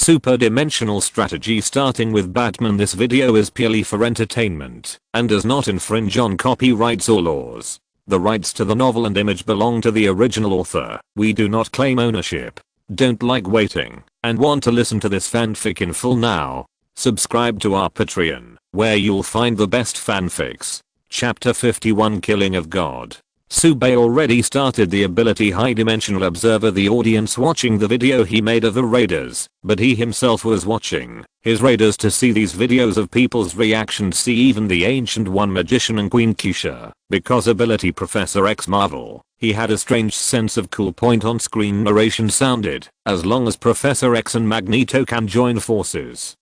super dimensional strategy starting with Batman. This video is purely for entertainment and does not infringe on copyrights or laws. The rights to the novel and image belong to the original author. We do not claim ownership. Don't like waiting and want to listen to this fanfic in full now? Subscribe to our Patreon, where you'll find the best fanfics. Chapter 51, Killing of God. Sube already started the ability High Dimensional Observer, the audience watching the video he made of the raiders, but he himself was watching his raiders to see these videos of people's reactions. See even the Ancient One Magician and Queen Keisha, because ability Professor X Marvel. He had a strange sense of cool point on screen narration sounded, as long as Professor X and Magneto can join forces,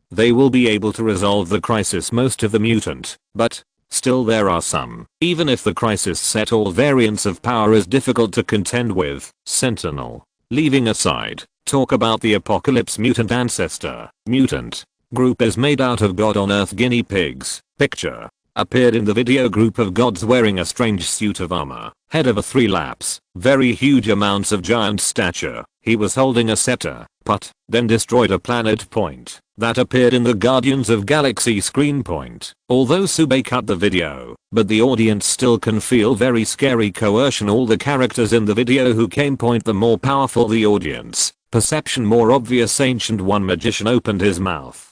they will be able to resolve the crisis most of the mutant, but still there are some. Even if the crisis set all variants of power is difficult to contend with. Sentinel. Leaving aside talk about the apocalypse, mutant ancestor, mutant group is made out of God on Earth guinea pigs. Picture appeared in the video. Group of gods wearing a strange suit of armor. Head over 3 laps. Very huge amounts of giant stature. He was holding a scepter, but then destroyed a planet point that appeared in the Guardians of Galaxy screen point. Although Sube cut the video, but the audience still can feel very scary coercion. All the characters in the video who came point, the more powerful the audience perception, more obvious. Ancient One Magician opened his mouth.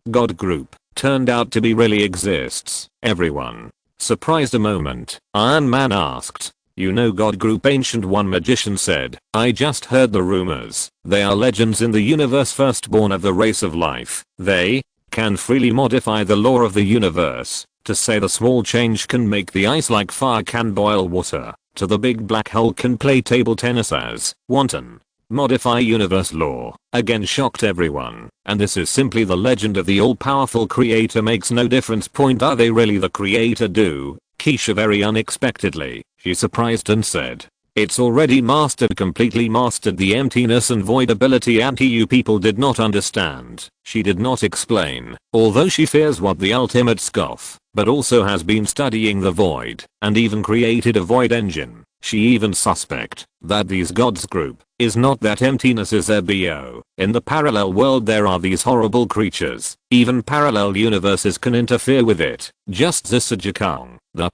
God group turned out to be really exists. Everyone surprised a moment. Iron Man asked, "You know God group?" Ancient One Magician said, "I just heard the rumors. They are legends in the universe, firstborn of the race of life. They can freely modify the law of the universe. To say the small change can make the ice like fire can boil water. To the big black hole can play table tennis as wanton. Modify universe law." Again shocked everyone. And this is simply the legend of the all-powerful creator. Makes no difference. Point, are they really the creator? Do Keisha very unexpectedly, she surprised and said, "It's already mastered, completely mastered the emptiness and void ability." You people did not understand. She did not explain, although she fears what the ultimate scoff, but also has been studying the void and even created a void engine. She even suspect that these gods group is not that emptiness is there. BO. In the parallel world there are these horrible creatures. Even parallel universes can interfere with it. Just Zisajikang. The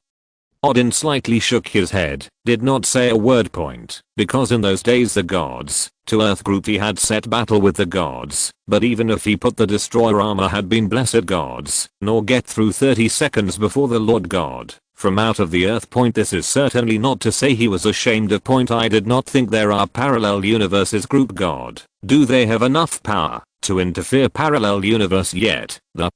Odin slightly shook his head, did not say a word. Point, because in those days the gods to Earth group he had set battle with the gods, but even if he put the destroyer armor had been blessed gods, nor get through 30 seconds before the Lord God from out of the Earth. Point, this is certainly not to say he was ashamed of. Point, I did not think there are parallel universes. Group God, do they have enough power to interfere parallel universe yet? The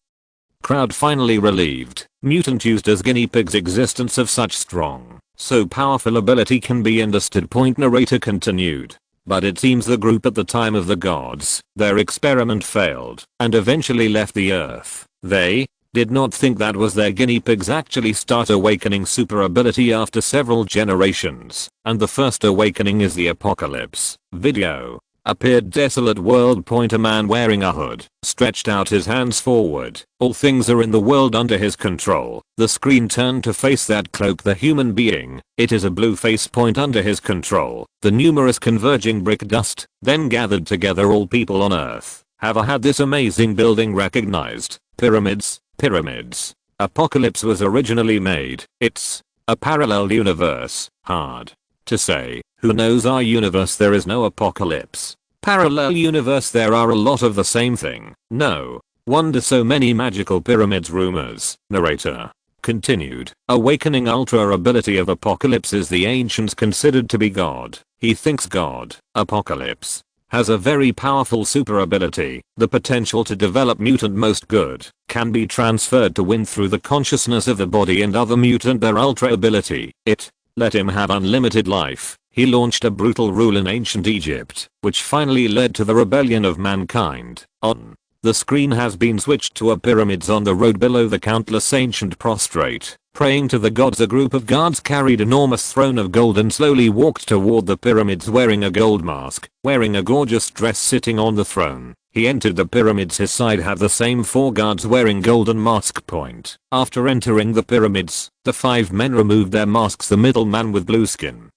crowd finally relieved. Mutant used as guinea pigs. Existence of such strong, so powerful ability can be understood. Point, narrator continued. But it seems the group at the time of the gods, their experiment failed and eventually left the Earth. They did not think that was their guinea pigs. Actually start awakening super ability after several generations, and the first awakening is the apocalypse. Video appeared desolate world. Point, a man wearing a hood stretched out his hands forward. All things are in the world under his control. The screen turned to face that cloak, the human being. It is a blue face. Point, under his control. The numerous converging brick dust then gathered together. All people on Earth have had this amazing building recognized. Pyramids. Pyramids. Apocalypse was originally made. It's a parallel universe. Hard to say. Who knows? Our universe there is no apocalypse. Parallel universe there are a lot of the same thing. No wonder so many magical pyramids. Rumors. Narrator continued. Awakening ultra ability of apocalypse is the ancients considered to be God. He thinks God, apocalypse, has a very powerful super ability. The potential to develop mutant most good can be transferred to win through the consciousness of the body and other mutant. Their ultra ability, it let him have unlimited life. He launched a brutal rule in ancient Egypt, which finally led to the rebellion of mankind. On the screen has been switched to a pyramids on the road below the countless ancient prostrate, praying to the gods. A group of guards carried enormous throne of gold and slowly walked toward the pyramids wearing a gold mask, wearing a gorgeous dress, sitting on the throne. He entered the pyramids. His side have the same 4 guards wearing golden mask. Point, after entering the pyramids, the 5 men removed their masks. The middle man with blue skin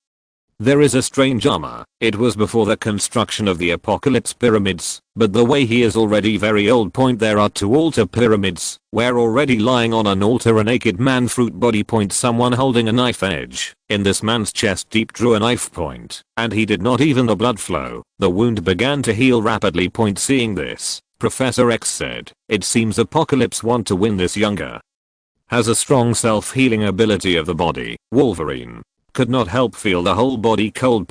There is a strange armor. It was before the construction of the Apocalypse pyramids, but the way he is already very old. There are 2 altar pyramids, where already lying on an altar a naked man fruit body. Someone holding a knife edge. In this man's chest deep drew a knife point, and he did not even the blood flow. The wound began to heal rapidly. Seeing this, Professor X said, "It seems Apocalypse want to win this. Younger has a strong self-healing ability of the body." Wolverine could not help feel the whole body cold.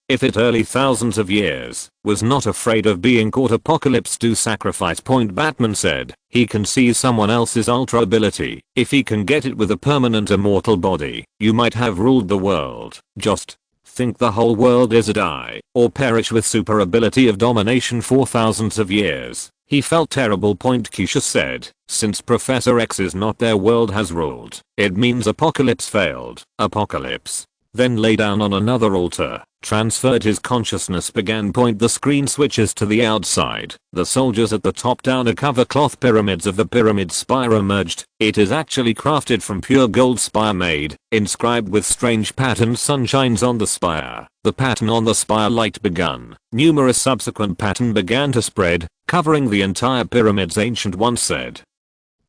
If it early thousands of years, was not afraid of being caught. Apocalypse do sacrifice. Batman said, he can see someone else's ultra ability. If he can get it with a permanent immortal body, you might have ruled the world. Just think the whole world is a die or perish with super ability of domination for thousands of years. He felt terrible. Keisha said, since Professor X is not their world has ruled, it means Apocalypse failed. Apocalypse then lay down on another altar, transferred his consciousness. Began. The screen switches to the outside. The soldiers at the top down a cover cloth pyramids of the pyramid spire emerged. It is actually crafted from pure gold spire made, inscribed with strange patterns. Sun shines on the spire. The pattern on the spire light begun. Numerous subsequent pattern began to spread, covering the entire pyramids. Ancient one said,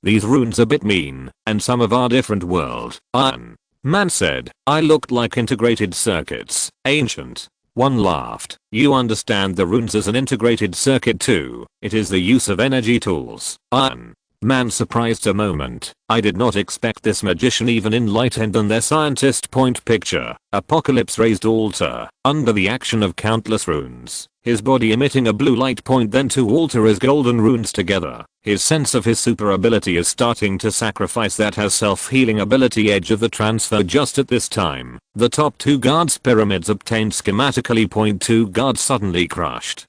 "These runes a bit mean, and some of our different world." Iron Man said, "I looked like integrated circuits." Ancient one laughed. "You understand the runes as an integrated circuit too. It is the use of energy tools." Iron Man surprised a moment. "I did not expect this magician even enlightened than their scientist." Picture Apocalypse raised altar under the action of countless runes, his body emitting a blue light. Then 2 altar as golden runes together. His sense of his super ability is starting to sacrifice that has self-healing ability. Edge of the transfer. Just at this time, the top 2 guards pyramids obtained schematically. 2 guards suddenly crushed.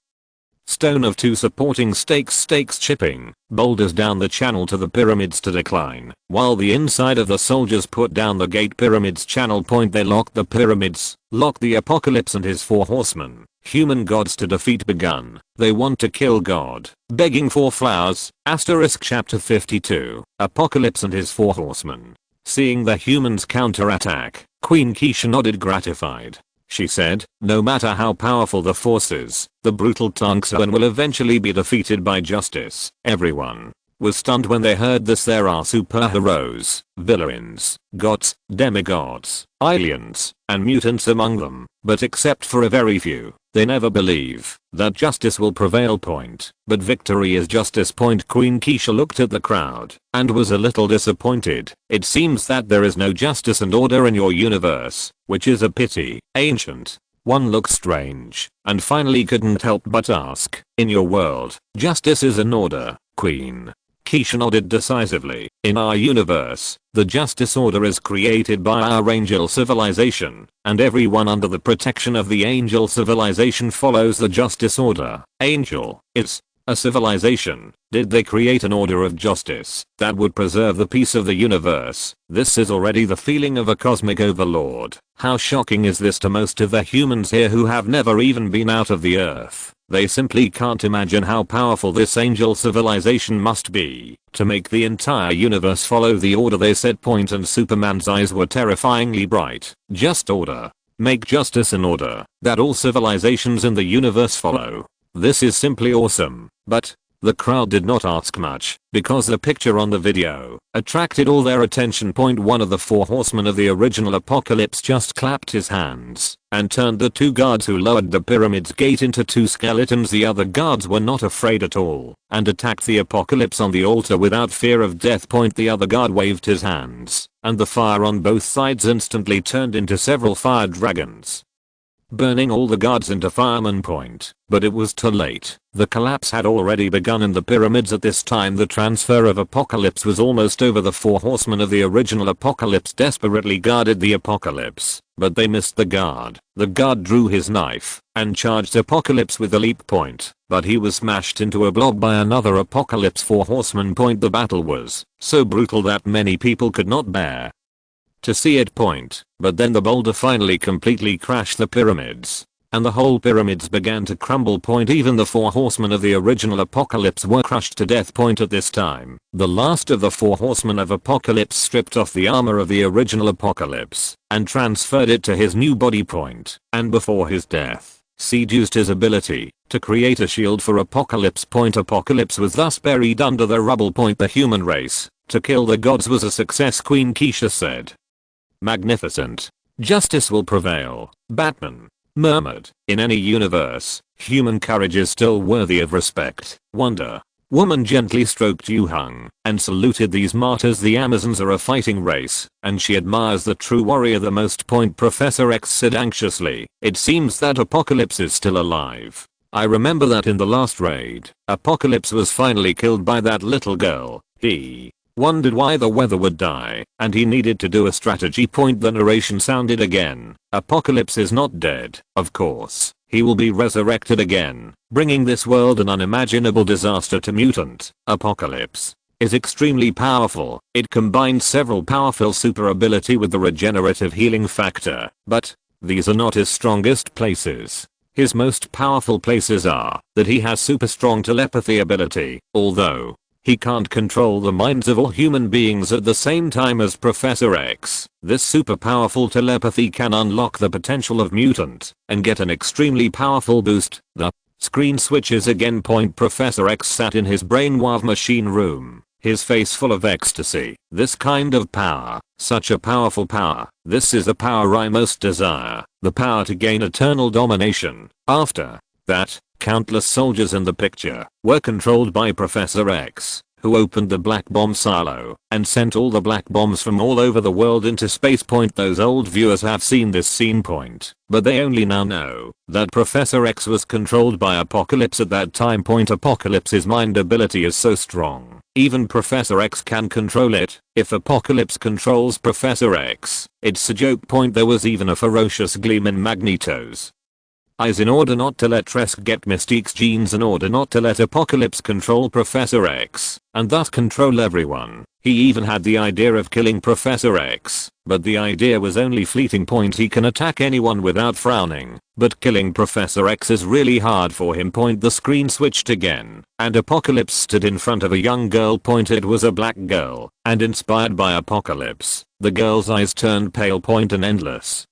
Stone of 2 supporting stakes chipping boulders down the channel to the pyramids to decline, while the inside of the soldiers put down the gate pyramids channel. They locked the pyramids, locked the Apocalypse and his 4 horsemen. Human gods to defeat begun. They want to kill God, begging for flowers. Chapter 52. Apocalypse and his 4 horsemen. Seeing the humans counterattack, Queen Keisha nodded gratified. She said, "No matter how powerful the force is, the brutal Thanos will eventually be defeated by justice." Everyone was stunned when they heard this. There are superheroes, villains, gods, demigods, aliens, and mutants among them, but except for a very few, they never believe that justice will prevail. But victory is justice. Queen Keisha looked at the crowd and was a little disappointed. "It seems that there is no justice and order in your universe, which is a pity." Ancient one looked strange and finally couldn't help but ask, "In your world, justice is in order, Queen?" Keisha nodded decisively. "In our universe, the justice order is created by our angel civilization, and everyone under the protection of the angel civilization follows the justice order." Angel is a civilization. Did they create an order of justice that would preserve the peace of the universe? This is already the feeling of a cosmic overlord. How shocking is this to most of the humans here who have never even been out of the earth? They simply can't imagine how powerful this angel civilization must be to make the entire universe follow the order they set. And Superman's eyes were terrifyingly bright. "Just order. Make justice an order that all civilizations in the universe follow. This is simply awesome." But the crowd did not ask much, because the picture on the video attracted all their attention. One of the 4 horsemen of the original Apocalypse just clapped his hands and turned the 2 guards who lowered the pyramid's gate into 2 skeletons. The other guards were not afraid at all and attacked the Apocalypse on the altar without fear of death. The other guard waved his hands, and the fire on both sides instantly turned into several fire dragons, burning all the guards into firemen. But it was too late. The collapse had already begun in the pyramids at this time. The transfer of Apocalypse was almost over. The 4 horsemen of the original Apocalypse desperately guarded the Apocalypse, but they missed the guard. The guard drew his knife and charged Apocalypse with a leap. But he was smashed into a blob by another Apocalypse 4 horsemen. The battle was so brutal that many people could not bear to see it. But then the boulder finally completely crashed the pyramids. and the whole pyramids began to crumble. Even the 4 horsemen of the original apocalypse were crushed to death. At this time, the last of the 4 horsemen of apocalypse stripped off the armor of the original apocalypse and transferred it to his new body. And before his death, Siege used his ability to create a shield for Apocalypse. Apocalypse was thus buried under the rubble. The human race to kill the gods was a success, Queen Keisha said. Magnificent. Justice will prevail, Batman murmured. In any universe, human courage is still worthy of respect. Wonder Woman gently stroked Yu Hung and saluted these martyrs. The Amazons are a fighting race, and she admires the true warrior the most. Professor X said anxiously. It seems that Apocalypse is still alive. I remember that in the last raid, Apocalypse was finally killed by that little girl. He wondered why the weather would die, and he needed to do a strategy. The narration sounded again. Apocalypse is not dead, of course. He will be resurrected again, bringing this world an unimaginable disaster to mutant. Apocalypse is extremely powerful. It combines several powerful super ability with the regenerative healing factor, but these are not his strongest places. His most powerful places are that he has super strong telepathy ability, although he can't control the minds of all human beings at the same time as Professor X. This super powerful telepathy can unlock the potential of mutant and get an extremely powerful boost. The screen switches again. Professor X sat in his brainwave machine room, his face full of ecstasy. This kind of power, such a powerful power, this is the power I most desire, the power to gain eternal domination. After that, countless soldiers in the picture were controlled by Professor X, who opened the black bomb silo and sent all the black bombs from all over the world into space. Those old viewers have seen this scene. But they only now know that Professor X was controlled by Apocalypse at that time. Apocalypse's mind ability is so strong, even Professor X can control it. If Apocalypse controls Professor X, it's a joke. There was even a ferocious gleam in Magneto's eyes in order not to let Trask get Mystique's genes, in order not to let Apocalypse control Professor X and thus control everyone. He even had the idea of killing Professor X, but the idea was only fleeting. He can attack anyone without frowning, but killing Professor X is really hard for him. The screen switched again, and Apocalypse stood in front of a young girl. It was a black girl, and inspired by Apocalypse, the girl's eyes turned pale. An endless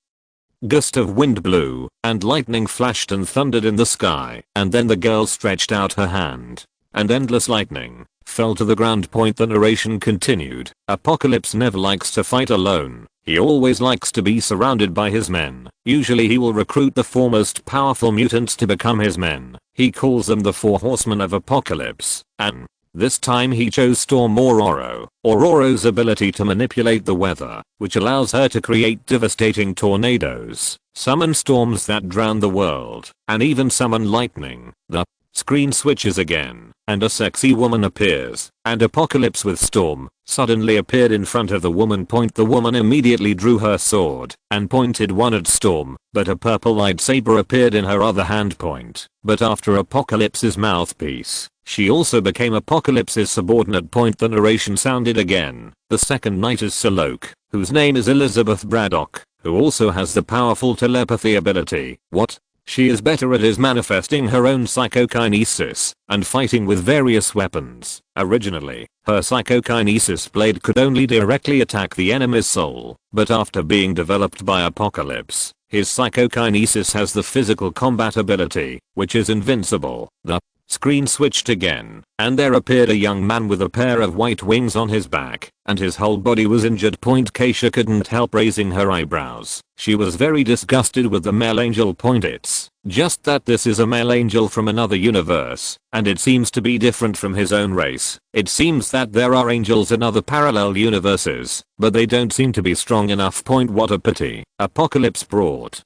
gust of wind blew, and lightning flashed and thundered in the sky, and then the girl stretched out her hand, and endless lightning fell to the ground. The narration continued. Apocalypse never likes to fight alone. He always likes to be surrounded by his men. Usually he will recruit the 4 most powerful mutants to become his men. He calls them the 4 horsemen of Apocalypse, and this time he chose Storm Ororo. Ororo's ability to manipulate the weather, which allows her to create devastating tornadoes, summon storms that drown the world, and even summon lightning. The screen switches again, and a sexy woman appears, and Apocalypse with Storm suddenly appeared in front of the woman. The woman immediately drew her sword and pointed one at Storm, but a purple lightsaber appeared in her other hand. But after Apocalypse's mouthpiece, she also became Apocalypse's subordinate. The narration sounded again. The second knight is Salok, whose name is Elizabeth Braddock, who also has the powerful telepathy ability. What she is better at is manifesting her own psychokinesis and fighting with various weapons. Originally, her psychokinesis blade could only directly attack the enemy's soul, but after being developed by Apocalypse, his psychokinesis has the physical combat ability, which is invincible. The screen switched again, and there appeared a young man with a pair of white wings on his back, and his whole body was injured. Keisha couldn't help raising her eyebrows. She was very disgusted with the male angel. It's just that this is a male angel from another universe, and it seems to be different from his own race. It seems that there are angels in other parallel universes, but they don't seem to be strong enough. What a pity. Apocalypse brought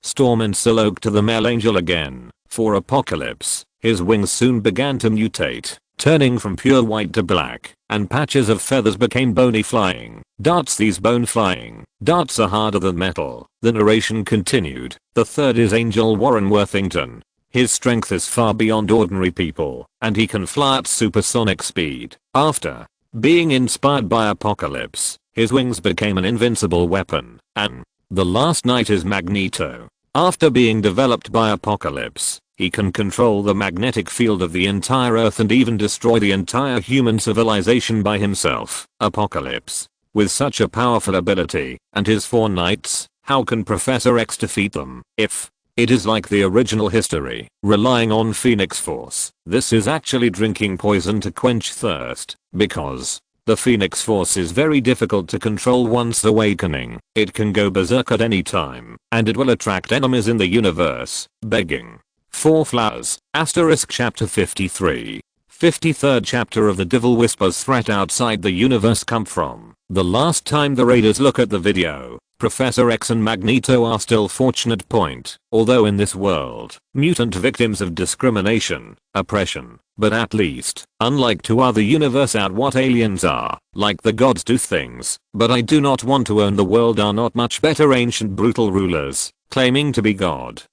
Storm and Salok to the male angel again. For Apocalypse, his wings soon began to mutate, turning from pure white to black, and patches of feathers became bony flying darts. These bone flying darts are harder than metal. The narration continued. The third is Angel Warren Worthington. His strength is far beyond ordinary people, and he can fly at supersonic speed. After being inspired by Apocalypse, his wings became an invincible weapon. And the last knight is Magneto. After being developed by Apocalypse, he can control the magnetic field of the entire Earth and even destroy the entire human civilization by himself. Apocalypse. With such a powerful ability, and his 4 knights, how can Professor X defeat them? If it is like the original history, relying on Phoenix Force, this is actually drinking poison to quench thirst, because the Phoenix Force is very difficult to control once awakening. It can go berserk at any time, and it will attract enemies in the universe, begging for flowers. Asterisk chapter 53. 53rd chapter of the Devil Whispers threat outside the universe come from. The last time the raiders look at the video, Professor X and Magneto are still fortunate point, although in this world, mutant victims of discrimination, oppression, but at least, unlike to other universe out what aliens are, like the gods do things, but I do not want to own the world are not much better ancient brutal rulers, claiming to be God.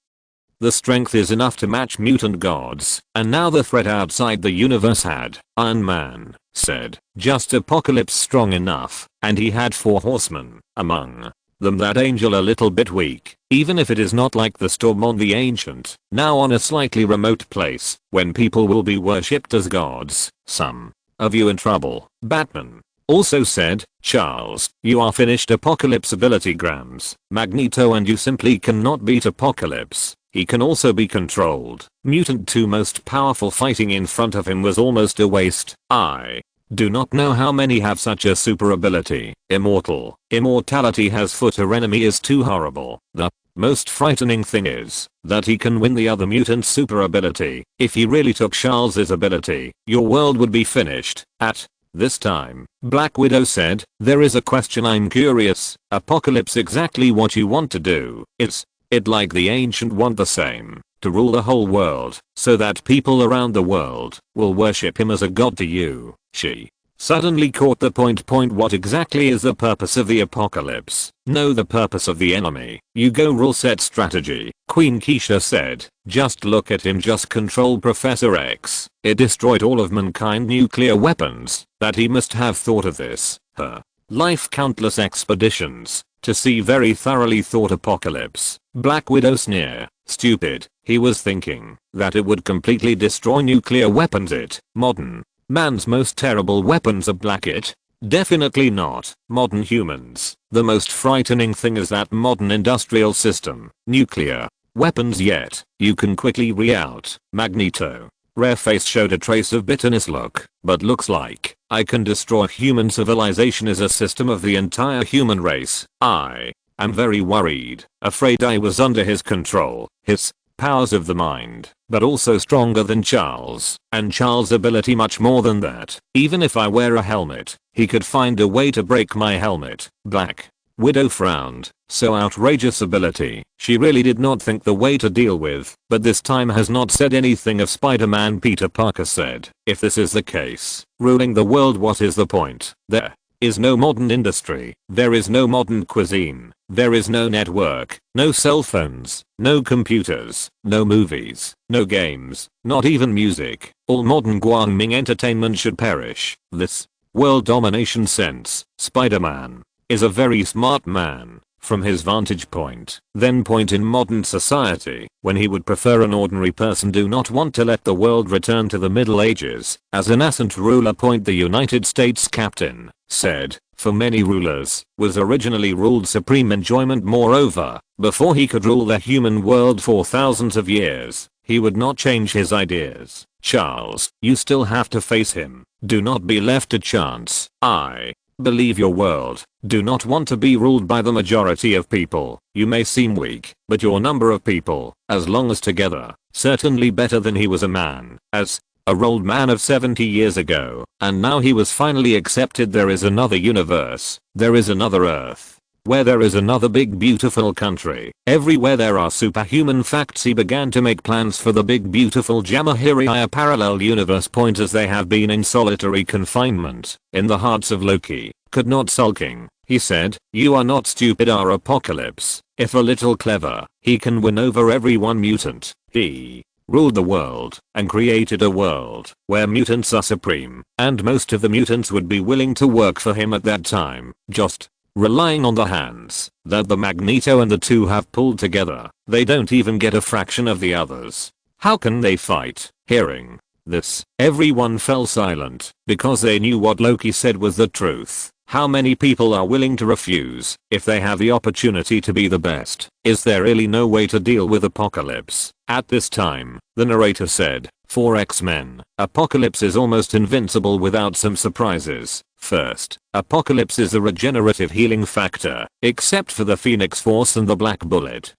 The strength is enough to match mutant gods, and now the threat outside the universe had, Iron Man said, just Apocalypse strong enough, and he had 4 horsemen, among them that angel a little bit weak, even if it is not like the storm on the ancient, now on a slightly remote place, when people will be worshipped as gods, some of you in trouble. Batman also said, Charles, you are finished Apocalypse ability grams, Magneto and you simply cannot beat Apocalypse. He can also be controlled. Mutant 2 most powerful fighting in front of him was almost a waste. I do not know how many have such a super ability. Immortal. Immortality has foot her enemy is too horrible. The most frightening thing is that he can win the other mutant's super ability. If he really took Charles's ability, your world would be finished. At this time, Black Widow said, there is a question I'm curious. Apocalypse exactly what you want to do. Is it like the ancient want the same, to rule the whole world, so that people around the world will worship him as a god to you? She suddenly caught the point. What exactly is the purpose of the apocalypse? Know the purpose of the enemy. You go rule set strategy. Queen Keisha said, just look at him, just control Professor X. It destroyed all of mankind nuclear weapons, that he must have thought of this. Her life countless expeditions to see very thoroughly thought apocalypse. Black Widow sneer. Stupid. He was thinking that it would completely destroy nuclear weapons. It modern man's most terrible weapons are black. It definitely not modern humans. The most frightening thing is that modern industrial system, nuclear weapons, yet you can quickly re-out. Magneto. Rare face showed a trace of bitterness. Look, but looks like I can destroy human civilization as a system of the entire human race. I am very worried, afraid I was under his control, his powers of the mind, but also stronger than Charles, and Charles' ability much more than that. Even if I wear a helmet, he could find a way to break my helmet. Black Widow frowned. So outrageous ability. She really did not think the way to deal with, but this time has not said anything of Spider-Man. Peter Parker said, if this is the case, ruling the world, what is the point? There is no modern industry, there is no modern cuisine, there is no network, no cell phones, no computers, no movies, no games, not even music. All modern Guangming entertainment should perish. This world domination sense, Spider-Man is a very smart man. From his vantage point, then point in modern society, when he would prefer an ordinary person do not want to let the world return to the Middle Ages, as a nascent ruler. Point the United States captain said, for many rulers, was originally ruled supreme enjoyment. Moreover, before he could rule the human world for thousands of years, he would not change his ideas. Charles, you still have to face him. Do not be left to chance. I believe your world do not want to be ruled by the majority of people. You may seem weak, but your number of people, as long as together, certainly better than he was a man, as a old man of 70 years ago, and now he was finally accepted. There is another universe, there is another Earth, where there is another big beautiful country. Everywhere there are superhuman facts. He began to make plans for the big beautiful Jamahiri parallel universe. Point as they have been in solitary confinement, in the hearts of Loki, could not sulking. He said, you are not stupid. Our apocalypse, if a little clever, he can win over everyone. Mutant. He ruled the world and created a world where mutants are supreme, and most of the mutants would be willing to work for him at that time. Just relying on the hands that the Magneto and the two have pulled together. They don't even get a fraction of the others. How can they fight? Hearing this, everyone fell silent because they knew what Loki said was the truth. How many people are willing to refuse if they have the opportunity to be the best? Is there really no way to deal with Apocalypse? At this time, the narrator said, for X-Men, Apocalypse is almost invincible without some surprises. First, Apocalypse is a regenerative healing factor, except for the Phoenix Force and the Black Bullet.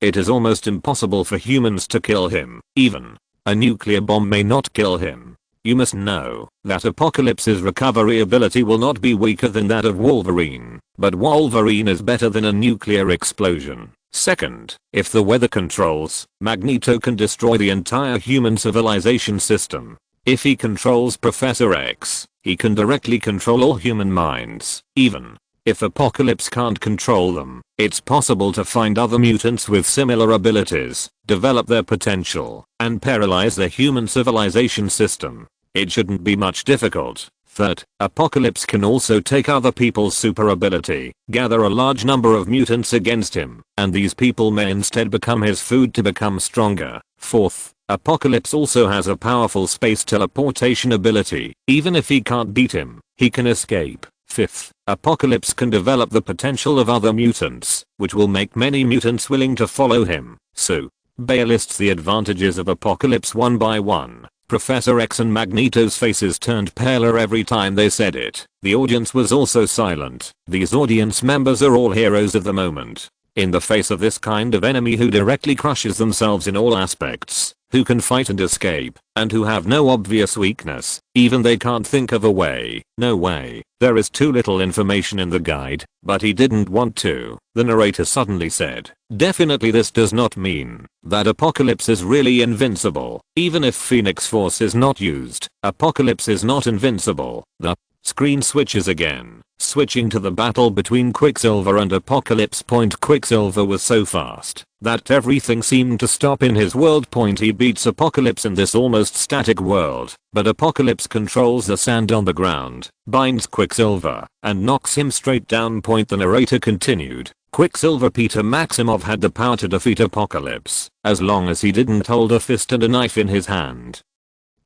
It is almost impossible for humans to kill him. Even a nuclear bomb may not kill him. You must know that Apocalypse's recovery ability will not be weaker than that of Wolverine, but Wolverine is better than a nuclear explosion. Second, if the weather controls, Magneto can destroy the entire human civilization system. If he controls Professor X, he can directly control all human minds. Even if Apocalypse can't control them, it's possible to find other mutants with similar abilities, develop their potential, and paralyze the human civilization system. It shouldn't be much difficult. Third, Apocalypse can also take other people's super ability, gather a large number of mutants against him, and these people may instead become his food to become stronger. Fourth, Apocalypse also has a powerful space teleportation ability. Even if he can't beat him, he can escape. Fifth, Apocalypse can develop the potential of other mutants, which will make many mutants willing to follow him. So, Bay lists the advantages of Apocalypse one by one. Professor X and Magneto's faces turned paler every time they said it. The audience was also silent. These audience members are all heroes of the moment. In the face of this kind of enemy who directly crushes themselves in all aspects, who can fight and escape, and who have no obvious weakness, even they can't think of a way. No way. There is too little information in the guide, but he didn't want to. The narrator suddenly said, definitely this does not mean that Apocalypse is really invincible. Even if Phoenix Force is not used, Apocalypse is not invincible. The screen switches again, switching to the battle between Quicksilver and Apocalypse. Quicksilver was so fast that everything seemed to stop in his world. He beats Apocalypse in this almost static world, but Apocalypse controls the sand on the ground, binds Quicksilver, and knocks him straight down. The narrator continued, Quicksilver Peter Maximoff had the power to defeat Apocalypse, as long as he didn't hold a fist and a knife in his hand.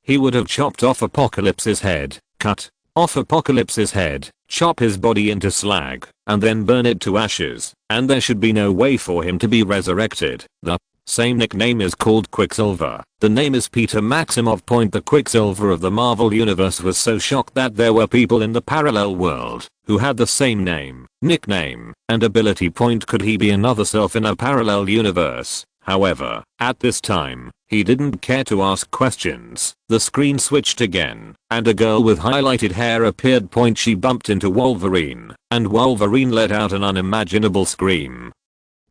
He would have chopped off Apocalypse's head, cut off Apocalypse's head, chop his body into slag, and then burn it to ashes, and there should be no way for him to be resurrected. The same nickname is called Quicksilver. The name is Peter Maximoff. The Quicksilver of the Marvel Universe was so shocked that there were people in the parallel world who had the same name, nickname, and ability. Could he be another self in a parallel universe? However, at this time, he didn't care to ask questions. The screen switched again, and a girl with highlighted hair appeared. She bumped into Wolverine, and Wolverine let out an unimaginable scream.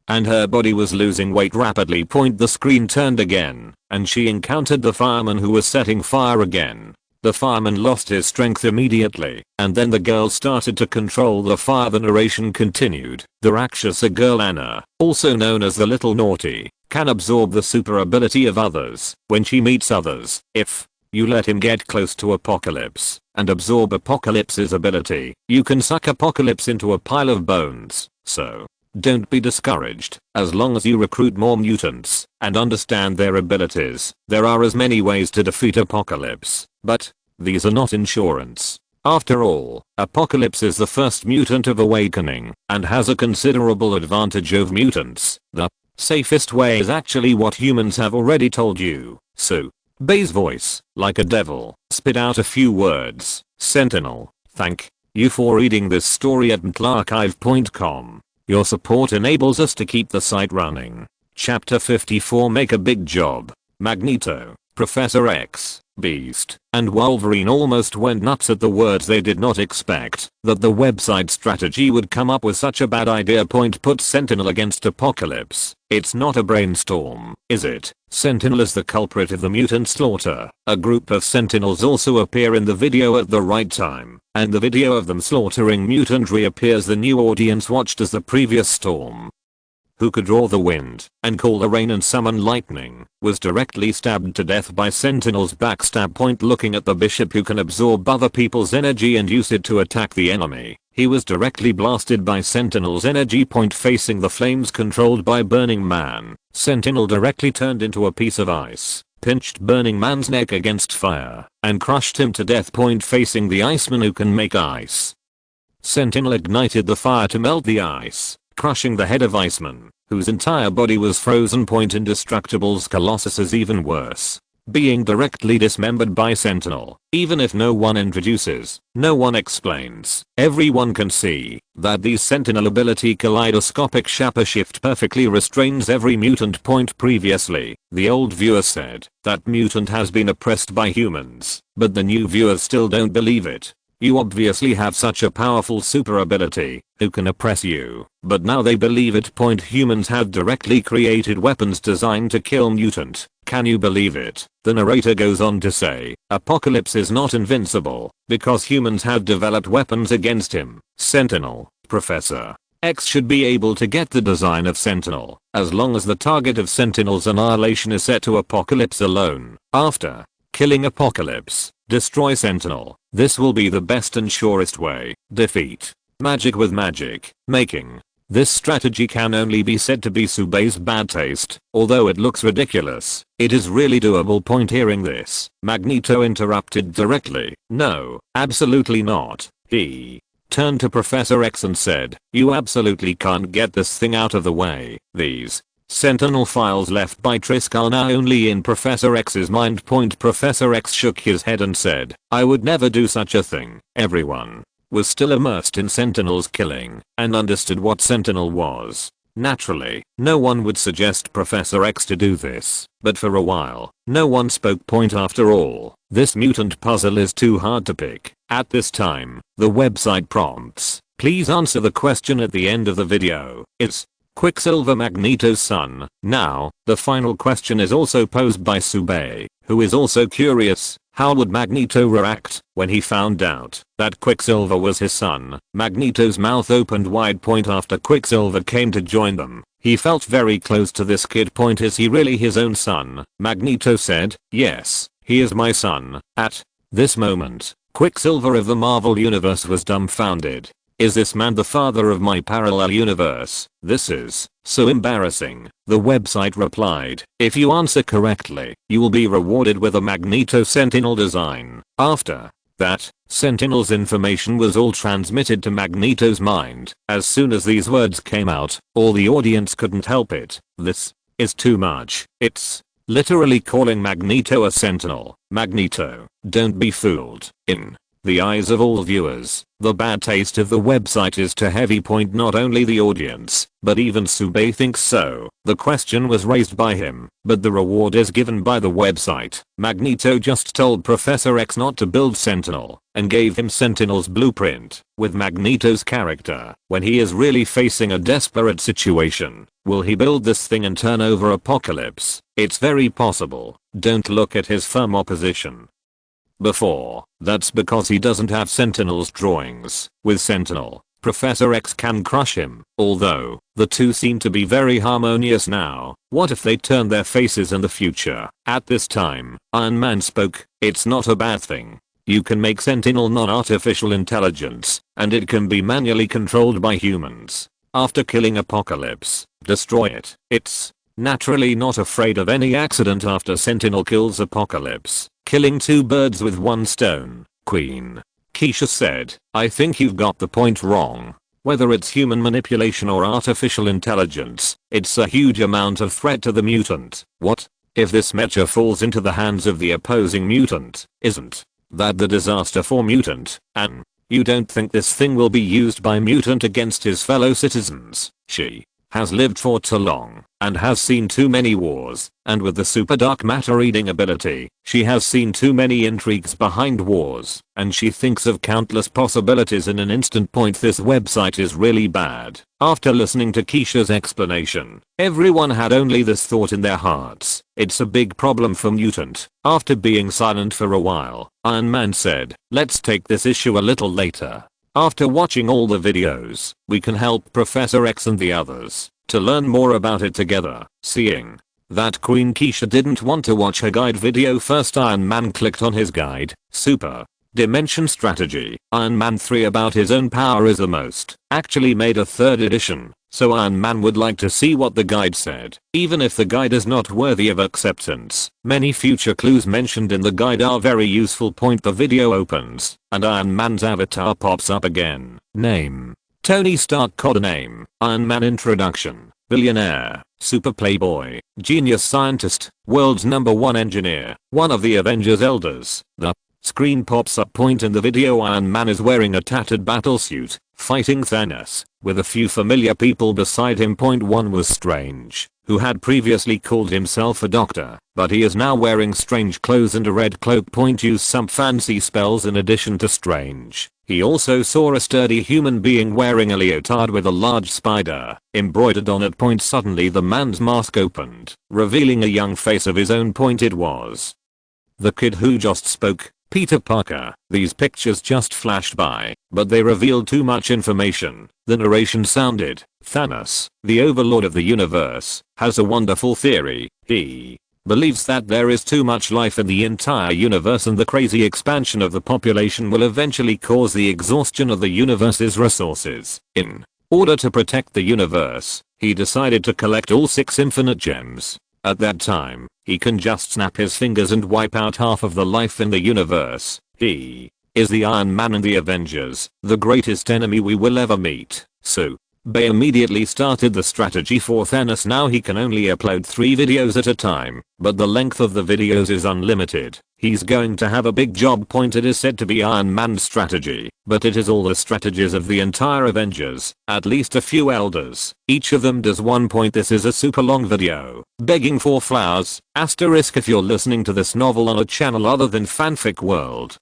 And her body was losing weight rapidly. The screen turned again, and she encountered the fireman who was setting fire again. The fireman lost his strength immediately, and then the girl started to control the fire. The narration continued. The Rakshasa girl Anna, also known as the Little Naughty, can absorb the super ability of others when she meets others. If you let him get close to Apocalypse and absorb Apocalypse's ability, you can suck Apocalypse into a pile of bones. So, don't be discouraged. As long as you recruit more mutants and understand their abilities, there are as many ways to defeat Apocalypse. But these are not insurance. After all, Apocalypse is the first mutant of awakening and has a considerable advantage over mutants. The safest way is actually what humans have already told you. So, Bay's voice, like a devil, spit out a few words. Sentinel, thank you for reading this story at mtlarchive.com. Your support enables us to keep the site running. Chapter 54. Make a big job. Magneto, Professor X, Beast, and Wolverine almost went nuts at the words. They did not expect that the website strategy would come up with such a bad idea. Put Sentinel against Apocalypse. It's not a brainstorm, is it? Sentinel is the culprit of the mutant slaughter. A group of Sentinels also appear in the video at the right time, and the video of them slaughtering mutant reappears. The new audience watched as the previous storm, who could draw the wind and call the rain and summon lightning, was directly stabbed to death by Sentinel's backstab. Looking at the bishop who can absorb other people's energy and use it to attack the enemy. He was directly blasted by Sentinel's energy point facing the flames controlled by Burning Man. Sentinel directly turned into a piece of ice, pinched Burning Man's neck against fire, and crushed him to death point facing the Iceman who can make ice. Sentinel ignited the fire to melt the ice, crushing the head of Iceman, whose entire body was frozen point Indestructible's Colossus is even worse, being directly dismembered by Sentinel. Even if no one introduces, no one explains, everyone can see that the Sentinel ability Kaleidoscopic Shaper Shift perfectly restrains every mutant point previously. The old viewer said that mutant has been oppressed by humans, but the new viewers still don't believe it. You obviously have such a powerful super ability, who can oppress you, but now they believe it. Humans have directly created weapons designed to kill mutant. Can you believe it? The narrator goes on to say, Apocalypse is not invincible, because humans have developed weapons against him. Sentinel, Professor X should be able to get the design of Sentinel, as long as the target of Sentinel's annihilation is set to Apocalypse alone. After killing Apocalypse, destroy Sentinel. This will be the best and surest way. Defeat magic with magic making. This strategy can only be said to be Subei's bad taste. Although it looks ridiculous, it is really doable. Hearing this, Magneto interrupted directly. No, absolutely not. He turned to Professor X and said, you absolutely can't get this thing out of the way. These Sentinel files left by Trisk are now only in Professor X's mind. Professor X shook his head and said, I would never do such a thing. Everyone was still immersed in Sentinel's killing and understood what Sentinel was. Naturally, no one would suggest Professor X to do this, but for a while, no one spoke. After all, this mutant puzzle is too hard to pick. At this time, the website prompts, please answer the question at the end of the video. Is Quicksilver Magneto's son? Now, the final question is also posed by Subei, who is also curious. How would Magneto react when he found out that Quicksilver was his son? Magneto's mouth opened wide. After Quicksilver came to join them, he felt very close to this kid. Is he really his own son? Magneto said, yes, he is my son. At this moment, Quicksilver of the Marvel Universe was dumbfounded. Is this man the father of my parallel universe? This is so embarrassing. The website replied, if you answer correctly, you will be rewarded with a Magneto Sentinel design. After that, Sentinel's information was all transmitted to Magneto's mind. As soon as these words came out, all the audience couldn't help it. This is too much. It's literally calling Magneto a Sentinel. Magneto, don't be fooled. In the eyes of all viewers, the bad taste of the website is too heavy. Not only the audience, but even Subei thinks so. The question was raised by him, but the reward is given by the website. Magneto just told Professor X not to build Sentinel, and gave him Sentinel's blueprint. With Magneto's character, when he is really facing a desperate situation, will he build this thing and turn over Apocalypse? It's very possible. Don't look at his firm opposition before. That's because he doesn't have Sentinel's drawings. With Sentinel, Professor X can crush him. Although, the two seem to be very harmonious now. What if they turn their faces in the future? At this time, Iron Man spoke, it's not a bad thing. You can make Sentinel non-artificial intelligence, and it can be manually controlled by humans. After killing Apocalypse, destroy it. It's naturally not afraid of any accident. After Sentinel kills Apocalypse, killing two birds with one stone. Queen Keisha said, I think you've got the point wrong. Whether it's human manipulation or artificial intelligence, it's a huge amount of threat to the mutant. What if this mecha falls into the hands of the opposing mutant? Isn't that the disaster for mutant? And you don't think this thing will be used by mutant against his fellow citizens? She has lived for too long and has seen too many wars, and with the super dark matter reading ability, she has seen too many intrigues behind wars, and she thinks of countless possibilities in an instant. This website is really bad. After listening to Keisha's explanation, everyone had only this thought in their hearts. It's a big problem for mutant. After being silent for a while, Iron Man said, let's take this issue a little later. After watching all the videos, we can help Professor X and the others to learn more about it together. Seeing that Queen Keisha didn't want to watch her guide video first, Iron Man clicked on his guide. Super Dimension strategy. Iron Man 3 about his own power is the most. Actually made a third edition, so Iron Man would like to see what the guide said. Even if the guide is not worthy of acceptance, many future clues mentioned in the guide are very useful. The video opens, and Iron Man's avatar pops up again. Name: Tony Stark. Codename: Iron Man. Introduction: billionaire, super playboy, genius scientist, world's #1 engineer, one of the Avengers elders. The screen pops up. In the video, Iron Man is wearing a tattered battlesuit, fighting Thanos, with a few familiar people beside him. One was Strange, who had previously called himself a doctor, but he is now wearing strange clothes and a red cloak. Use some fancy spells in addition to Strange. He also saw a sturdy human being wearing a leotard with a large spider embroidered on it. Suddenly the man's mask opened, revealing a young face of his own. It was the kid who just spoke, Peter Parker. These pictures just flashed by, but they revealed too much information. The narration sounded: Thanos, the overlord of the universe, has a wonderful theory. He believes that there is too much life in the entire universe and the crazy expansion of the population will eventually cause the exhaustion of the universe's resources. In order to protect the universe, he decided to collect all 6 infinite gems. At that time, he can just snap his fingers and wipe out half of the life in the universe. He is the Iron Man and the Avengers, the greatest enemy we will ever meet. So they immediately started the strategy for Thanos. Now he can only upload 3 videos at a time, but the length of the videos is unlimited. He's going to have a big job. It is said to be Iron Man's strategy, but it is all the strategies of the entire Avengers, at least a few elders. Each of them does one. This is a super long video, begging for flowers. Asterisk if you're listening to this novel on a channel other than Fanfic World,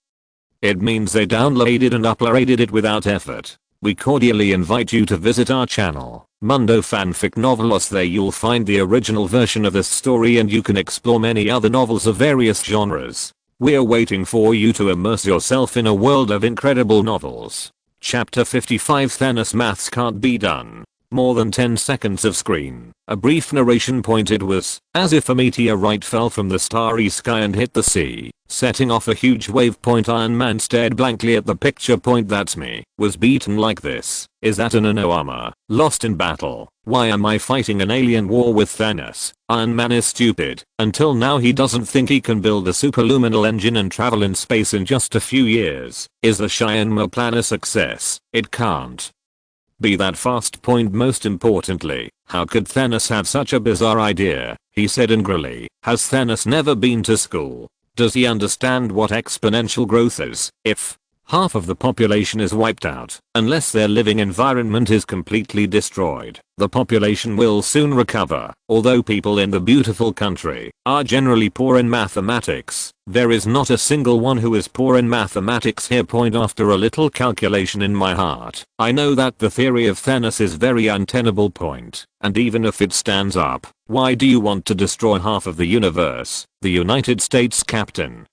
it means they downloaded and uploaded it without effort. We cordially invite you to visit our channel, Mundo Fanfic Novelos. There you'll find the original version of this story and you can explore many other novels of various genres. We're waiting for you to immerse yourself in a world of incredible novels. Chapter 55: Thanos Maths Can't Be Done. More than 10 seconds of screen. A brief narration. It was as if a meteorite fell from the starry sky and hit the sea, setting off a huge wave. Iron Man stared blankly at the picture. That's me. Was beaten like this. Is that an nano armor? Lost in battle. Why am I fighting an alien war with Thanos? Iron Man is stupid. Until now he doesn't think he can build a superluminal engine and travel in space in just a few years. Is the Shyama plan a success? It can't be that fast. Most importantly, how could Thanos have such a bizarre idea? He said angrily. Has Thanos never been to school? Does he understand what exponential growth is? If half of the population is wiped out, unless their living environment is completely destroyed, the population will soon recover. Although people in the beautiful country are generally poor in mathematics, there is not a single one who is poor in mathematics here. After a little calculation in my heart, I know that the theory of Thanos is very untenable. And even if it stands up, why do you want to destroy half of the universe? The United States captain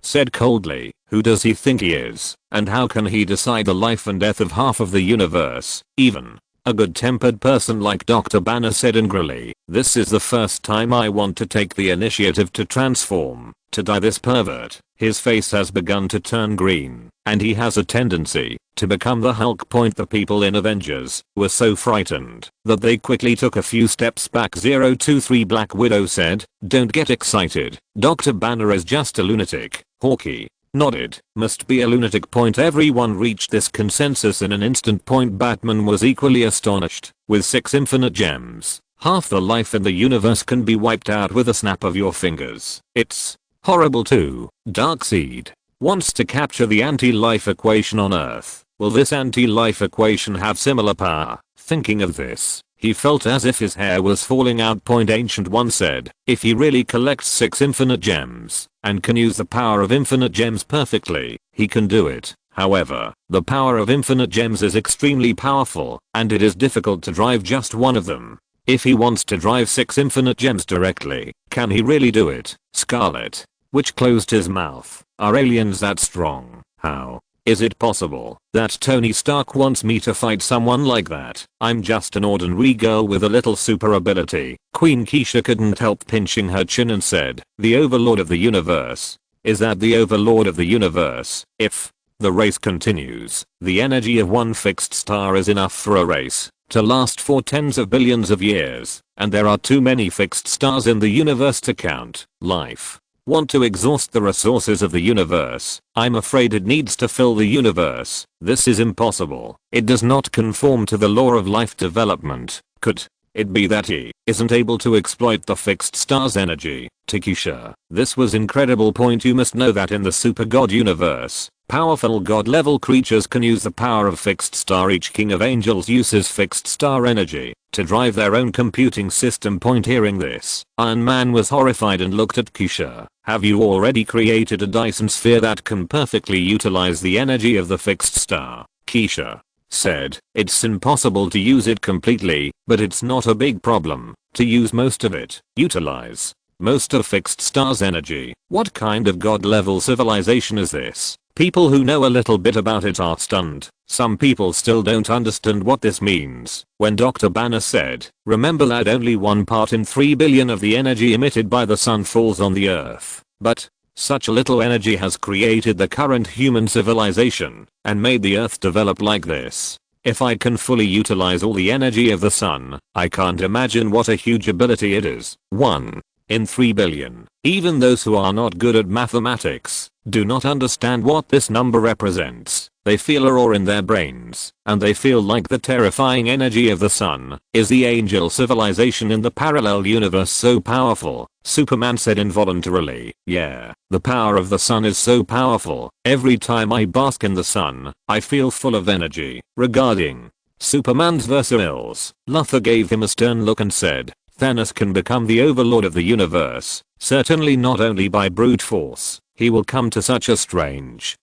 said coldly. Who does he think he is? And how can he decide the life and death of half of the universe? Even a good-tempered person like Dr. Banner said angrily. This is the first time I want to take the initiative to transform, to die this pervert. His face has begun to turn green, and he has a tendency to become the Hulk. The people in Avengers were so frightened that they quickly took a few steps back. 023 Black Widow said, don't get excited. Dr. Banner is just a lunatic. Hawkeye nodded. Must be a lunatic. Everyone reached this consensus in an instant. Batman was equally astonished. With 6 infinite gems, half the life in the universe can be wiped out with a snap of your fingers. It's horrible too. Darkseid wants to capture the anti-life equation on Earth. Will this anti-life equation have similar power? Thinking of this, he felt as if his hair was falling out. Ancient One said, if he really collects 6 infinite gems, and can use the power of infinite gems perfectly, he can do it. However, the power of infinite gems is extremely powerful, and it is difficult to drive just one of them. If he wants to drive 6 infinite gems directly, can he really do it? Scarlet, which closed his mouth. Are aliens that strong? How is it possible that Tony Stark wants me to fight someone like that? I'm just an ordinary girl with a little super ability. Queen Keisha couldn't help pinching her chin and said, the overlord of the universe is that the overlord of the universe. If the race continues, the energy of one fixed star is enough for a race to last for tens of billions of years, and there are too many fixed stars in the universe to count. Life want to exhaust the resources of the universe. I'm afraid it needs to fill the universe. This is impossible. It does not conform to the law of life development. Could it be that he isn't able to exploit the fixed star's energy? Tikisha, this was incredible point. You must know that in the super god universe, powerful god level creatures can use the power of fixed star. Each king of angels uses fixed star energy to drive their own computing system. Point hearing this, Iron Man was horrified and looked at Keisha. Have you already created a Dyson sphere that can perfectly utilize the energy of the fixed star? Keisha said, it's impossible to use it completely, but it's not a big problem to use most of it. Utilize most of fixed star's energy. What kind of god level civilization is this? People who know a little bit about it are stunned. Some people still don't understand what this means. When Dr. Banner said, remember that only 1 part in 3 billion of the energy emitted by the sun falls on the earth. But such a little energy has created the current human civilization and made the earth develop like this. If I can fully utilize all the energy of the sun, I can't imagine what a huge ability it is. 1 in 3 billion. Even those who are not good at mathematics do not understand what this number represents. They feel a roar in their brains, and they feel like the terrifying energy of the sun is the angel civilization in the parallel universe so powerful. Superman said involuntarily, yeah, the power of the sun is so powerful. Every time I bask in the sun, I feel full of energy. Regarding Superman's versatiles, Luthor gave him a stern look and said, Thanos can become the overlord of the universe, certainly not only by brute force. He will come to such a strange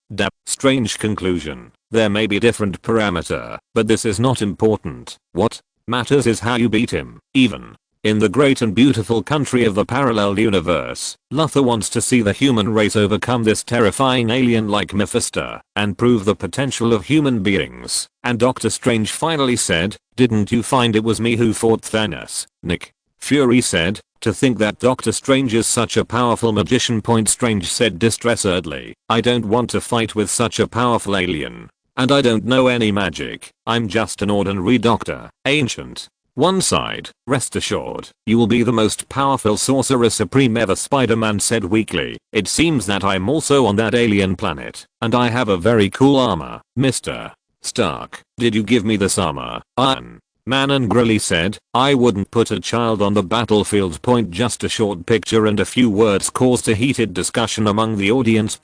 conclusion. There may be different parameter, but this is not important. What matters is how you beat him. Even in the great and beautiful country of the parallel universe, Luthor wants to see the human race overcome this terrifying alien like Mephisto and prove the potential of human beings. And Doctor Strange finally said, didn't you find it was me who fought Thanos? Nick Fury said, to think that Doctor Strange is such a powerful magician. Strange said distressedly, I don't want to fight with such a powerful alien. And I don't know any magic. I'm just an ordinary doctor. Ancient. One side, rest assured, you will be the most powerful sorcerer supreme ever. Spider-Man said weakly, it seems that I'm also on that alien planet, and I have a very cool armor. Mr. Stark, did you give me this armor? Iron Man angrily said, I wouldn't put a child on the battlefield. Just a short picture and a few words caused a heated discussion among the audience.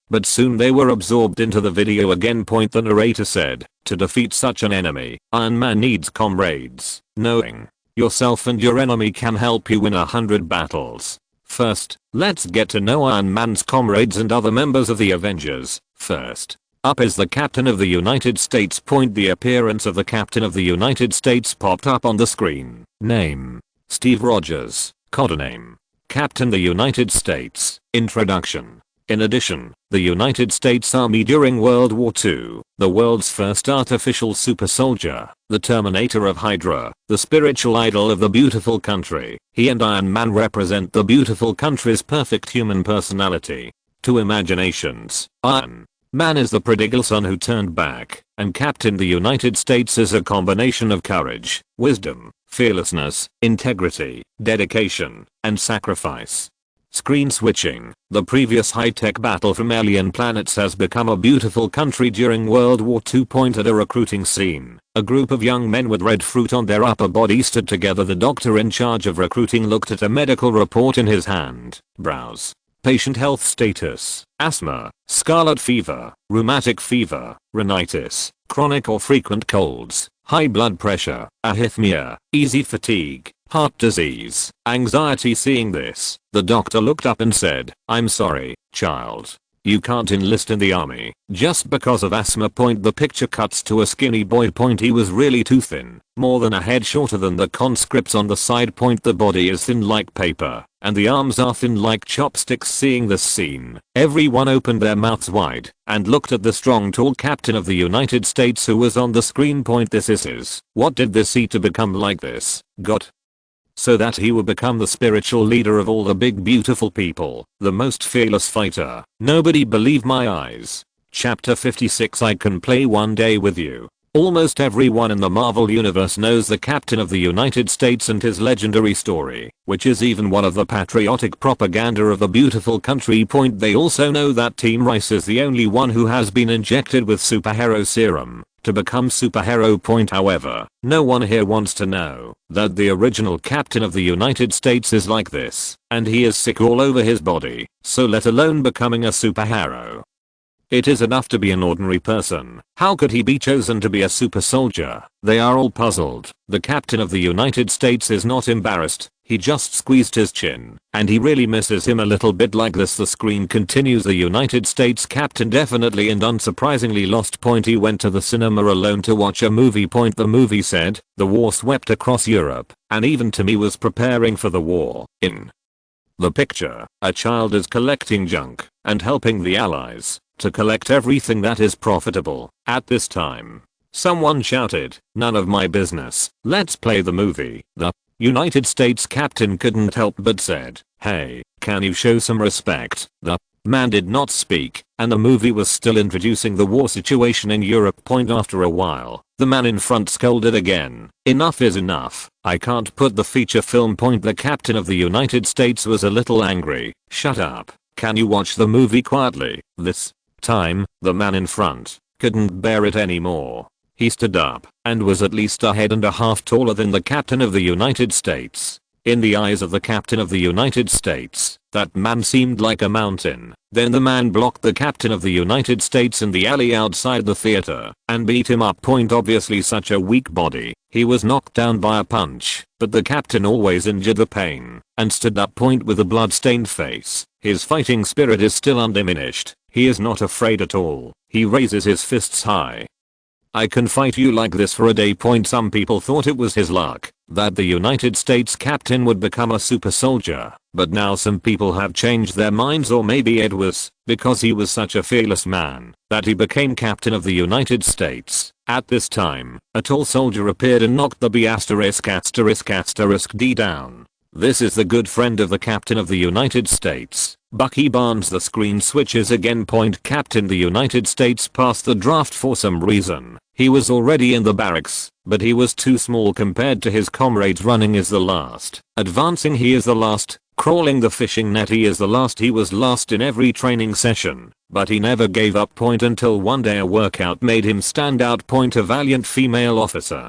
But soon they were absorbed into the video again. The narrator said, to defeat such an enemy, Iron Man needs comrades. Knowing yourself and your enemy can help you win 100 battles. First, let's get to know Iron Man's comrades and other members of the Avengers. First up is the Captain of the United States. The appearance of the Captain of the United States popped up on the screen. Name: Steve Rogers. Codename: Captain the United States. Introduction. In addition, the United States Army during World War II, the world's first artificial super soldier, the Terminator of Hydra, the spiritual idol of the beautiful country. He and Iron Man represent the beautiful country's perfect human personality. To imaginations, Iron Man is the prodigal son who turned back, and Captain the United States is a combination of courage, wisdom, fearlessness, integrity, dedication, and sacrifice. Screen switching. The previous high-tech battle from alien planets has become a beautiful country during World War II. At a recruiting scene, a group of young men with red fruit on their upper body stood together. The doctor in charge of recruiting looked at a medical report in his hand. Browse. Patient health status: asthma, scarlet fever, rheumatic fever, rhinitis, chronic or frequent colds, high blood pressure, arrhythmia, easy fatigue, heart disease, anxiety. Seeing this, the doctor looked up and said, I'm sorry, child. You can't enlist in the army just because of asthma. The picture cuts to a skinny boy. He was really too thin, more than a head shorter than the conscripts on the side. The body is thin like paper, and the arms are thin like chopsticks. Seeing this scene, everyone opened their mouths wide and looked at the strong tall Captain of the United States who was on the screen. This is what did this see to become like this? Got so that he would become the spiritual leader of all the big beautiful people, the most fearless fighter. Nobody believed my eyes. Chapter 56. I can play one day with you. Almost everyone in the Marvel universe knows the Captain of the United States and his legendary story, which is even one of the patriotic propaganda of the beautiful country. They also know that Team Rice is the only one who has been injected with superhero serum to become superhero. However, no one here wants to know that the original Captain of the United States is like this, and he is sick all over his body, so let alone becoming a superhero. It is enough to be an ordinary person. How could he be chosen to be a super soldier? They are all puzzled. The Captain of the United States is not embarrassed. He just squeezed his chin, and he really misses him a little bit. Like this, the screen continues. The United States Captain definitely and unsurprisingly lost. He went to the cinema alone to watch a movie. The movie said, the war swept across Europe, and even Timmy was preparing for the war. In the picture, a child is collecting junk and helping the Allies to collect everything that is profitable. At this time, someone shouted, "None of my business, let's play the movie." The United States Captain couldn't help but said, "Hey, can you show some respect?" The man did not speak, and the movie was still introducing the war situation in Europe. After a while, the man in front scolded again. "Enough is enough, I can't put the feature film." The Captain of the United States was a little angry. "Shut up, can you watch the movie quietly?" This time, the man in front couldn't bear it anymore. He stood up and was at least a head and a half taller than the Captain of the United States. In the eyes of the Captain of the United States, that man seemed like a mountain. Then the man blocked the Captain of the United States in the alley outside the theater and beat him up. Obviously such a weak body, he was knocked down by a punch, but the Captain always endured the pain and stood up. With a blood-stained face, his fighting spirit is still undiminished. He is not afraid at all. He raises his fists high. "I can fight you like this for a day." Some people thought it was his luck that the United States Captain would become a super soldier, but now some people have changed their minds, or maybe it was because he was such a fearless man that he became Captain of the United States. At this time, a tall soldier appeared and knocked the B***** down. This is the good friend of the Captain of the United States, Bucky Barnes. The screen switches again. Captain the United States passed the draft for some reason. He was already in the barracks, but he was too small compared to his comrades. Running is the last. Advancing he is the last. Crawling the fishing net he is the last. He was last in every training session, but he never gave up. Until one day a workout made him stand out. A valiant female officer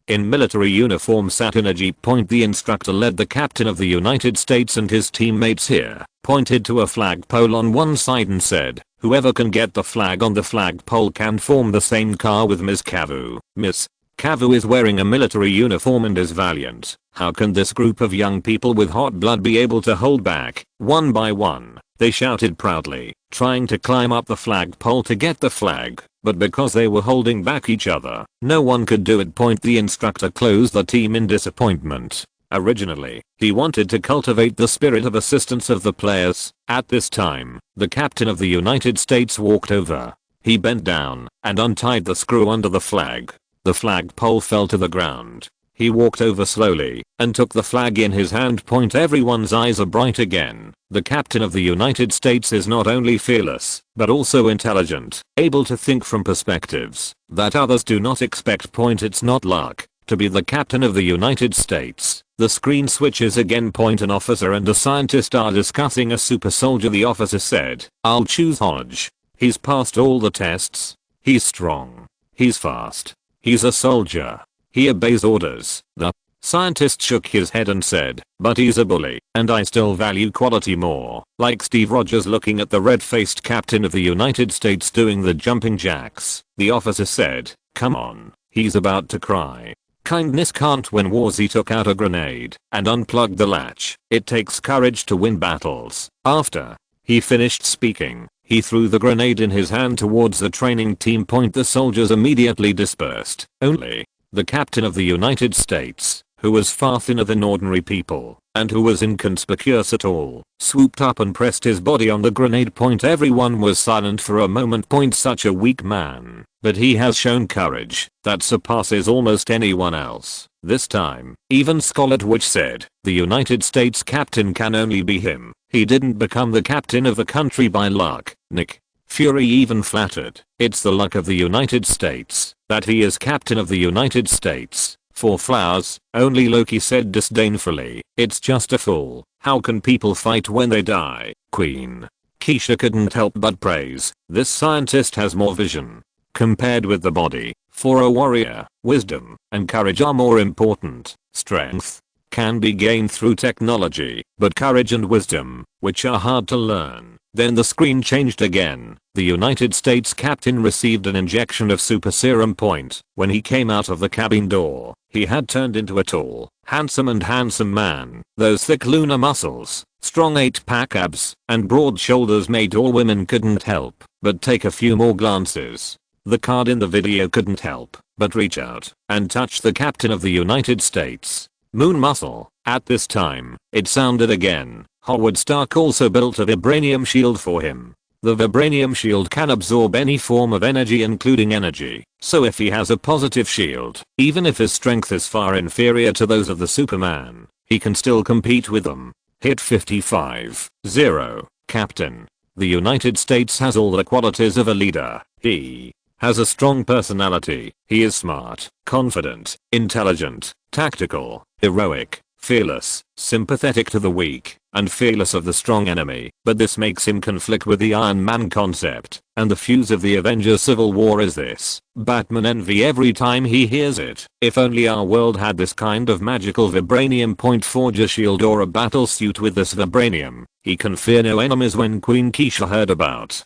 in military uniform sat in a jeep. The instructor led the Captain of the United States and his teammates here, pointed to a flagpole on one side and said, "Whoever can get the flag on the flagpole can form the same car with Ms. Cavu. Ms. Cavu is wearing a military uniform and is valiant. How can this group of young people with hot blood be able to hold back?" One by one, they shouted proudly, trying to climb up the flagpole to get the flag, but because they were holding back each other, no one could do it. The instructor closed the team in disappointment. Originally, he wanted to cultivate the spirit of assistance of the players. At this time, the Captain of the United States walked over. He bent down and untied the screw under the flag. The flagpole fell to the ground. He walked over slowly and took the flag in his hand. Everyone's eyes are bright again. The Captain of the United States is not only fearless, but also intelligent, able to think from perspectives that others do not expect. It's not luck to be the Captain of the United States. The screen switches again. An officer and a scientist are discussing a super soldier. The officer said, "I'll choose Hodge. He's passed all the tests. He's strong. He's fast. He's a soldier. He obeys orders." The scientist shook his head and said, "But he's a bully, and I still value quality more." Like Steve Rogers looking at the red-faced Captain of the United States doing the jumping jacks, the officer said, "Come on, he's about to cry." Kindness can't win wars. He took out a grenade and unplugged the latch. It takes courage to win battles. After he finished speaking, he threw the grenade in his hand towards the training team. The soldiers immediately dispersed. Only the Captain of the United States, who was far thinner than ordinary people, and who was inconspicuous at all, swooped up and pressed his body on the grenade. Everyone was silent for a moment. Such a weak man, but he has shown courage that surpasses almost anyone else. This time, even Scarlet Witch said, the United States captain can only be him. He didn't become the captain of the country by luck. Nick Fury even flattered, it's the luck of the United States that he is captain of the United States. 4 flowers, only Loki said disdainfully, it's just a fool. How can people fight when they die? Queen Keisha couldn't help but praise, this scientist has more vision. Compared with the body, for a warrior, wisdom and courage are more important. Strength can be gained through technology, but courage and wisdom, which are hard to learn. Then the screen changed again. The United States captain received an injection of super serum point. When he came out of the cabin door, he had turned into a tall, handsome man. Those thick lunar muscles, strong 8-pack abs, and broad shoulders made all women couldn't help but take a few more glances. The card in the video couldn't help but reach out and touch the captain of the United States. Moon muscle. At this time, it sounded again. Howard Stark also built a vibranium shield for him. The vibranium shield can absorb any form of energy including energy, so if he has a positive shield, even if his strength is far inferior to those of the Superman, he can still compete with them. Hit 55-0. Captain. The United States has all the qualities of a leader. He has a strong personality. He is smart, confident, intelligent, tactical, heroic, fearless, sympathetic to the weak, and fearless of the strong enemy. But this makes him conflict with the Iron Man concept, and the fuse of the Avengers Civil War is this. Batman envy every time he hears it. If only our world had this kind of magical vibranium point forger shield or a battle suit with this vibranium, he can fear no enemies. When Queen Keisha heard about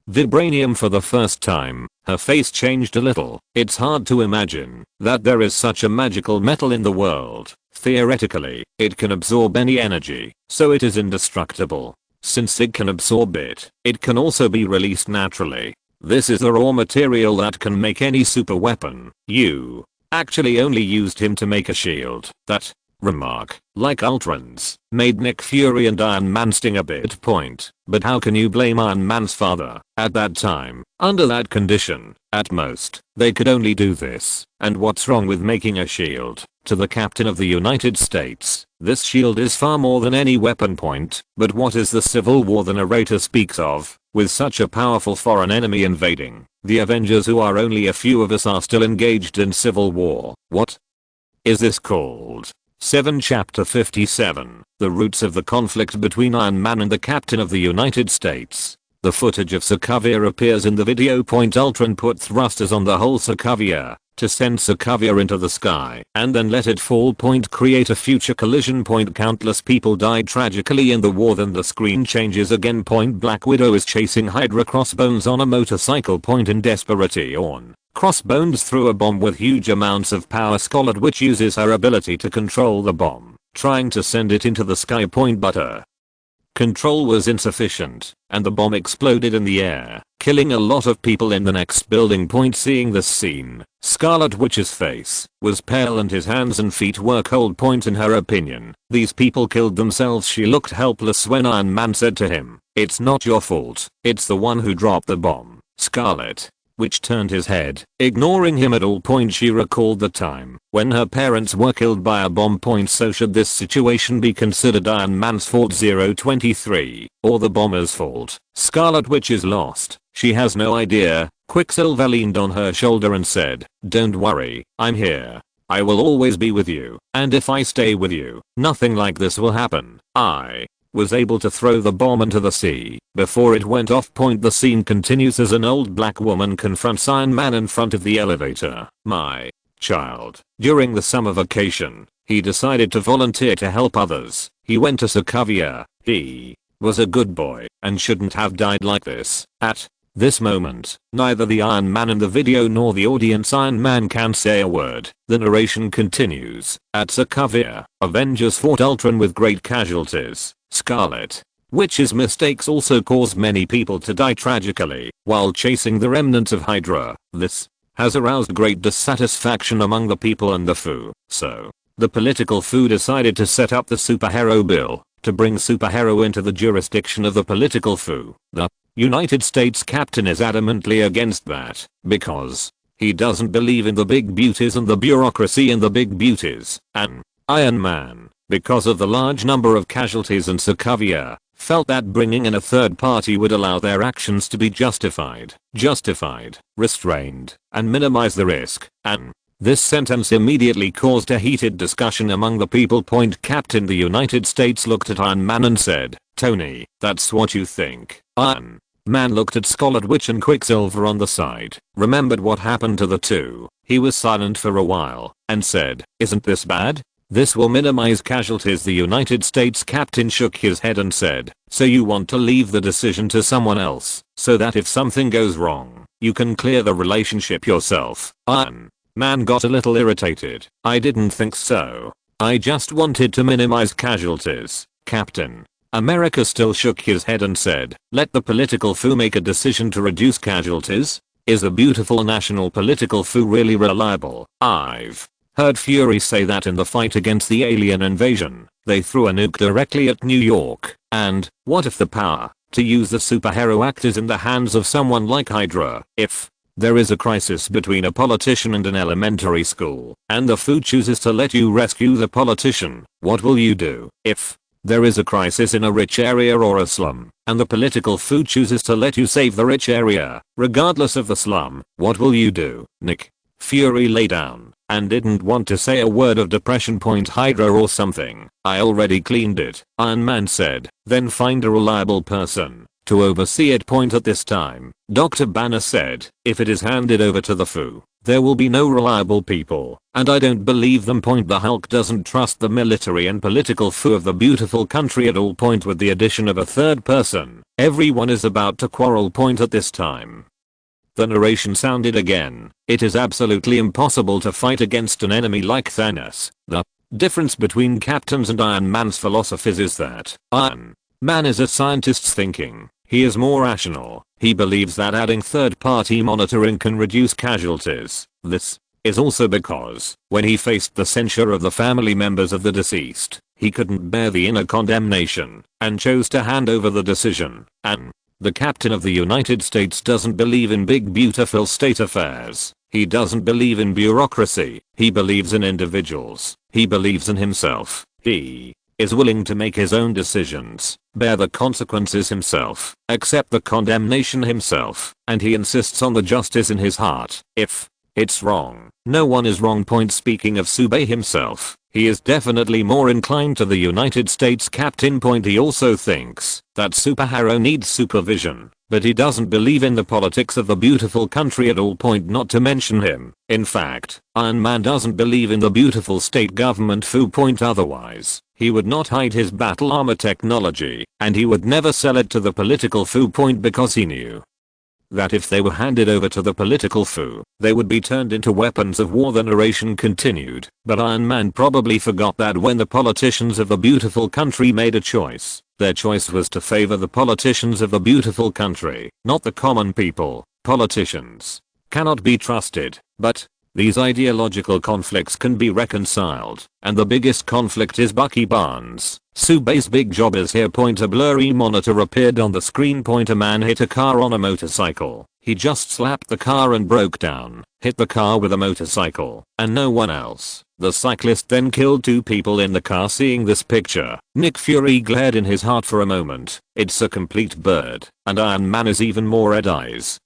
vibranium for the first time, her face changed a little. It's hard to imagine that there is such a magical metal in the world. Theoretically, it can absorb any energy, so it is indestructible. Since it can absorb it, it can also be released naturally. This is the raw material that can make any super weapon. You actually only used him to make a shield. That remark, like Ultron's, made Nick Fury and Iron Man sting a bit. But how can you blame Iron Man's father? At that time, under that condition, at most, they could only do this. And what's wrong with making a shield? To the captain of the United States, this shield is far more than any weapon point. But what is the Civil War the narrator speaks of? With such a powerful foreign enemy invading, the Avengers, who are only a few of us, are still engaged in civil war. What is this called? 7 Chapter 57. The roots of the conflict between Iron Man and the captain of the United States. The footage of Sokovia appears in the video. Ultron put thrusters on the whole Sokovia to send Sokovia into the sky and then let it fall. Create a future collision. Countless people died tragically in the war. Then the screen changes again. Black Widow is chasing Hydra Crossbones on a motorcycle. In desperation, Crossbones threw a bomb with huge amounts of power. Scarlet Witch uses her ability to control the bomb, trying to send it into the sky. But her control was insufficient, and the bomb exploded in the air, killing a lot of people in the next building. Seeing this scene, Scarlet Witch's face was pale and his hands and feet were cold. In her opinion, these people killed themselves. She looked helpless when Iron Man said to him, "It's not your fault, it's the one who dropped the bomb." Scarlet Witch turned his head, ignoring him at all. She recalled the time when her parents were killed by a bomb. So should this situation be considered Iron Man's fault? 023, or the bomber's fault? Scarlet Witch is lost. She has no idea. Quicksilver leaned on her shoulder and said, "Don't worry, I'm here. I will always be with you, and if I stay with you, nothing like this will happen." I was able to throw the bomb into the sea before it went off. The scene continues as an old black woman confronts Iron Man in front of the elevator. "My child, during the summer vacation, he decided to volunteer to help others. He went to Sokovia. He was a good boy and shouldn't have died like this." At this moment, neither the Iron Man in the video nor the audience Iron Man can say a word. The narration continues. At Sokovia, Avengers fought Ultron with great casualties. Scarlet Witch's mistakes also caused many people to die tragically while chasing the remnants of Hydra. This has aroused great dissatisfaction among the people and the Fu. So, the political Fu decided to set up the superhero bill to bring superhero into the jurisdiction of the political Fu. The United States captain is adamantly against that because He doesn't believe in the big beauties and the bureaucracy and the big beauties. And Iron Man, because of the large number of casualties in Sokovia, felt that bringing in a third party would allow their actions to be justified, restrained, and minimize the risk. And this sentence immediately caused a heated discussion among the people. Captain the United States looked at Iron Man and said, "Tony, that's what you think." Iron Man looked at Scarlet Witch and Quicksilver on the side, remembered what happened to the two. He was silent for a while, and said, "Isn't this bad? This will minimize casualties." The United States captain shook his head and said, "So you want to leave the decision to someone else, so that if something goes wrong, you can clear the relationship yourself?" Iron Man got a little irritated. "I didn't think so. I just wanted to minimize casualties, Captain." America still shook his head and said, "Let the political foo make a decision to reduce casualties? Is a beautiful national political foo really reliable? I've heard Fury say that in the fight against the alien invasion, they threw a nuke directly at New York. And what if the power to use the superhero act is in the hands of someone like Hydra? If there is a crisis between a politician and an elementary school, and the foo chooses to let you rescue the politician, what will you do? If there is a crisis in a rich area or a slum, and the political foo chooses to let you save the rich area, regardless of the slum, what will you do?" Nick Fury lay down and didn't want to say a word of depression. "Hydra or something. I already cleaned it," Iron Man said. "Then find a reliable person to oversee it." At this time, Dr. Banner said, "If it is handed over to the foo, there will be no reliable people, and I don't believe them." The Hulk doesn't trust the military and political foo of the beautiful country at all. With the addition of a third person, everyone is about to quarrel. At this time, the narration sounded again. "It is absolutely impossible to fight against an enemy like Thanos. The difference between Captain's and Iron Man's philosophies is that Iron Man is a scientist's thinking. He is more rational. He believes that adding third-party monitoring can reduce casualties. This is also because, when he faced the censure of the family members of the deceased, he couldn't bear the inner condemnation and chose to hand over the decision. And the Captain of the United States doesn't believe in big beautiful state affairs. He doesn't believe in bureaucracy. He believes in individuals. He believes in himself. He is willing to make his own decisions, bear the consequences himself, accept the condemnation himself, and he insists on the justice in his heart. If it's wrong, no one is wrong. Speaking of Sube himself, he is definitely more inclined to the United States Captain. He also thinks that superhero needs supervision, but he doesn't believe in the politics of the beautiful country at all. Not to mention him. In fact, Iron Man doesn't believe in the beautiful state government foo. Otherwise, he would not hide his battle armor technology, and he would never sell it to the political foo. Because he knew that if they were handed over to the political foo, they would be turned into weapons of war. The narration continued, but Iron Man probably forgot that when the politicians of the beautiful country made a choice, their choice was to favor the politicians of the beautiful country, not the common people. Politicians cannot be trusted, but these ideological conflicts can be reconciled, and the biggest conflict is Bucky Barnes. Sube's big job is here. A blurry monitor appeared on the screen. A man hit a car on a motorcycle. He just slapped the car and broke down, hit the car with a motorcycle, and no one else. The cyclist then killed two people in the car. Seeing this picture, Nick Fury glared in his heart for a moment. It's a complete bird, and Iron Man is even more red eyes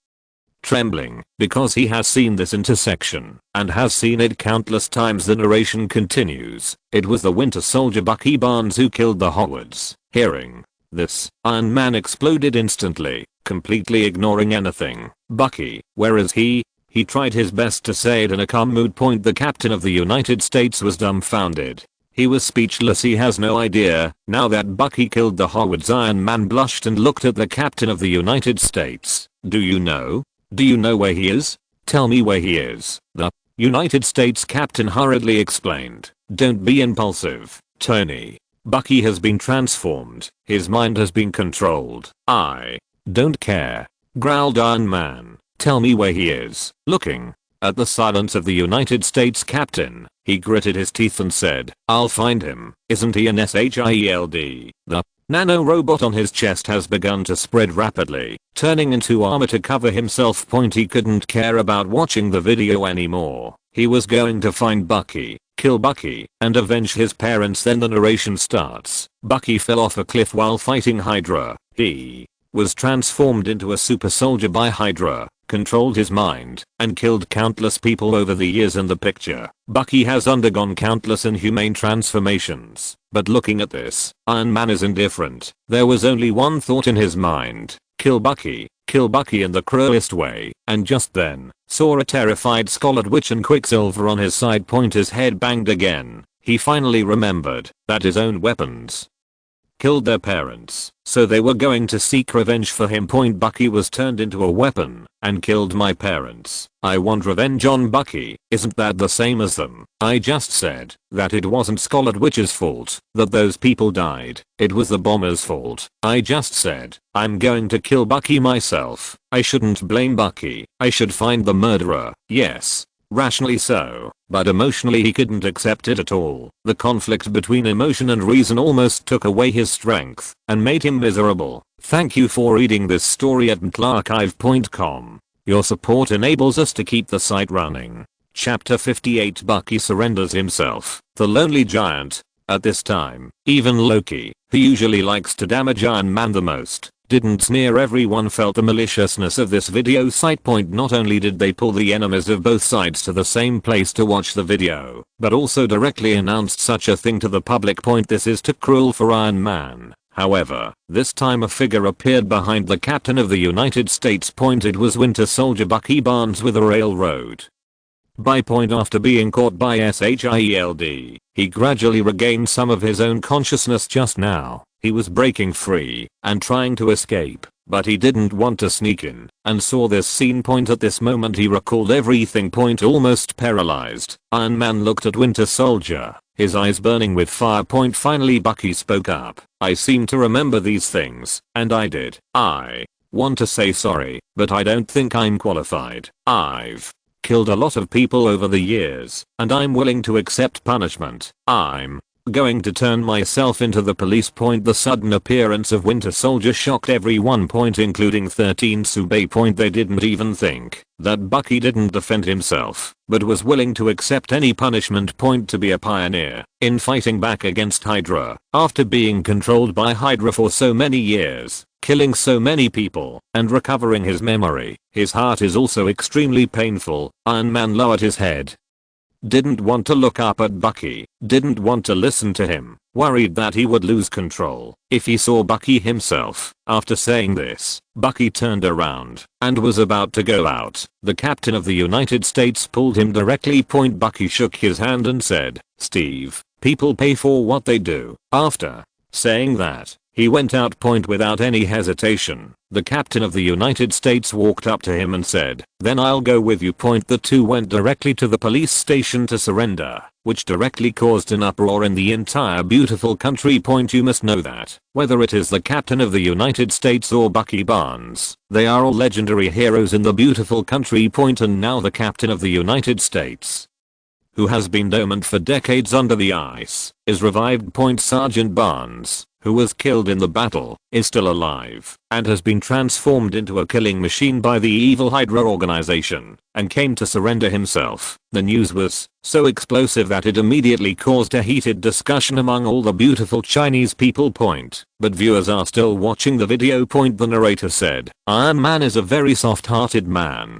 trembling, because he has seen this intersection, and has seen it countless times. The narration continues. It was the Winter Soldier Bucky Barnes who killed the Howards. Hearing this, Iron Man exploded instantly, completely ignoring anything. "Bucky, where is he?" He tried his best to say it in a calm mood. The Captain of the United States was dumbfounded. He was speechless. He has no idea. Now that Bucky killed the Howards, Iron Man blushed and looked at the Captain of the United States. "Do you know? Do you know where he is? Tell me where he is." The United States Captain hurriedly explained. "Don't be impulsive, Tony. Bucky has been transformed. His mind has been controlled." "I don't care," growled Iron Man. "Tell me where he is." Looking at the silence of the United States Captain, he gritted his teeth and said, "I'll find him. Isn't he an SHIELD?" The Nanorobot on his chest has begun to spread rapidly, turning into armor to cover himself. He couldn't care about watching the video anymore. He was going to find Bucky, kill Bucky, and avenge his parents. Then the narration starts. Bucky fell off a cliff while fighting Hydra. He was transformed into a super soldier by Hydra, controlled his mind, and killed countless people over the years. In the picture, Bucky has undergone countless inhumane transformations, but looking at this, Iron Man is indifferent. There was only one thought in his mind: kill Bucky in the cruelest way, and just then, saw a terrified Scarlet Witch and Quicksilver on his side. His head banged again. He finally remembered that his own weapons killed their parents, so they were going to seek revenge for him. Bucky was turned into a weapon and killed my parents. I want revenge on Bucky. Isn't that the same as them? I just said that it wasn't Scarlet Witch's fault that those people died. It was the bomber's fault. I just said I'm going to kill Bucky myself. I shouldn't blame Bucky. I should find the murderer. Yes, rationally so, but emotionally he couldn't accept it at all. The conflict between emotion and reason almost took away his strength and made him miserable. Thank you for reading this story at mtlarchive.com. Your support enables us to keep the site running. Chapter 58. Bucky surrenders himself. The lonely giant. At this time, even Loki, who usually likes to damage Iron Man the most, didn't sneer. Everyone felt the maliciousness of this video site. Not only did they pull the enemies of both sides to the same place to watch the video, but also directly announced such a thing to the public. This is too cruel for Iron Man. However, this time a figure appeared behind the Captain of the United States. It was Winter Soldier Bucky Barnes with a railroad. After being caught by SHIELD, he gradually regained some of his own consciousness. Just now, he was breaking free and trying to escape, but he didn't want to sneak in and saw this scene. At this moment he recalled everything. Almost paralyzed, Iron Man looked at Winter Soldier, his eyes burning with fire. Finally Bucky spoke up. I seem to remember these things, and I did. I want to say sorry, but I don't think I'm qualified. I've killed a lot of people over the years, and I'm willing to accept punishment. I'm going to turn myself into the police. The sudden appearance of Winter Soldier shocked everyone, including 13 Sube. They didn't even think that Bucky didn't defend himself, but was willing to accept any punishment. To be a pioneer in fighting back against Hydra after being controlled by Hydra for so many years, killing so many people, and recovering his memory. His heart is also extremely painful. Iron Man lowered his head. Didn't want to look up at Bucky, didn't want to listen to him, worried that he would lose control if he saw Bucky himself. After saying this, Bucky turned around and was about to go out. The Captain of the United States pulled him directly. Bucky shook his hand and said, "Steve, people pay for what they do." After saying that, he went out. Without any hesitation, the Captain of the United States walked up to him and said, "Then I'll go with you." The two went directly to the police station to surrender, which directly caused an uproar in the entire beautiful country. You must know that, whether it is the Captain of the United States or Bucky Barnes, they are all legendary heroes in the beautiful country. And now the Captain of the United States, who has been dormant for decades under the ice, is revived. Sergeant Barnes, who was killed in the battle, is still alive and has been transformed into a killing machine by the evil Hydra organization and came to surrender himself. The news was so explosive that it immediately caused a heated discussion among all the beautiful Chinese people. But viewers are still watching the video. The narrator said, "Iron Man is a very soft-hearted man,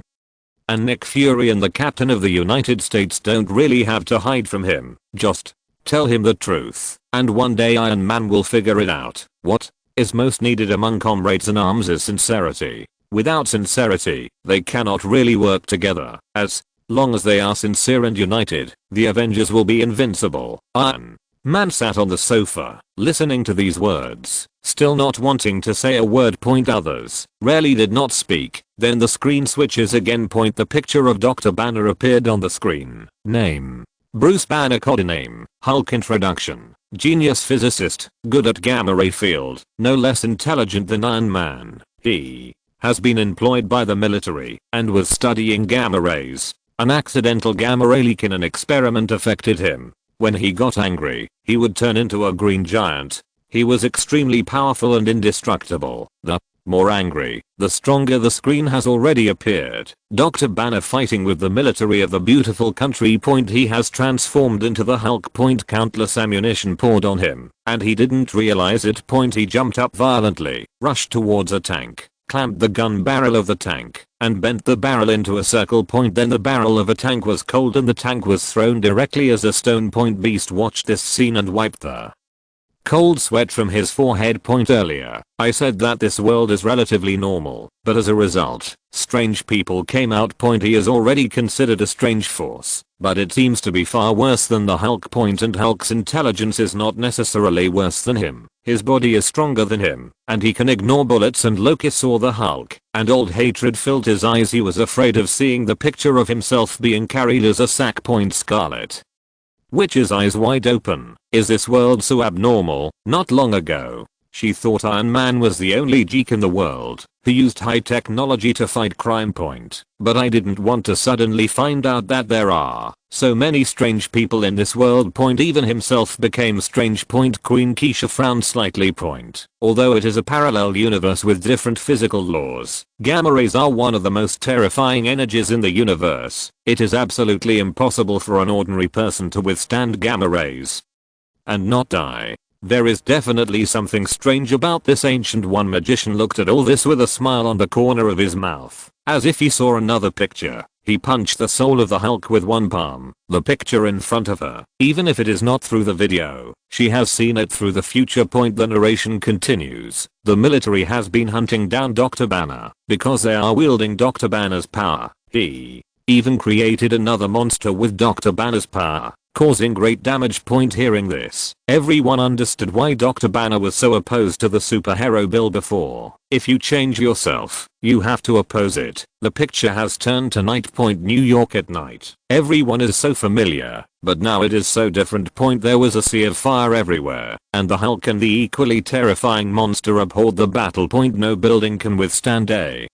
and Nick Fury and the Captain of the United States don't really have to hide from him. Just tell him the truth, and one day Iron Man will figure it out." What is most needed among comrades in arms is sincerity. Without sincerity, they cannot really work together. As long as they are sincere and united, the Avengers will be invincible. Iron Man sat on the sofa, listening to these words, still not wanting to say a word. Others rarely did not speak. Then the screen switches again. The picture of Dr. Banner appeared on the screen. Name: Bruce Banner. Codename: Hulk. Introduction: genius physicist, good at gamma ray field, no less intelligent than Iron Man. He has been employed by the military and was studying gamma rays. An accidental gamma ray leak in an experiment affected him. When he got angry, he would turn into a green giant. He was extremely powerful and indestructible. The more angry, the stronger the screen has already appeared. Dr. Banner fighting with the military of the beautiful country. He has transformed into the Hulk. Countless ammunition poured on him, and he didn't realize it. He jumped up violently, rushed towards a tank, clamped the gun barrel of the tank, and bent the barrel into a circle. Then the barrel of a tank was cold and the tank was thrown directly as a stone. Beast watched this scene and wiped the cold sweat from his forehead. Earlier, I said that this world is relatively normal, but as a result, strange people came out. He is already considered a strange force, but it seems to be far worse than the Hulk. And Hulk's intelligence is not necessarily worse than him. His body is stronger than him, and he can ignore bullets. And Loki saw the Hulk, and old hatred filled his eyes. He was afraid of seeing the picture of himself being carried as a sack. Scarlet Witch's eyes wide open. Is this world so abnormal? Not long ago, she thought Iron Man was the only geek in the world who used high technology to fight crime. But I didn't want to suddenly find out that there are so many strange people in this world. Even himself became strange. Queen Keisha frowned slightly. Although it is a parallel universe with different physical laws, gamma rays are one of the most terrifying energies in the universe. It is absolutely impossible for an ordinary person to withstand gamma rays and not die. There is definitely something strange about this. Ancient One magician looked at all this with a smile on the corner of his mouth, as if he saw another picture. He punched the soul of the Hulk with one palm, the picture in front of her. Even if it is not through the video, she has seen it through the future. The narration continues. The military has been hunting down Dr. Banner because they are wielding Dr. Banner's power. He even created another monster with Dr. Banner's power, causing great damage. Hearing this, everyone understood why Dr. Banner was so opposed to the superhero bill before. If you change yourself, you have to oppose it. The picture has turned to night. New York at night. Everyone is so familiar, but now it is so different. There was a sea of fire everywhere, and the Hulk and the equally terrifying monster abhorred the battle. No building can withstand a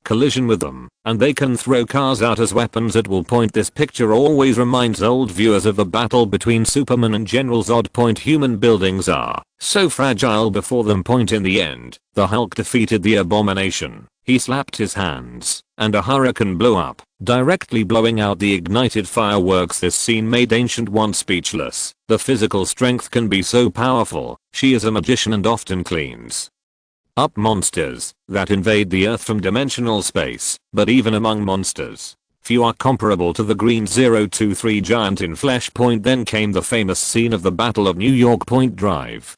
collision with them, and they can throw cars out as weapons at will. This picture always reminds old viewers of the battle between Superman and General Zod. Human buildings are so fragile before them. In the end, the Hulk defeated the abomination. He slapped his hands, and a hurricane blew up, directly blowing out the ignited fireworks. This scene made Ancient One speechless. The physical strength can be so powerful. She is a magician and often cleans up monsters that invade the earth from dimensional space. But even among monsters, few are comparable to the Green 023 giant in flesh. Then came the famous scene of the Battle of New York. Drive.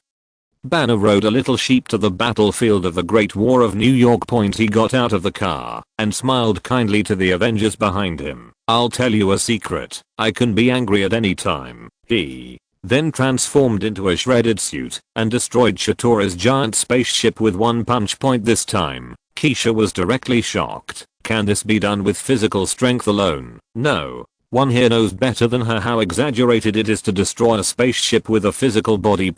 Banner rode a little sheep to the battlefield of the Great War of New York. He got out of the car and smiled kindly to the Avengers behind him. I'll tell you a secret. I can be angry at any time. He then transformed into a shredded suit and destroyed Chitura's giant spaceship with one punch. This time, Keisha was directly shocked. Can this be done with physical strength alone? No. One here knows better than her how exaggerated it is to destroy a spaceship with a physical body.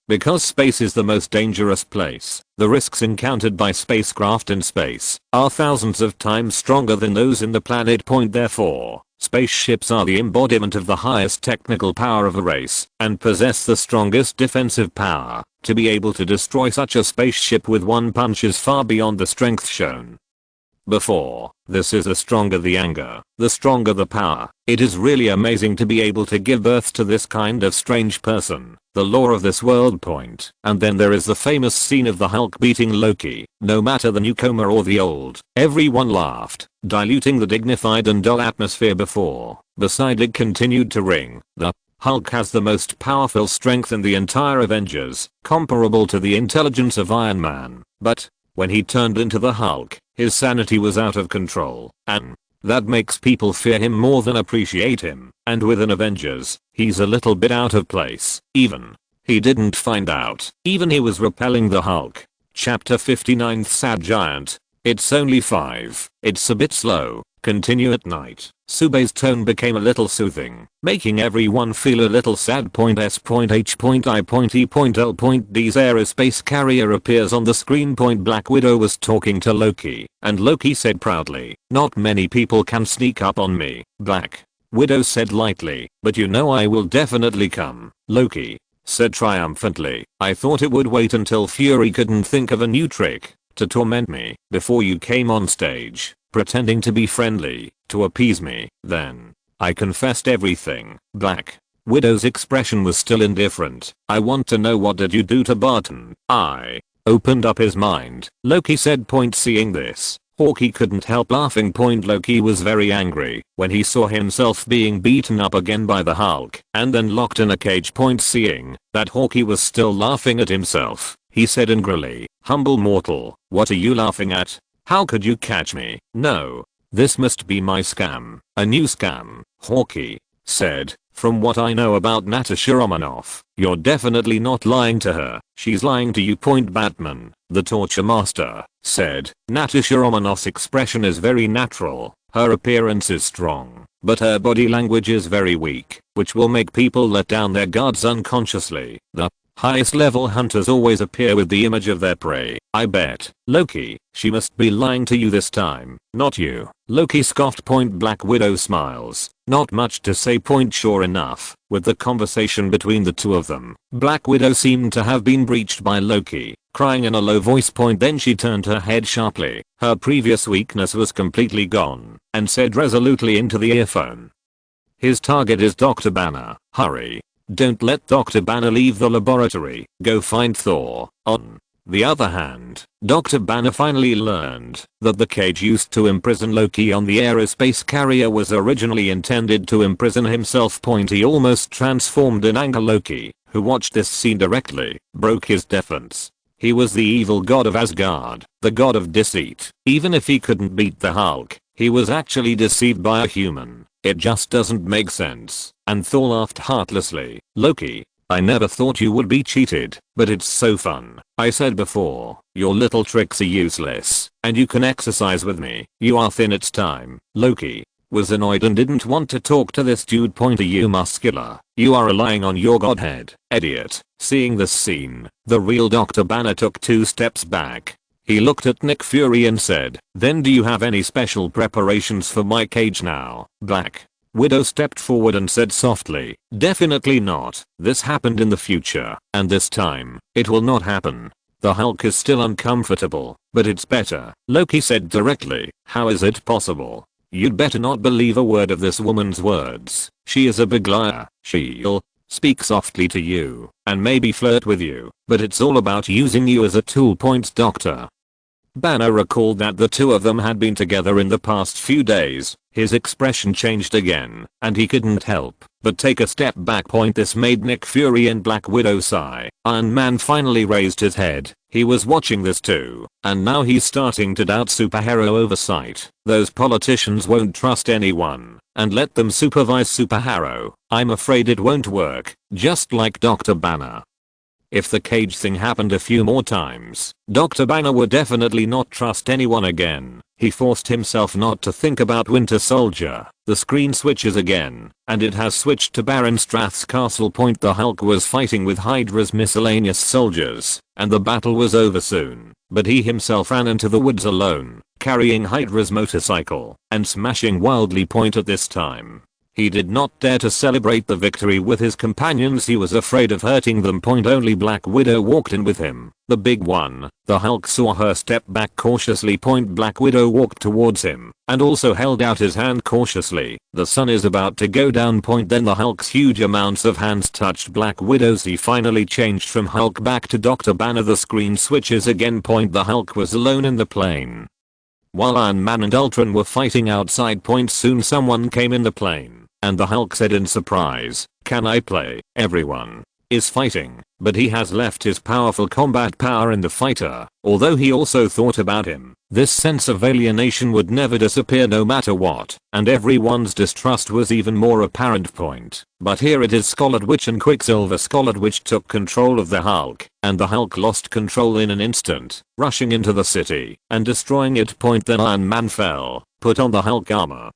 Because space is the most dangerous place, the risks encountered by spacecraft in space are thousands of times stronger than those in the planet. Therefore, spaceships are the embodiment of the highest technical power of a race and possess the strongest defensive power. To be able to destroy such a spaceship with one punch is far beyond the strength shown before. This is the stronger the anger, the stronger the power. It is really amazing to be able to give birth to this kind of strange person. The lore of this world. And then there is the famous scene of the Hulk beating Loki. No matter the newcomer or the old, everyone laughed, diluting the dignified and dull atmosphere before. Beside it continued to ring. The Hulk has the most powerful strength in the entire Avengers, comparable to the intelligence of Iron Man. But when he turned into the Hulk, his sanity was out of control, and that makes people fear him more than appreciate him. And with an Avengers, he's a little bit out of place. Even he didn't find out. Even he was repelling the Hulk. Chapter 59 Sad Giant. It's only 5. It's a bit slow. Continue at night. Sube's tone became a little soothing, making everyone feel a little sad. S.I.E.D's aerospace carrier appears on the screen. Black Widow was talking to Loki, and Loki said proudly, "Not many people can sneak up on me." Black Widow said lightly, "But you know I will definitely come." Loki said triumphantly. I thought it would wait until Fury couldn't think of a new trick to torment me before you came on stage, pretending to be friendly, to appease me. Then I confessed everything. Black Widow's expression was still indifferent. I want to know, what did you do to Barton? I opened up his mind, Loki said. Seeing this, Hawkeye couldn't help laughing. Loki was very angry when he saw himself being beaten up again by the Hulk and then locked in a cage. Seeing that Hawkeye was still laughing at himself, he said angrily, humble mortal, what are you laughing at? How could you catch me? No. This must be my scam. A new scam, Hawkeye said. From what I know about Natasha Romanoff, you're definitely not lying to her. She's lying to you. Batman, the Torture Master, said. Natasha Romanoff's expression is very natural. Her appearance is strong, but her body language is very weak, which will make people let down their guards unconsciously. The highest level hunters always appear with the image of their prey. I bet. Loki, she must be lying to you this time, not you. Loki scoffed. Black Widow smiles. Not much to say. Sure enough, with the conversation between the two of them, Black Widow seemed to have been breached by Loki, crying in a low voice. Then she turned her head sharply. Her previous weakness was completely gone, and said resolutely into the earphone, his target is Dr. Banner. Hurry. Don't let Dr. Banner leave the laboratory. Go find Thor. On the other hand, Dr. Banner finally learned that the cage used to imprison Loki on the aerospace carrier was originally intended to imprison himself. He almost transformed in anger. Loki, who watched this scene directly, broke his defense. He was the evil god of Asgard, the god of deceit. Even if he couldn't beat the Hulk, he was actually deceived by a human. It just doesn't make sense. And Thor laughed heartlessly. Loki, I never thought you would be cheated, but it's so fun. I said before, your little tricks are useless, and you can exercise with me. You are thin. It's time. Loki was annoyed and didn't want to talk to this dude. Are you muscular? You are relying on your godhead, idiot. Seeing this scene, the real Dr. Banner took 2 steps back. He looked at Nick Fury and said, then do you have any special preparations for my cage now? Black Widow stepped forward and said softly, definitely not. This happened in the future, and this time, it will not happen. The Hulk is still uncomfortable, but it's better. Loki said directly, how is it possible? You'd better not believe a word of this woman's words. She is a big liar. She'll speak softly to you, and maybe flirt with you, but it's all about using you as a tool. Dr. Banner recalled that the two of them had been together in the past few days. His expression changed again, and he couldn't help but take a step back. This made Nick Fury and Black Widow sigh. Iron Man finally raised his head. He was watching this too, and now he's starting to doubt superhero oversight. Those politicians won't trust anyone and let them supervise superhero. I'm afraid it won't work, just like Dr. Banner. If the cage thing happened a few more times, Dr. Banner would definitely not trust anyone again. He forced himself not to think about Winter Soldier. The screen switches again, and it has switched to Baron Strath's castle. The Hulk was fighting with Hydra's miscellaneous soldiers, and the battle was over soon, but he himself ran into the woods alone, carrying Hydra's motorcycle, and smashing wildly. At this time, he did not dare to celebrate the victory with his companions. He was afraid of hurting them. Only Black Widow walked in with him, the big one. The Hulk saw her step back cautiously. Black Widow walked towards him and also held out his hand cautiously. The sun is about to go down. Then the Hulk's huge amounts of hands touched Black Widow's. He finally changed from Hulk back to Dr. Banner. The screen switches again. The Hulk was alone in the plane, while Iron Man and Ultron were fighting outside. Soon someone came in the plane, and the Hulk said in surprise, can I play? Everyone is fighting, but he has left his powerful combat power in the fighter. Although he also thought about him, this sense of alienation would never disappear no matter what, and everyone's distrust was even more apparent. But here it is. Scarlet Witch and Quicksilver. Scarlet Witch took control of the Hulk, and the Hulk lost control in an instant, rushing into the city and destroying it. Then Iron Man fell, put on the Hulk armor,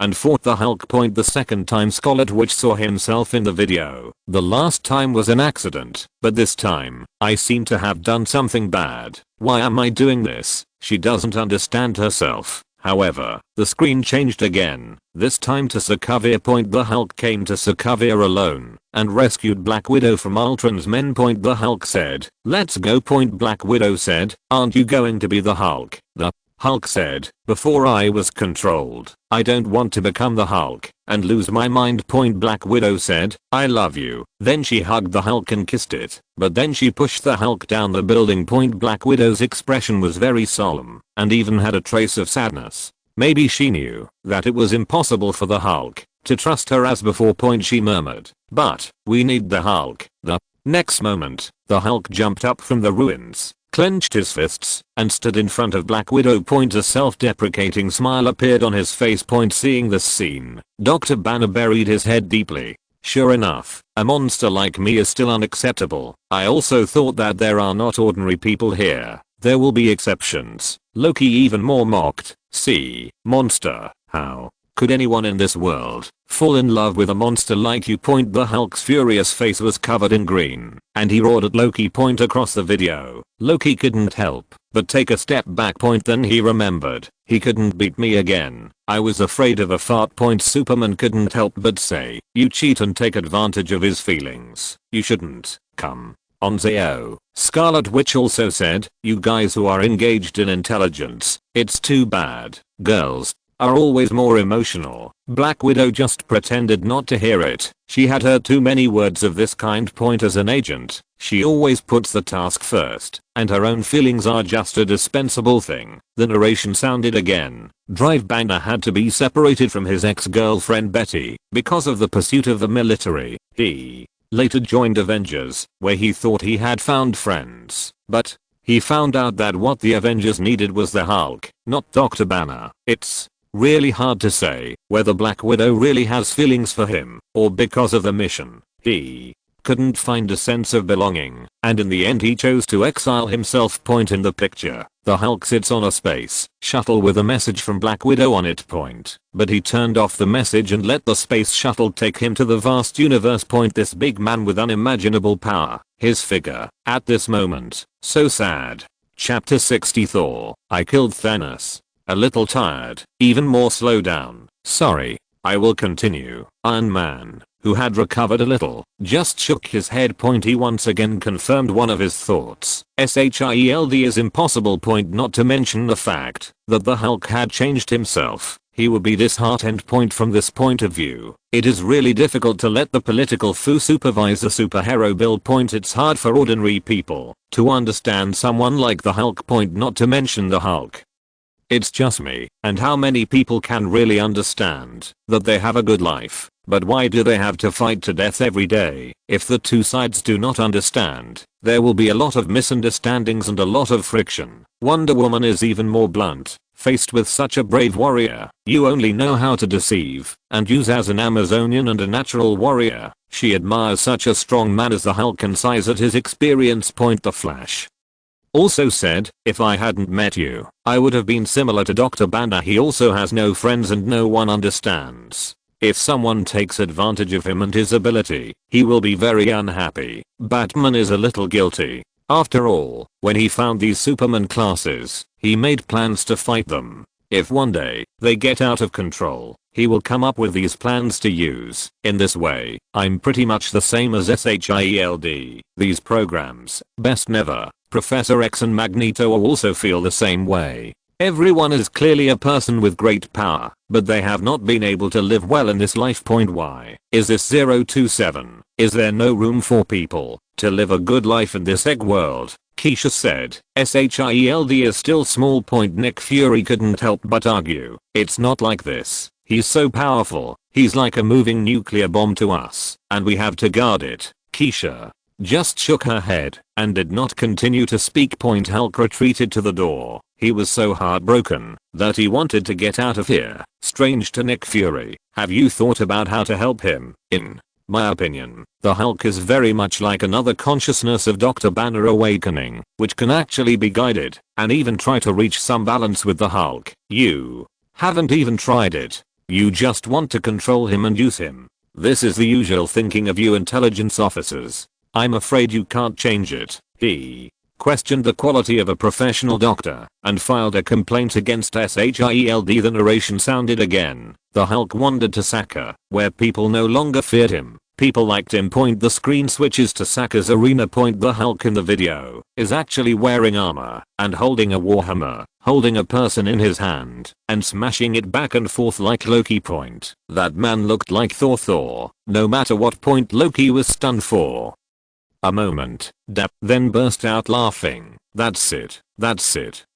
and fought the Hulk. The second time Scarlet Witch saw himself in the video. The last time was an accident, but this time, I seem to have done something bad. Why am I doing this? She doesn't understand herself. However, the screen changed again, this time to Sokovia. The Hulk came to Sokovia alone and rescued Black Widow from Ultron's men. The Hulk said, "Let's go." Black Widow said, "Aren't you going to be the Hulk?" The Hulk said, "Before I was controlled, I don't want to become the Hulk and lose my mind." Black Widow said, "I love you." Then she hugged the Hulk and kissed it, but then she pushed the Hulk down the building. Black Widow's expression was very solemn and even had a trace of sadness. Maybe she knew that it was impossible for the Hulk to trust her as before. She murmured, "But we need the Hulk." The next moment, the Hulk jumped up from the ruins, clenched his fists, and stood in front of Black Widow. A self-deprecating smile appeared on his face. Seeing this scene, Dr. Banner buried his head deeply. Sure enough, a monster like me is still unacceptable. I also thought that there are not ordinary people here. There will be exceptions. Loki even more mocked. "See, monster, how could anyone in this world fall in love with a monster like you?" The Hulk's furious face was covered in green, and he roared at Loki. Across the video, Loki couldn't help but take a step back. Then he remembered, he couldn't beat me again. I was afraid of a fart. Superman couldn't help but say, "You cheat and take advantage of his feelings. You shouldn't. Come on, Zeo." Scarlet Witch also said, "You guys who are engaged in intelligence, it's too bad. Girls are always more emotional." Black Widow just pretended not to hear it. She had heard too many words of this kind. As an agent, she always puts the task first, and her own feelings are just a dispensable thing. The narration sounded again. Drive Banner had to be separated from his ex-girlfriend Betty because of the pursuit of the military. He later joined Avengers, where he thought he had found friends, but he found out that what the Avengers needed was the Hulk, not Dr. Banner. It's really hard to say whether Black Widow really has feelings for him, or because of the mission, he couldn't find a sense of belonging, and in the end he chose to exile himself. In the picture, the Hulk sits on a space shuttle with a message from Black Widow on it. But he turned off the message and let the space shuttle take him to the vast universe. This big man with unimaginable power, his figure, at this moment, so sad. Chapter 60 Thor, I killed Thanos. A little tired, even more slow down. Sorry, I will continue. Iron Man, who had recovered a little, just shook his head. He once again confirmed one of his thoughts. SHIELD is impossible. Not to mention the fact that the Hulk had changed himself. He would be disheartened. From this point of view, it is really difficult to let the political foo supervise a superhero bill. It's hard for ordinary people to understand someone like the Hulk. Not to mention the Hulk. It's just me, and how many people can really understand that they have a good life, but why do they have to fight to death every day? If the two sides do not understand, there will be a lot of misunderstandings and a lot of friction. Wonder Woman is even more blunt. Faced with such a brave warrior, you only know how to deceive and use as an Amazonian and a natural warrior. She admires such a strong man as the Hulk and sighs at his experience. The Flash also said, "If I hadn't met you, I would have been similar to Dr. Banner. He also has no friends and no one understands. If someone takes advantage of him and his ability, he will be very unhappy." Batman is a little guilty. After all, when he found these Superman classes, he made plans to fight them. If one day they get out of control, he will come up with these plans to use. In this way, I'm pretty much the same as SHIELD. These programs, best never. Professor X and Magneto also feel the same way. Everyone is clearly a person with great power, but they have not been able to live well in this life. Why is this 027? Is there no room for people to live a good life in this egg world? Keisha said, SHIELD is still small. Nick Fury couldn't help but argue, it's not like this. He's so powerful, he's like a moving nuclear bomb to us, and we have to guard it. Keisha just shook her head and did not continue to speak. Hulk retreated to the door. He was so heartbroken that he wanted to get out of here. Strange to Nick Fury, have you thought about how to help him? In my opinion, the Hulk is very much like another consciousness of Dr. Banner awakening, which can actually be guided and even try to reach some balance with the Hulk. You haven't even tried it. You just want to control him and use him. This is the usual thinking of you intelligence officers. I'm afraid you can't change it. He questioned the quality of a professional doctor, and filed a complaint against SHIELD. The narration sounded again. The Hulk wandered to Saka, where people no longer feared him. People liked him. The screen switches to Saka's arena. The Hulk in the video is actually wearing armor and holding a warhammer, holding a person in his hand and smashing it back and forth like Loki. That man looked like Thor. No matter what point Loki was stunned for a moment, then burst out laughing. That's it.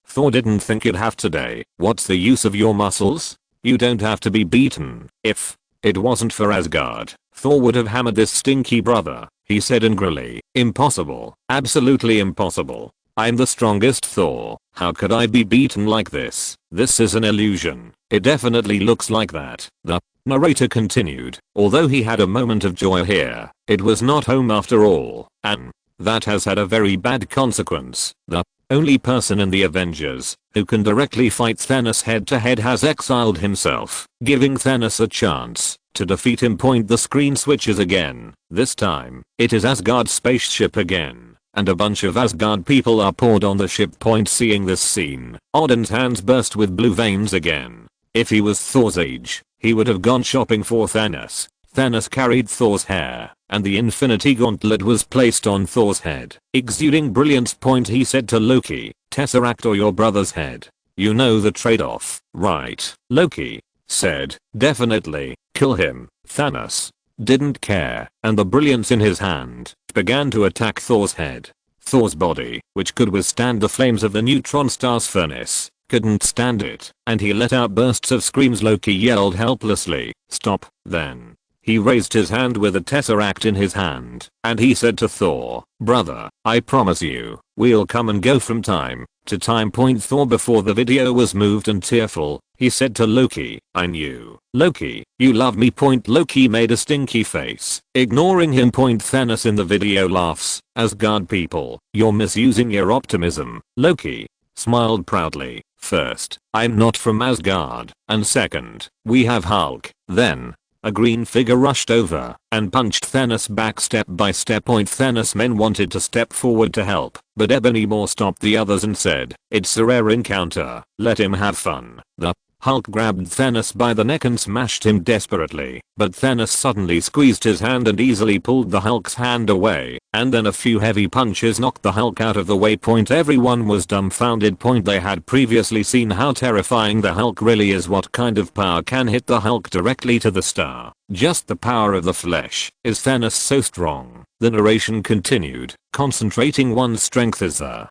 Thor didn't think you'd have today. What's the use of your muscles? You don't have to be beaten. If it wasn't for Asgard, Thor would have hammered this stinky brother, he said angrily. Impossible. Absolutely impossible. I'm the strongest Thor. How could I be beaten like this? This is an illusion. It definitely looks like that. The narrator continued. Although he had a moment of joy here, it was not home after all, and that has had a very bad consequence. The only person in the Avengers who can directly fight Thanos head to head has exiled himself, giving Thanos a chance to defeat him. The screen switches again. This time, it is Asgard's spaceship again, and a bunch of Asgard people are poured on the ship. Seeing this scene, Odin's hands burst with blue veins again. If he was Thor's age, he would have gone shopping for Thanos. Thanos carried Thor's hair, and the Infinity Gauntlet was placed on Thor's head. Exuding brilliance. He said to Loki, Tesseract or your brother's head. You know the trade-off, right? Loki said, definitely, kill him. Thanos didn't care, and the brilliance in his hand began to attack Thor's head. Thor's body, which could withstand the flames of the neutron star's furnace, couldn't stand it, and he let out bursts of screams. Loki yelled helplessly, stop. Then he raised his hand with a tesseract in his hand, and he said to Thor, brother, I promise you, we'll come and go from time to time. Thor, before the video was moved and tearful, he said to Loki, I knew. Loki, you love me. Loki made a stinky face, ignoring him. Thanos in the video laughs, Asgard people, you're misusing your optimism. Loki smiled proudly. First, I'm not from Asgard, and second, we have Hulk. Then a green figure rushed over and punched Thanos back step by step. Thanos' men wanted to step forward to help, but Ebony Maw stopped the others and said, it's a rare encounter, let him have fun. The Hulk grabbed Thanos by the neck and smashed him desperately, but Thanos suddenly squeezed his hand and easily pulled the Hulk's hand away, and then a few heavy punches knocked the Hulk out of the way. Everyone was dumbfounded. They had previously seen how terrifying the Hulk really is. What kind of power can hit the Hulk directly to the star? Just the power of the flesh. Is Thanos so strong? The narration continued, concentrating one's strength is the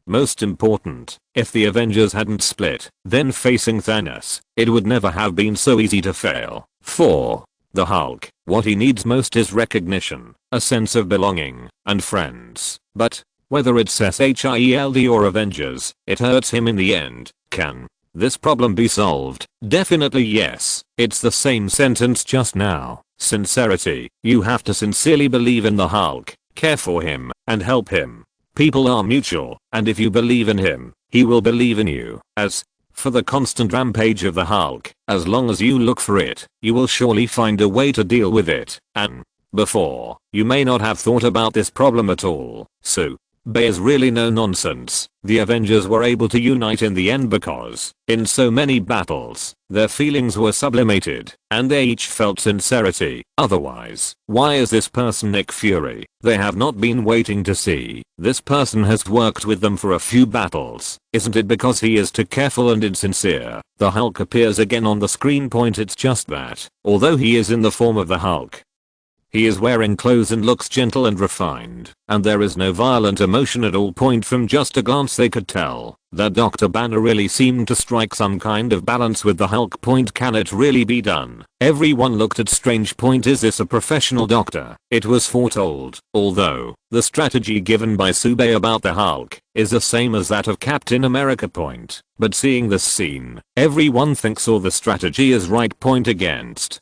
most important. If the Avengers hadn't split, then facing Thanos, it would never have been so easy to fail. For the Hulk, what he needs most is recognition, a sense of belonging, and friends. But whether it's SHIELD or Avengers, it hurts him in the end. Can this problem be solved? Definitely yes. It's the same sentence just now. Sincerity. You have to sincerely believe in the Hulk, care for him, and help him. People are mutual, and if you believe in him, he will believe in you. As for the constant rampage of the Hulk, as long as you look for it, you will surely find a way to deal with it. And before, you may not have thought about this problem at all. So there's really no nonsense. The Avengers were able to unite in the end because, in so many battles, their feelings were sublimated, and they each felt sincerity. Otherwise, why is this person Nick Fury? They have not been waiting to see. This person has worked with them for a few battles. Isn't it because he is too careful and insincere? The Hulk appears again on the screen. It's just that, although he is in the form of the Hulk, he is wearing clothes and looks gentle and refined, and there is no violent emotion at all. From just a glance they could tell that Dr. Banner really seemed to strike some kind of balance with the Hulk. Can it really be done? Everyone looked at Strange. Is this a professional doctor? It was foretold, although the strategy given by Sube about the Hulk is the same as that of Captain America. But seeing this scene, everyone thinks all the strategy is right. Against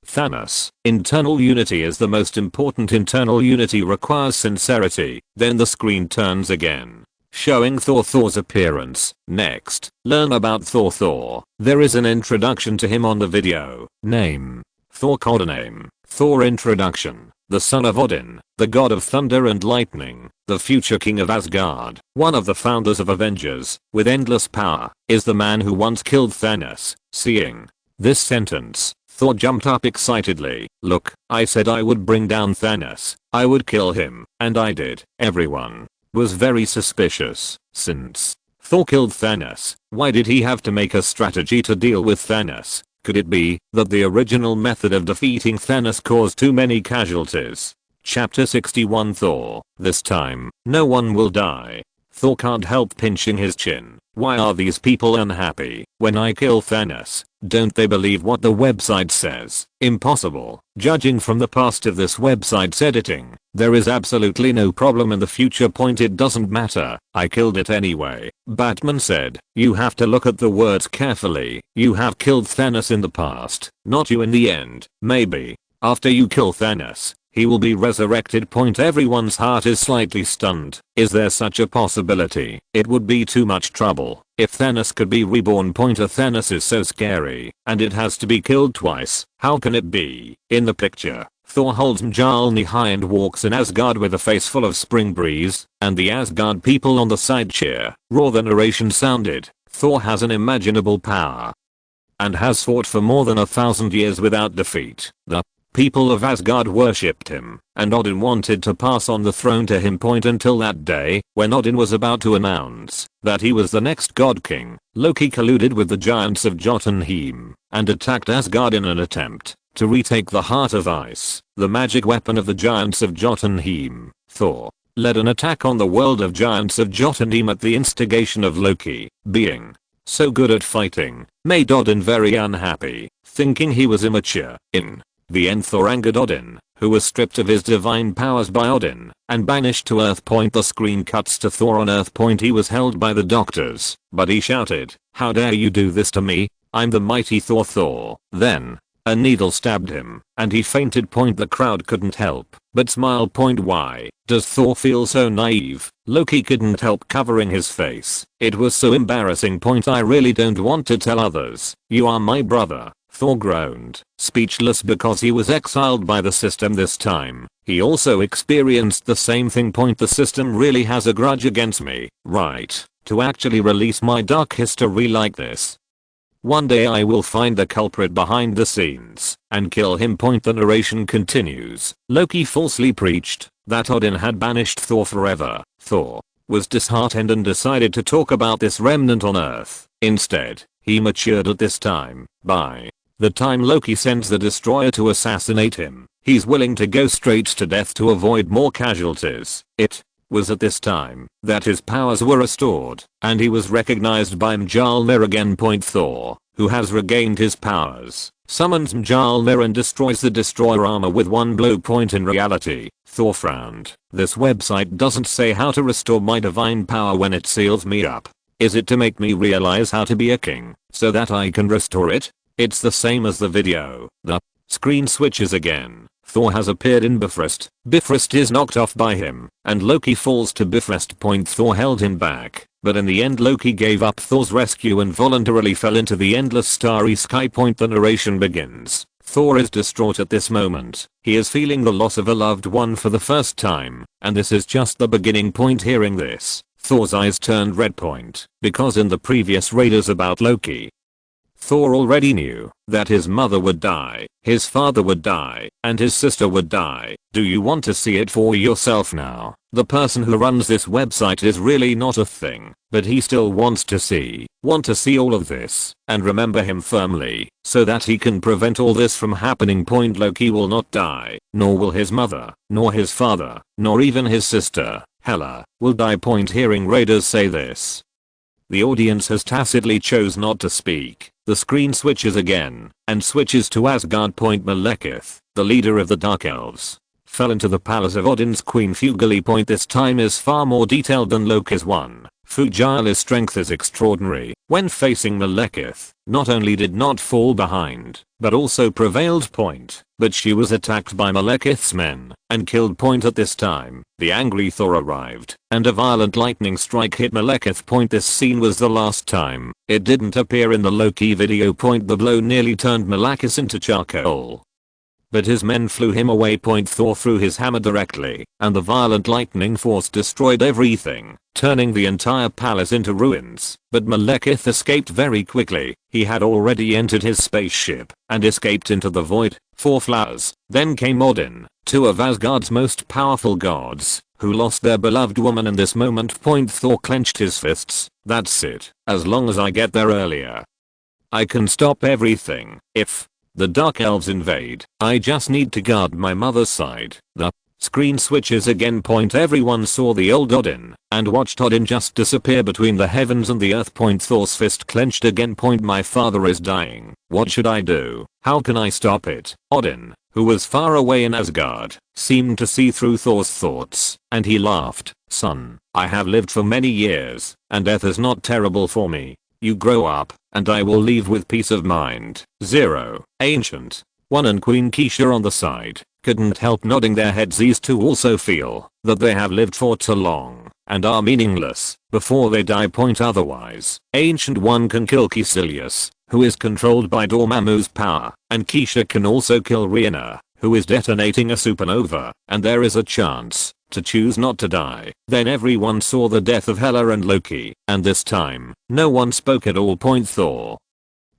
Thanos, internal unity is the most important. Internal unity requires sincerity. Then the screen turns again, showing Thor's appearance. Next, learn about Thor. There is an introduction to him on the video. Name, Thor. Codename, Thor. Introduction, the son of Odin, the god of thunder and lightning, the future king of Asgard, one of the founders of Avengers, with endless power, is the man who once killed Thanos. Seeing this sentence, Thor jumped up excitedly. Look, I said I would bring down Thanos. I would kill him, and I did. Everyone was very suspicious, since Thor killed Thanos. Why did he have to make a strategy to deal with Thanos? Could it be that the original method of defeating Thanos caused too many casualties? Chapter 61 Thor. This time, no one will die. Thor can't help pinching his chin. Why are these people unhappy when I kill Thanos? Don't they believe what the website says? Impossible. Judging from the past of this website's editing, there is absolutely no problem in the future. It doesn't matter. I killed it anyway. Batman said, you have to look at the words carefully. You have killed Thanos in the past, not you in the end. Maybe after you kill Thanos, he will be resurrected. Everyone's heart is slightly stunned. Is there such a possibility? It would be too much trouble if Thanos could be reborn. Thanos is so scary, and it has to be killed twice. How can it be? In the picture, Thor holds Mjolnir high and walks in Asgard with a face full of spring breeze, and the Asgard people on the side cheer. Raw the narration sounded. Thor has an unimaginable power and has fought for more than 1,000 years without defeat. The people of Asgard worshipped him, and Odin wanted to pass on the throne to him. Until that day, when Odin was about to announce that he was the next god king, Loki colluded with the giants of Jotunheim and attacked Asgard in an attempt to retake the Heart of Ice, the magic weapon of the giants of Jotunheim. Thor led an attack on the world of giants of Jotunheim at the instigation of Loki. Being so good at fighting made Odin very unhappy, thinking he was immature. In the end, Thor angered Odin, who was stripped of his divine powers by Odin and banished to Earth. The screen cuts to Thor on Earth. He was held by the doctors, but he shouted, "How dare you do this to me? I'm the mighty Thor." Then a needle stabbed him, and he fainted. The crowd couldn't help but smile. Why does Thor feel so naive? Loki couldn't help covering his face. It was so embarrassing. I really don't want to tell others. You are my brother. Thor groaned, speechless because he was exiled by the system this time. He also experienced the same thing. The system really has a grudge against me, right? To actually release my dark history like this. One day I will find the culprit behind the scenes and kill him. The narration continues. Loki falsely preached that Odin had banished Thor forever. Thor was disheartened and decided to talk about this remnant on Earth. Instead, he matured at this time. By the time Loki sends the destroyer to assassinate him, he's willing to go straight to death to avoid more casualties. It was at this time that his powers were restored, and he was recognized by Mjolnir again. Thor, who has regained his powers, summons Mjolnir and destroys the destroyer armor with one blow. In reality, Thor frowned. This website doesn't say how to restore my divine power when it seals me up. Is it to make me realize how to be a king so that I can restore it? It's the same as the video. The screen switches again. Thor has appeared in Bifrost. Bifrost is knocked off by him, and Loki falls to Bifrost. Thor held him back, but in the end Loki gave up Thor's rescue and voluntarily fell into the endless starry sky. The narration begins. Thor is distraught at this moment. He is feeling the loss of a loved one for the first time, and this is just the beginning. Hearing this, Thor's eyes turned red. Because in the previous raiders about Loki, Thor already knew that his mother would die, his father would die, and his sister would die. Do you want to see it for yourself now? The person who runs this website is really not a thing, but he still wants to see all of this, and remember him firmly, so that he can prevent all this from happening. Loki will not die, nor will his mother, nor his father, nor even his sister, Hela, will die. Hearing raiders say this, the audience has tacitly chose not to speak. The screen switches again, and switches to Asgard. Malekith, the leader of the Dark Elves, fell into the palace of Odin's queen Fugili. This time is far more detailed than Loki's one. Fugili's strength is extraordinary. When facing Malekith, not only did not fall behind, but also prevailed. But she was attacked by Malekith's men and killed. At this time, the angry Thor arrived, and a violent lightning strike hit Malekith. This scene was the last time it didn't appear in the Loki video. The blow nearly turned Malekith into charcoal. but his men flew him away. Thor threw his hammer directly, and the violent lightning force destroyed everything, turning the entire palace into ruins. But Malekith escaped very quickly. He had already entered his spaceship and escaped into the void. 4 flowers. Then came Odin, 2 of Asgard's most powerful gods, who lost their beloved woman in this moment. Thor clenched his fists. That's it. As long as I get there earlier, I can stop everything. If the Dark Elves invade, I just need to guard my mother's side. The screen switches again. Everyone saw the old Odin and watched Odin just disappear between the heavens and the earth. Thor's fist clenched again. My father is dying. What should I do? How can I stop it? Odin, who was far away in Asgard, seemed to see through Thor's thoughts, and he laughed. Son, I have lived for many years, and death is not terrible for me. You grow up, and I will leave with peace of mind. 0. Ancient 1 and Queen Keisha on the side couldn't help nodding their heads. These two also feel that they have lived for too long and are meaningless before they die. Otherwise, Ancient 1 can kill Caecilius, who is controlled by Dormammu's power, and Keisha can also kill Rihanna, who is detonating a supernova, and there is a chance to choose not to die. Then everyone saw the death of Hela and Loki, and this time, no one spoke at all. Thor,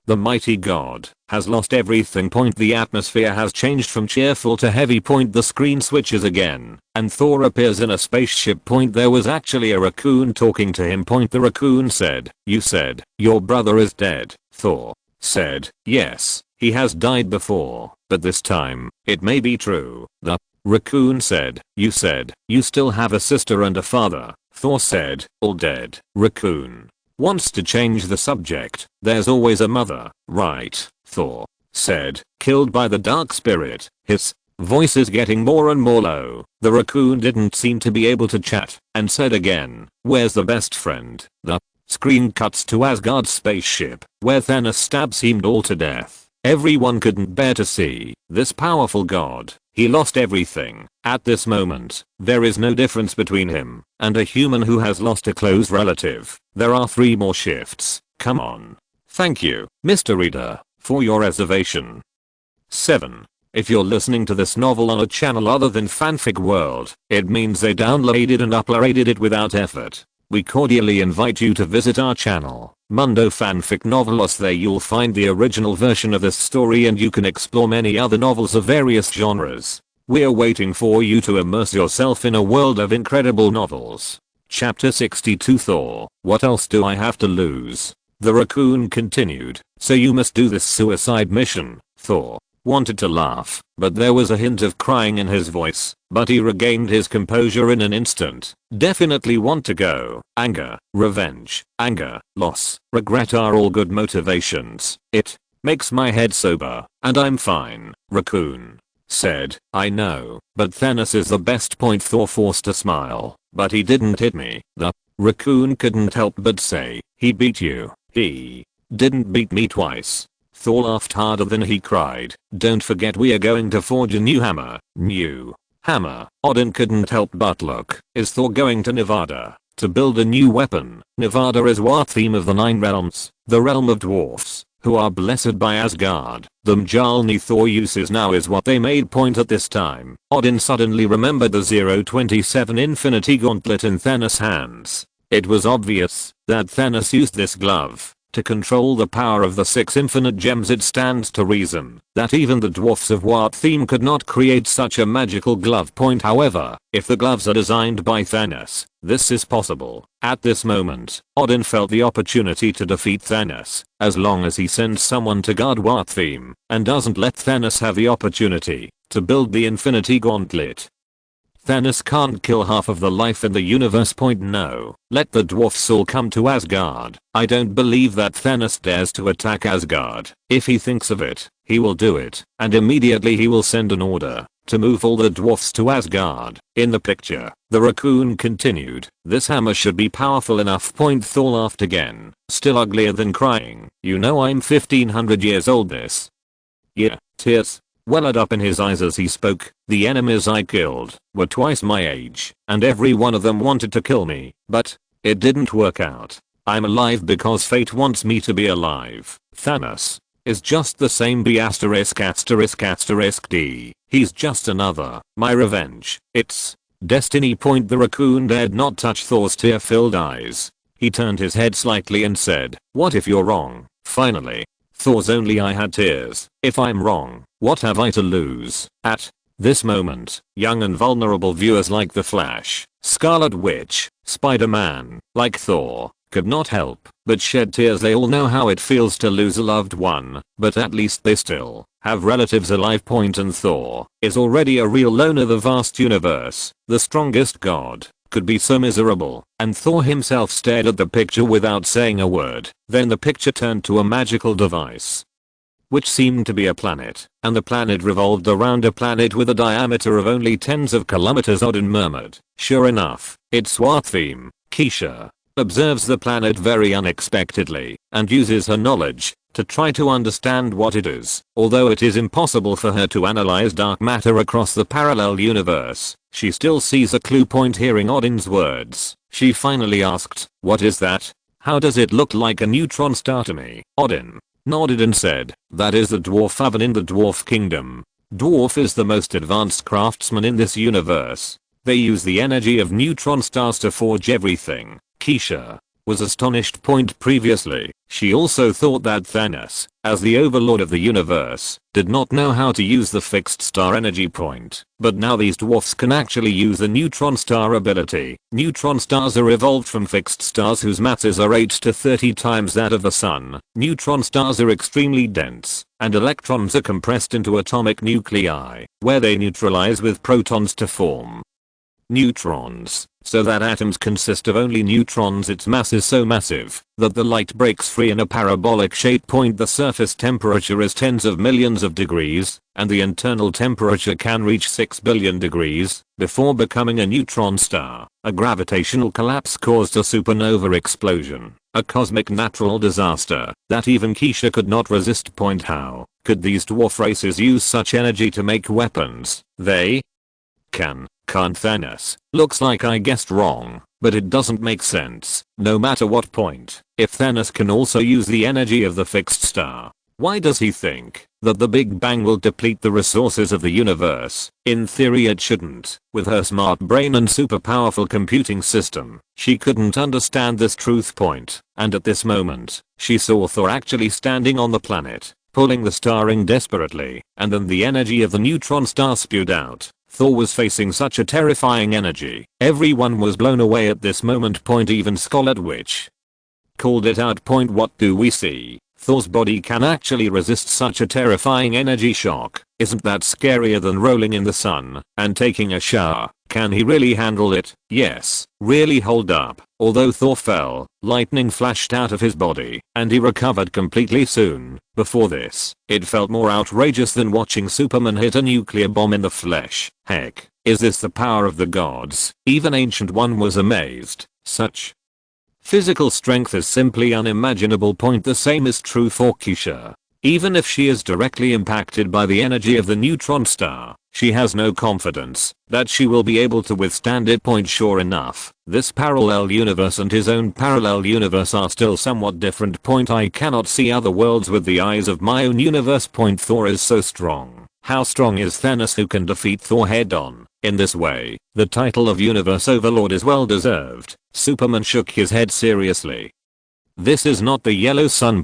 the mighty god, has lost everything. The atmosphere has changed from cheerful to heavy. The screen switches again, and Thor appears in a spaceship. There was actually a raccoon talking to him. The raccoon said, "You said your brother is dead." Thor said, "Yes, he has died before, but this time, it may be true." The raccoon said, "You said you still have a sister and a father." Thor said, "All dead." Raccoon wants to change the subject. "There's always a mother, right?" Thor said, "Killed by the dark spirit." His voice is getting more and more low. The raccoon didn't seem to be able to chat, and said again, "Where's the best friend?" The screen cuts to Asgard's spaceship, where Thanos stabs Heimdall to death. Everyone couldn't bear to see this powerful god. He lost everything. At this moment, there is no difference between him and a human who has lost a close relative. There are 3 more shifts. Come on. Thank you, Mr. Reader, for your reservation. 7. If you're listening to this novel on a channel other than Fanfic World, it means they downloaded and uploaded it without effort. We cordially invite you to visit our channel, Mundo Fanfic Novelos. There you'll find the original version of this story, and you can explore many other novels of various genres. We're waiting for you to immerse yourself in a world of incredible novels. Chapter 62 Thor, what else do I have to lose? The raccoon continued, "So you must do this suicide mission." Thor wanted to laugh, but there was a hint of crying in his voice, but he regained his composure in an instant. "Definitely want to go. Anger, revenge, anger, loss, regret are all good motivations. It makes my head sober, and I'm fine." Raccoon said, "I know, but Thanos is the best." Thor forced a smile, "But he didn't hit me." The raccoon couldn't help but say, "He beat you." "He didn't beat me twice." Thor laughed harder than he cried. "Don't forget we are going to forge a new hammer." New hammer. Odin couldn't help but look. Is Thor going to Nevada to build a new weapon? Nevada is what theme of the 9 realms, the realm of dwarfs, who are blessed by Asgard. The Mjolnir Thor uses now is what they made. At this time, Odin suddenly remembered the 027 Infinity Gauntlet in Thanos' hands. It was obvious that Thanos used this glove to control the power of the 6 infinite gems. It stands to reason that even the dwarfs of Wat theme could not create such a magical glove. However, if the gloves are designed by Thanos, this is possible. At this moment, Odin felt the opportunity to defeat Thanos, as long as he sends someone to guard Wat theme and doesn't let Thanos have the opportunity to build the Infinity Gauntlet. Thanos can't kill half of the life in the universe. No. Let the dwarfs all come to Asgard. I don't believe that Thanos dares to attack Asgard. If he thinks of it, he will do it, and immediately he will send an order to move all the dwarfs to Asgard. In the picture, the raccoon continued, "This hammer should be powerful enough." Thor laughed again, still uglier than crying. "You know I'm 1500 years old. This." Yeah, tears welled up in his eyes as he spoke. "The enemies I killed were twice my age, and every one of them wanted to kill me, but it didn't work out. I'm alive because fate wants me to be alive." Thanos is just the same B asterisk asterisk asterisk D. He's just another. My revenge. It's destiny. The raccoon dared not touch Thor's tear-filled eyes. He turned his head slightly and said, "What if you're wrong?" Finally. Thor's only eye had tears. "If I'm wrong, what have I to lose?" At this moment, young and vulnerable viewers like The Flash, Scarlet Witch, Spider-Man, like Thor, could not help but shed tears. They all know how it feels to lose a loved one, but at least they still have relatives alive. And Thor is already a real loner. The vast universe, the strongest god, could be so miserable, and Thor himself stared at the picture without saying a word. Then the picture turned to a magical device, which seemed to be a planet, and the planet revolved around a planet with a diameter of only tens of kilometers. Odin murmured, "Sure enough, it's Swartheme." Keisha observes the planet very unexpectedly, and uses her knowledge to try to understand what it is. Although it is impossible for her to analyze dark matter across the parallel universe, she still sees a clue. Hearing Odin's words, she finally asked, "What is that? How does it look like a neutron star to me?" Odin nodded and said, "That is the dwarf oven in the dwarf kingdom. Dwarf is the most advanced craftsman in this universe. They use the energy of neutron stars to forge everything." Keisha was astonished. Previously, she also thought that Thanos, as the overlord of the universe, did not know how to use the fixed star energy point. But now these dwarfs can actually use the neutron star ability. Neutron stars are evolved from fixed stars whose masses are 8 to 30 times that of the sun. Neutron stars are extremely dense, and electrons are compressed into atomic nuclei, where they neutralize with protons to form neutrons, so that atoms consist of only neutrons. Its mass is so massive that the light breaks free in a parabolic shape. The surface temperature is tens of millions of degrees, and the internal temperature can reach 6 billion degrees before becoming a neutron star. A gravitational collapse caused a supernova explosion, a cosmic natural disaster that even Keisha could not resist. How could these dwarf races use such energy to make weapons? They can't. Thanos looks like I guessed wrong, but it doesn't make sense. No matter what point, if Thanos can also use the energy of the fixed star, why does he think that the Big Bang will deplete the resources of the universe? In theory it shouldn't. With her smart brain and super powerful computing system, she couldn't understand this truth. And at this moment, she saw Thor actually standing on the planet, pulling the star ring desperately, and then the energy of the neutron star spewed out. Thor was facing such a terrifying energy. Everyone was blown away at this moment. Even Scarlet Witch called it out. What do we see? Thor's body can actually resist such a terrifying energy shock. Isn't that scarier than rolling in the sun and taking a shower? Can he really handle it? Yes. Really. Hold up. Although Thor fell, lightning flashed out of his body, and he recovered completely soon. Before this, it felt more outrageous than watching Superman hit a nuclear bomb in the flesh. Heck, is this the power of the gods? Even Ancient One was amazed. Such physical strength is simply unimaginable. The same is true for Keisha. Even if she is directly impacted by the energy of the neutron star, she has no confidence that she will be able to withstand it. Sure enough, this parallel universe and his own parallel universe are still somewhat different. I cannot see other worlds with the eyes of my own universe. Thor is so strong. How strong is Thanos, who can defeat Thor head on? In this way, the title of Universe Overlord is well deserved. Superman shook his head seriously. This is not the yellow sun.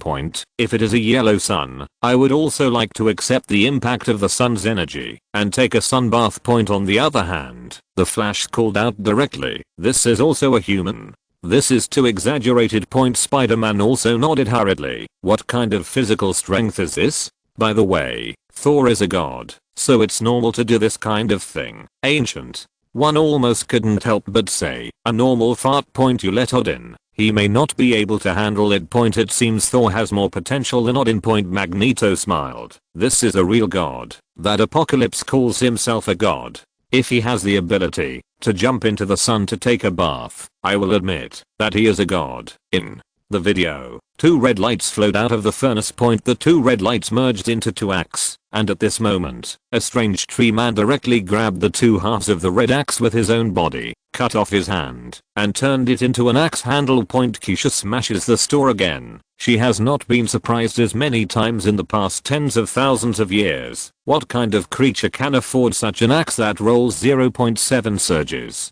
If it is a yellow sun, I would also like to accept the impact of the sun's energy and take a sunbath. On the other hand, the Flash called out directly, "This is also a human. This is too exaggerated." Spider-Man also nodded hurriedly. What kind of physical strength is this? By the way, Thor is a god, so it's normal to do this kind of thing. Ancient One almost couldn't help but say, "A normal fart." You let Odin. He may not be able to handle it. It seems Thor has more potential than Odin. Magneto smiled. This is a real god. That Apocalypse calls himself a god. If he has the ability to jump into the sun to take a bath, I will admit that he is a god. In the video, 2 red lights flowed out of the furnace. The 2 red lights merged into 2 axes, and at this moment, a strange tree man directly grabbed the 2 halves of the red axe with his own body. cut off his hand, and turned it into an axe handle. Keisha smashes the store again. She has not been surprised as many times in the past tens of thousands of years. What kind of creature can afford such an axe that rolls 0.7 surges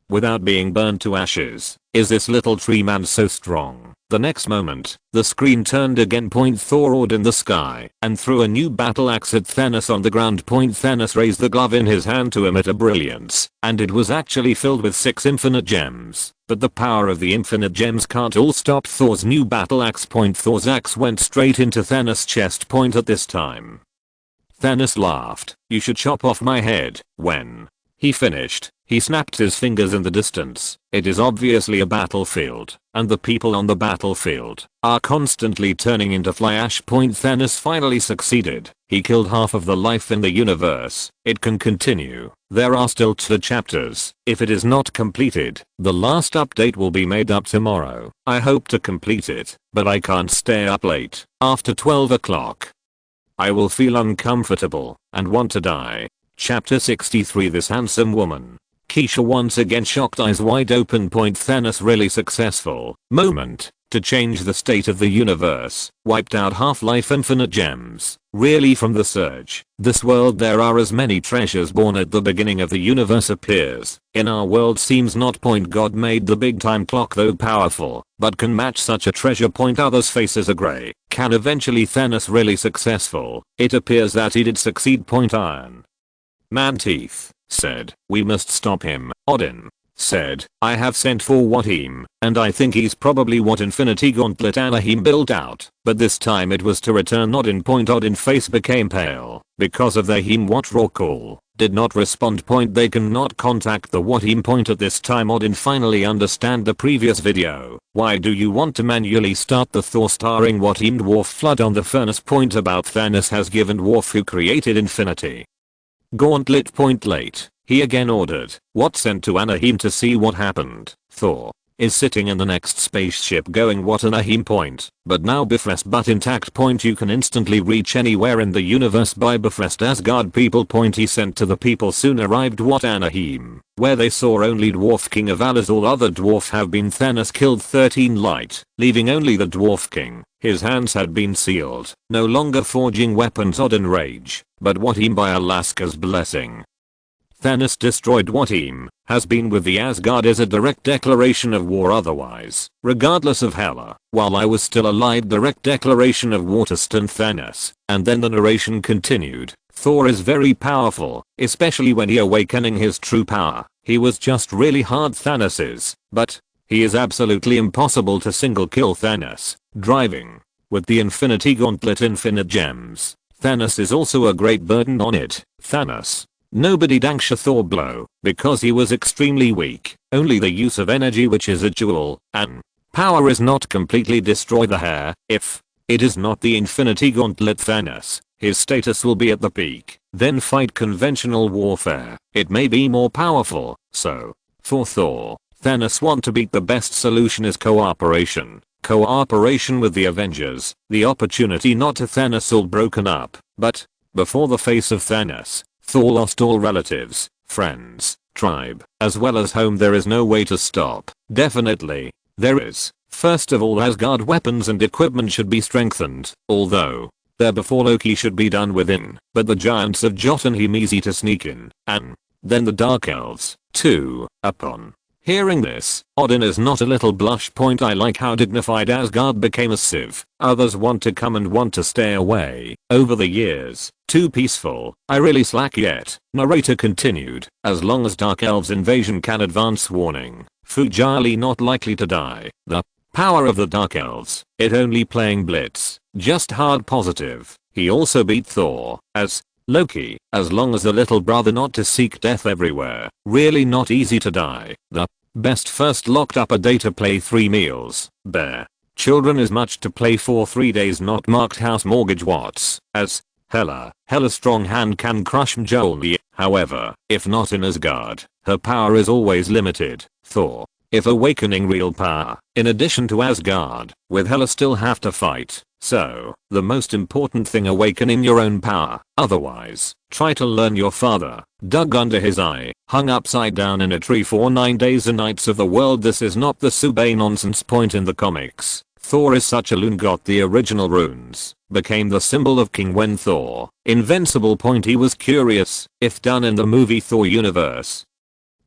without being burned to ashes? Is this little tree man so strong? The next moment, the screen turned again. Thor roared in the sky and threw a new battle axe at Thanos on the ground. Thanos raised the glove in his hand to emit a brilliance, and it was actually filled with 6 infinite gems. But the power of the infinite gems can't all stop Thor's new battle axe. Thor's axe went straight into Thanos' chest. At this time, Thanos laughed. "You should chop off my head." When he finished, he snapped his fingers in the distance. It is obviously a battlefield, and the people on the battlefield are constantly turning into fly ash. Thanos finally succeeded. He killed half of the life in the universe. It can continue. There are still 2 chapters. If it is not completed, the last update will be made up tomorrow. I hope to complete it, but I can't stay up late. After 12 o'clock, I will feel uncomfortable and want to die. Chapter 63. This handsome woman. Keisha once again shocked, eyes wide open. Thanos really successful moment to change the state of the universe. Wiped out half-life infinite gems. Really from the surge. This world there are as many treasures born at the beginning of the universe appears. In our world seems not. God made the big time clock though powerful, but can match such a treasure. Others' faces are grey. Can eventually Thanos really successful? It appears that he did succeed. Iron Man teeth said, "We must stop him." Odin said, "I have sent for Watim, and I think he's probably what Infinity Gauntlet Anaheim built out." But this time it was to return Odin. Odin face became pale because of the him what raw call. Did not respond. They cannot contact the Watim. At this time Odin finally understand the previous video. Why do you want to manually start the Thor starring Watim dwarf flood on the furnace? About Thanos has given dwarf who created Infinity Gauntlet. Late. He again ordered Watt sent to Anaheim to see what happened. Thor is sitting in the next spaceship going what Anaheim. But now Bifrost but intact. You can instantly reach anywhere in the universe by Bifrost Asgard people. He sent to the people soon arrived what Anaheim, where they saw only Dwarf King of Alas. All other dwarf have been. Thanos killed 13 light, leaving only the Dwarf King. His hands had been sealed, no longer forging weapons. Odin rage, but Watim by Alaska's blessing. Thanos destroyed Watim, has been with the Asgard is a direct declaration of war otherwise, regardless of Hela. While I was still alive, direct declaration of war to stun Thanos, and then the narration continued. Thor is very powerful, especially when he awakening his true power. He was just really hard. Thanos is, but he is absolutely impossible to single kill Thanos. Driving with the Infinity Gauntlet infinite gems. Thanos is also a great burden on it. Thanos. Nobody dangsha Thor blow, because he was extremely weak. Only the use of energy, which is a jewel, and power is not completely destroy the hair. If it is not the Infinity Gauntlet Thanos, his status will be at the peak. Then fight conventional warfare. It may be more powerful. So, for Thor, Thanos want to beat the best solution is cooperation. Cooperation with the Avengers. The opportunity not to Thanos all broken up. But, before the face of Thanos, Thor lost all relatives, friends, tribe, as well as home. There is no way to stop. Definitely, there is. First of all, Asgard weapons and equipment should be strengthened, although there before Loki should be done within. But the giants of Jotunheim easy to sneak in, and then the Dark Elves, too. Upon hearing this, Odin is not a little blush. I like how dignified Asgard became a civ. Others want to come and want to stay away. Over the years, too peaceful. I really slack yet. Narrator continued. As long as Dark Elves invasion can advance. Warning. Fujali not likely to die. The power of the Dark Elves. It only playing Blitz. Just hard positive. He also beat Thor. As Loki, as long as the little brother not to seek death everywhere. Really not easy to die. The best first locked up a day to play 3 meals. Bear. Children is much to play for 3 days not marked house mortgage Watts. As Hela strong hand can crush Mjolnir. However, if not in Asgard, her power is always limited. Thor, if awakening real power, in addition to Asgard, with Hela still have to fight. So, the most important thing, awakening your own power. Otherwise, try to learn your father. Dug under his eye, hung upside down in a tree for 9 days and nights of the world. This is not the Subay nonsense point in the comics. Thor is such a loon. Got the original runes, became the symbol of king when Thor. Invincible point. He was curious, if done in the movie Thor universe,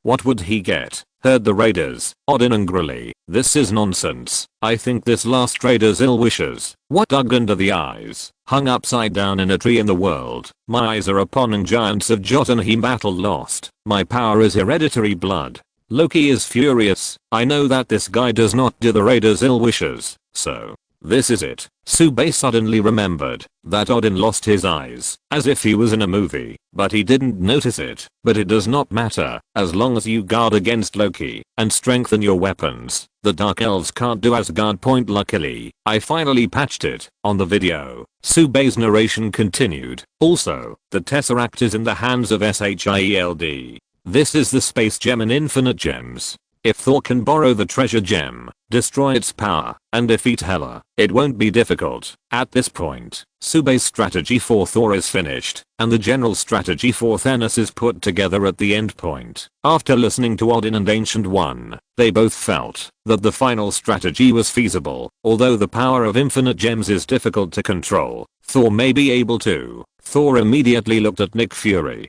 what would he get? Heard the raiders, Odin angrily. This is nonsense. I think this last raider's ill wishes. What? Dug under the eyes, hung upside down in a tree in the world. My eyes are upon giants of Jotunheim. Battle lost. My power is hereditary blood. Loki is furious. I know that this guy does not do the raiders' ill wishes, so this is it. Subay suddenly remembered that Odin lost his eyes, as if he was in a movie, but he didn't notice it. But it does not matter, as long as you guard against Loki and strengthen your weapons. The Dark Elves can't do Asgard point. Luckily, I finally patched it on the video. Subay's narration continued. Also, the Tesseract is in the hands of SHIELD. This is the space gem and infinite gems. If Thor can borrow the treasure gem, destroy its power, and defeat Hela, it won't be difficult. At this point, Subay's strategy for Thor is finished, and the general strategy for Thanos is put together at the end point. After listening to Odin and Ancient One, they both felt that the final strategy was feasible. Although the power of infinite gems is difficult to control, Thor may be able to. Thor immediately looked at Nick Fury.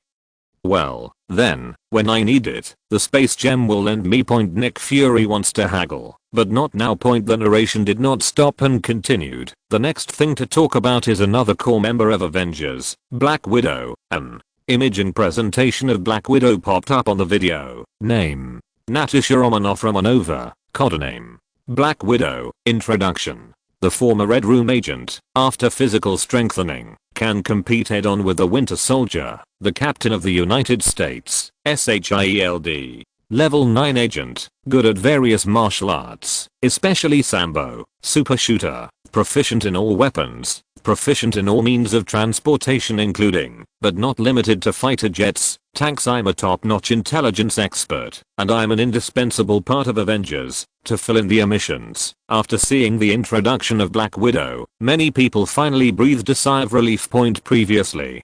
Well, then, when I need it, the space gem will lend me. Nick Fury wants to haggle, but not now. The narration did not stop and continued. The next thing to talk about is another core member of Avengers, Black Widow. An image and presentation of Black Widow popped up on the video. Name: Natasha Romanoff-Romanova. Codename: Black Widow. Introduction: the former Red Room agent, after physical strengthening, can compete head-on with the Winter Soldier, the Captain of the United States, SHIELD. Level 9 agent, good at various martial arts, especially Sambo, super shooter, proficient in all weapons, proficient in all means of transportation including, but not limited to fighter jets, tanks. I'm a top-notch intelligence expert, and I'm an indispensable part of Avengers to fill in the omissions. After seeing the introduction of Black Widow, many people finally breathed a sigh of relief. Previously,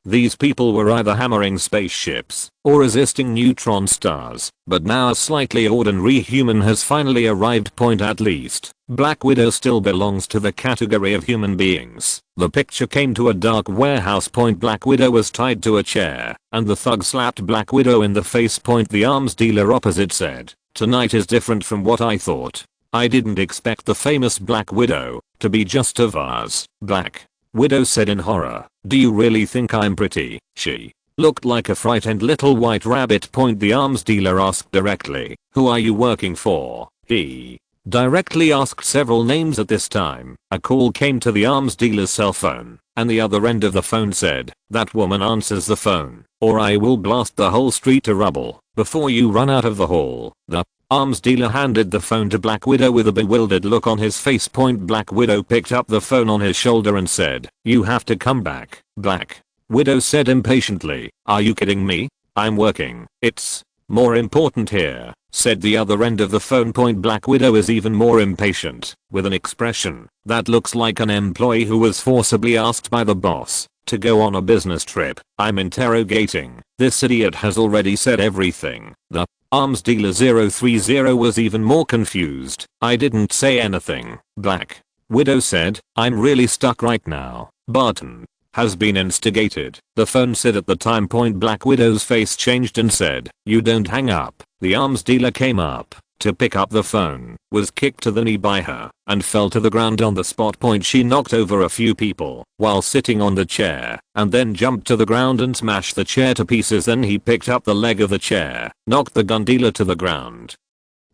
these people were either hammering spaceships or resisting neutron stars, but now a slightly ordinary human has finally arrived. At least, Black Widow still belongs to the category of human beings. The picture came to a dark warehouse. Black Widow was tied to a chair, and the thug slapped Black Widow in the face. The arms dealer opposite said, "Tonight is different from what I thought. I didn't expect the famous Black Widow to be just a vase." Black Widow said in horror, "Do you really think I'm pretty?" She looked like a frightened little white rabbit. The arms dealer asked directly, "Who are you working for?" He directly asked several names. At this time, a call came to the arms dealer's cell phone, and the other end of the phone said, "That woman answers the phone, or I will blast the whole street to rubble before you run out of the hall." The arms dealer handed the phone to Black Widow with a bewildered look on his face. Black Widow picked up the phone on his shoulder and said, "You have to come back." Black Widow said impatiently, "Are you kidding me? I'm working. It's more important here," said the other end of the phone. Black Widow is even more impatient, with an expression that looks like an employee who was forcibly asked by the boss to go on a business trip. "I'm interrogating. This idiot has already said everything." The arms dealer 030 was even more confused. "I didn't say anything," Black Widow said. "I'm really stuck right now. Button has been instigated," the phone said at the time. Black Widow's face changed and said, "You don't hang up." The arms dealer came up to pick up the phone, was kicked to the knee by her, and fell to the ground on the spot. She knocked over a few people while sitting on the chair, and then jumped to the ground and smashed the chair to pieces. Then he picked up the leg of the chair, knocked the gun dealer to the ground,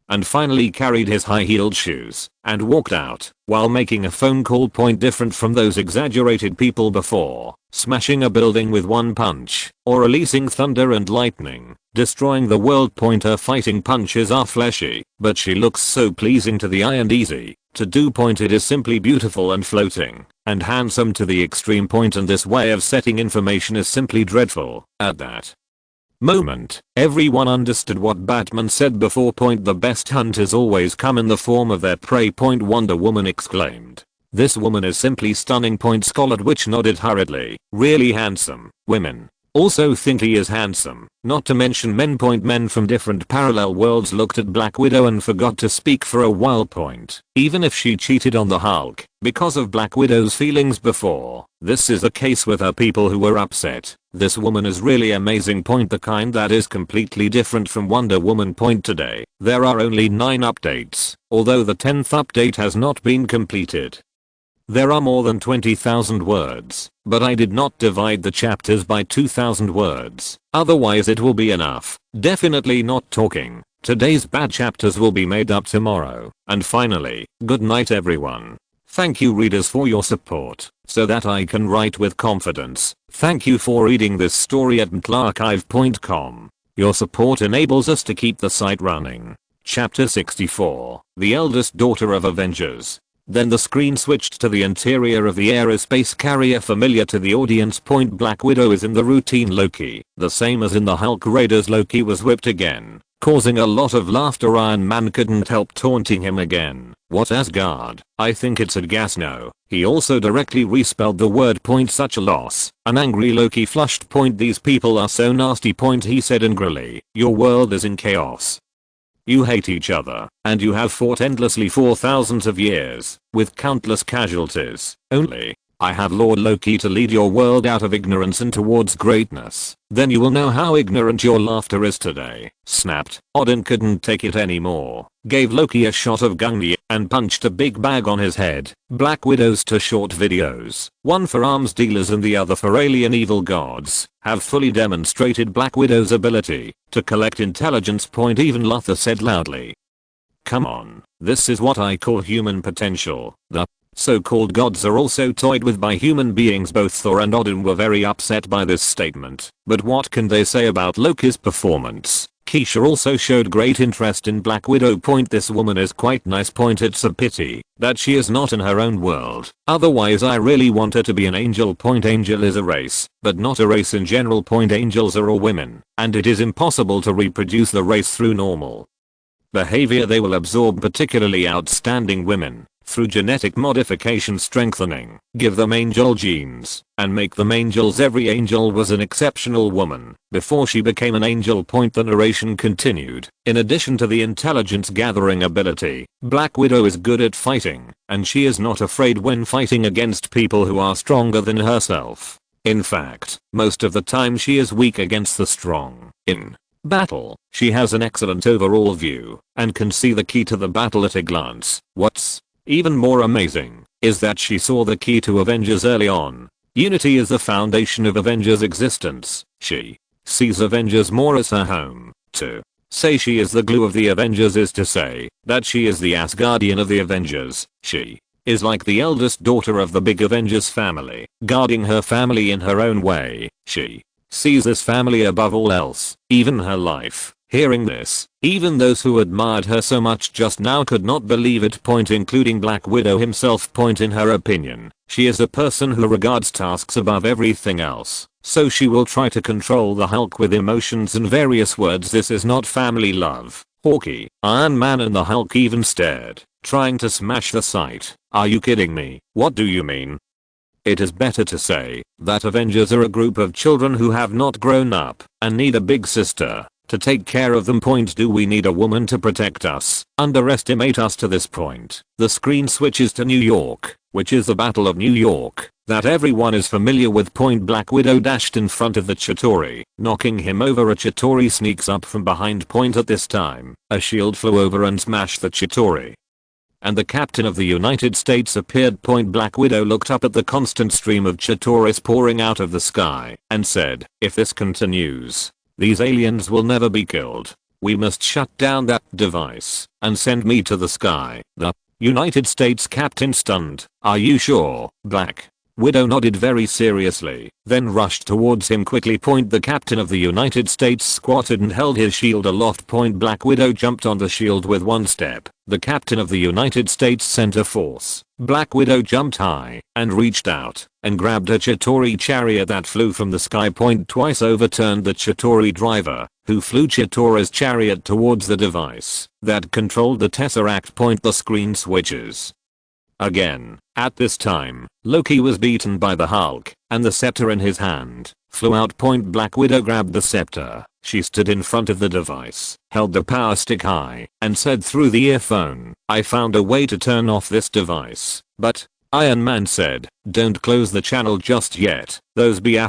and finally carried his high-heeled shoes and walked out while making a phone call. Different from those exaggerated people before, smashing a building with one punch, or releasing thunder and lightning, destroying the world. Her fighting punches are fleshy, but she looks so pleasing to the eye and easy to do. It is simply beautiful and floating, and handsome to the extreme. And this way of setting information is simply dreadful. At that moment, everyone understood what Batman said before. The best hunters always come in the form of their prey. Wonder Woman exclaimed, This woman is simply stunning. Scarlet Witch nodded hurriedly. Really handsome. Women also think he is handsome. Not to mention men. Men from different parallel worlds looked at Black Widow and forgot to speak for a while. Even if she cheated on the Hulk because of Black Widow's feelings before, this is the case with her people who were upset. This woman is really amazing. The kind that is completely different from Wonder Woman. Today there are only 9 updates, although the 10th update has not been completed. There are more than 20,000 words, but I did not divide the chapters by 2,000 words, otherwise it will be enough. Definitely not talking. Today's bad chapters will be made up tomorrow. And finally, good night everyone. Thank you readers for your support, so that I can write with confidence. Thank you for reading this story at mutlarchive.com. Your support enables us to keep the site running. Chapter 64, The Eldest Daughter of Avengers. Then the screen switched to the interior of the aerospace carrier familiar to the audience. Black Widow is in the routine Loki, the same as in the Hulk Raiders. Loki was whipped again, causing a lot of laughter. Iron Man couldn't help taunting him again. What Asgard? I think it's a gas. No. He also directly respelled the word. Such a loss. An angry Loki flushed. These people are so nasty. He said angrily. Your world is in chaos. You hate each other, and you have fought endlessly for thousands of years, with countless casualties. Only, I have Lord Loki to lead your world out of ignorance and towards greatness. Then you will know how ignorant your laughter is today. Snapped. Odin couldn't take it anymore, gave Loki a shot of Gungnir, and punched a big bag on his head. Black Widow's 2 short videos, one for arms dealers and the other for alien evil gods, have fully demonstrated Black Widow's ability to collect intelligence. Even Luthor said loudly. Come on, this is what I call human potential. The so-called gods are also toyed with by human beings. Both Thor and Odin were very upset by this statement, but what can they say about Loki's performance? Keisha also showed great interest in Black Widow. This woman is quite nice. It's a pity that she is not in her own world, otherwise I really want her to be an angel. Angel is a race, but not a race in general. Angels are all women, and it is impossible to reproduce the race through normal behavior. They will absorb particularly outstanding women through genetic modification strengthening, give them angel genes, and make them angels. Every angel was an exceptional woman before she became an angel. The narration continued. In addition to the intelligence gathering ability, Black Widow is good at fighting, and she is not afraid when fighting against people who are stronger than herself. In fact, most of the time she is weak against the strong. In battle, she has an excellent overall view, and can see the key to the battle at a glance. What's even more amazing is that she saw the key to Avengers early on. Unity is the foundation of Avengers' existence. She sees Avengers more as her home. To say she is the glue of the Avengers is to say that she is the Asgardian of the Avengers. She is like the eldest daughter of the big Avengers family, guarding her family in her own way. She sees this family above all else, even her life. Hearing this, even those who admired her so much just now could not believe it. Including Black Widow himself. In her opinion, she is a person who regards tasks above everything else, so she will try to control the Hulk with emotions and various words. This is not family love. Hawkeye, Iron Man and the Hulk even stared, trying to smash the site. Are you kidding me? What do you mean? It is better to say that Avengers are a group of children who have not grown up and need a big sister to take care of them. Do we need a woman to protect us, underestimate us to this point? The screen switches to New York, which is the Battle of New York that everyone is familiar with. Black Widow dashed in front of the Chitauri, knocking him over. A Chitauri sneaks up from behind. At this time, a shield flew over and smashed the Chitauri, and the captain of the United States appeared. Black Widow looked up at the constant stream of Chitauris pouring out of the sky and said, if this continues, these aliens will never be killed. We must shut down that device and send me to the sky. The United States captain stunned. Are you sure? Black Widow nodded very seriously, then rushed towards him quickly. The captain of the United States squatted and held his shield aloft. Black Widow jumped on the shield with one step. The captain of the United States sent a force. Black Widow jumped high and reached out and grabbed a Chitauri chariot that flew from the sky. Twice overturned the Chitauri driver, who flew Chitauri's chariot towards the device that controlled the Tesseract. The screen switches again. At this time, Loki was beaten by the Hulk, and the scepter in his hand flew out. Black Widow grabbed the scepter. She stood in front of the device, held the power stick high, and said through the earphone, "I found a way to turn off this device." But Iron Man said, "Don't close the channel just yet. Those B***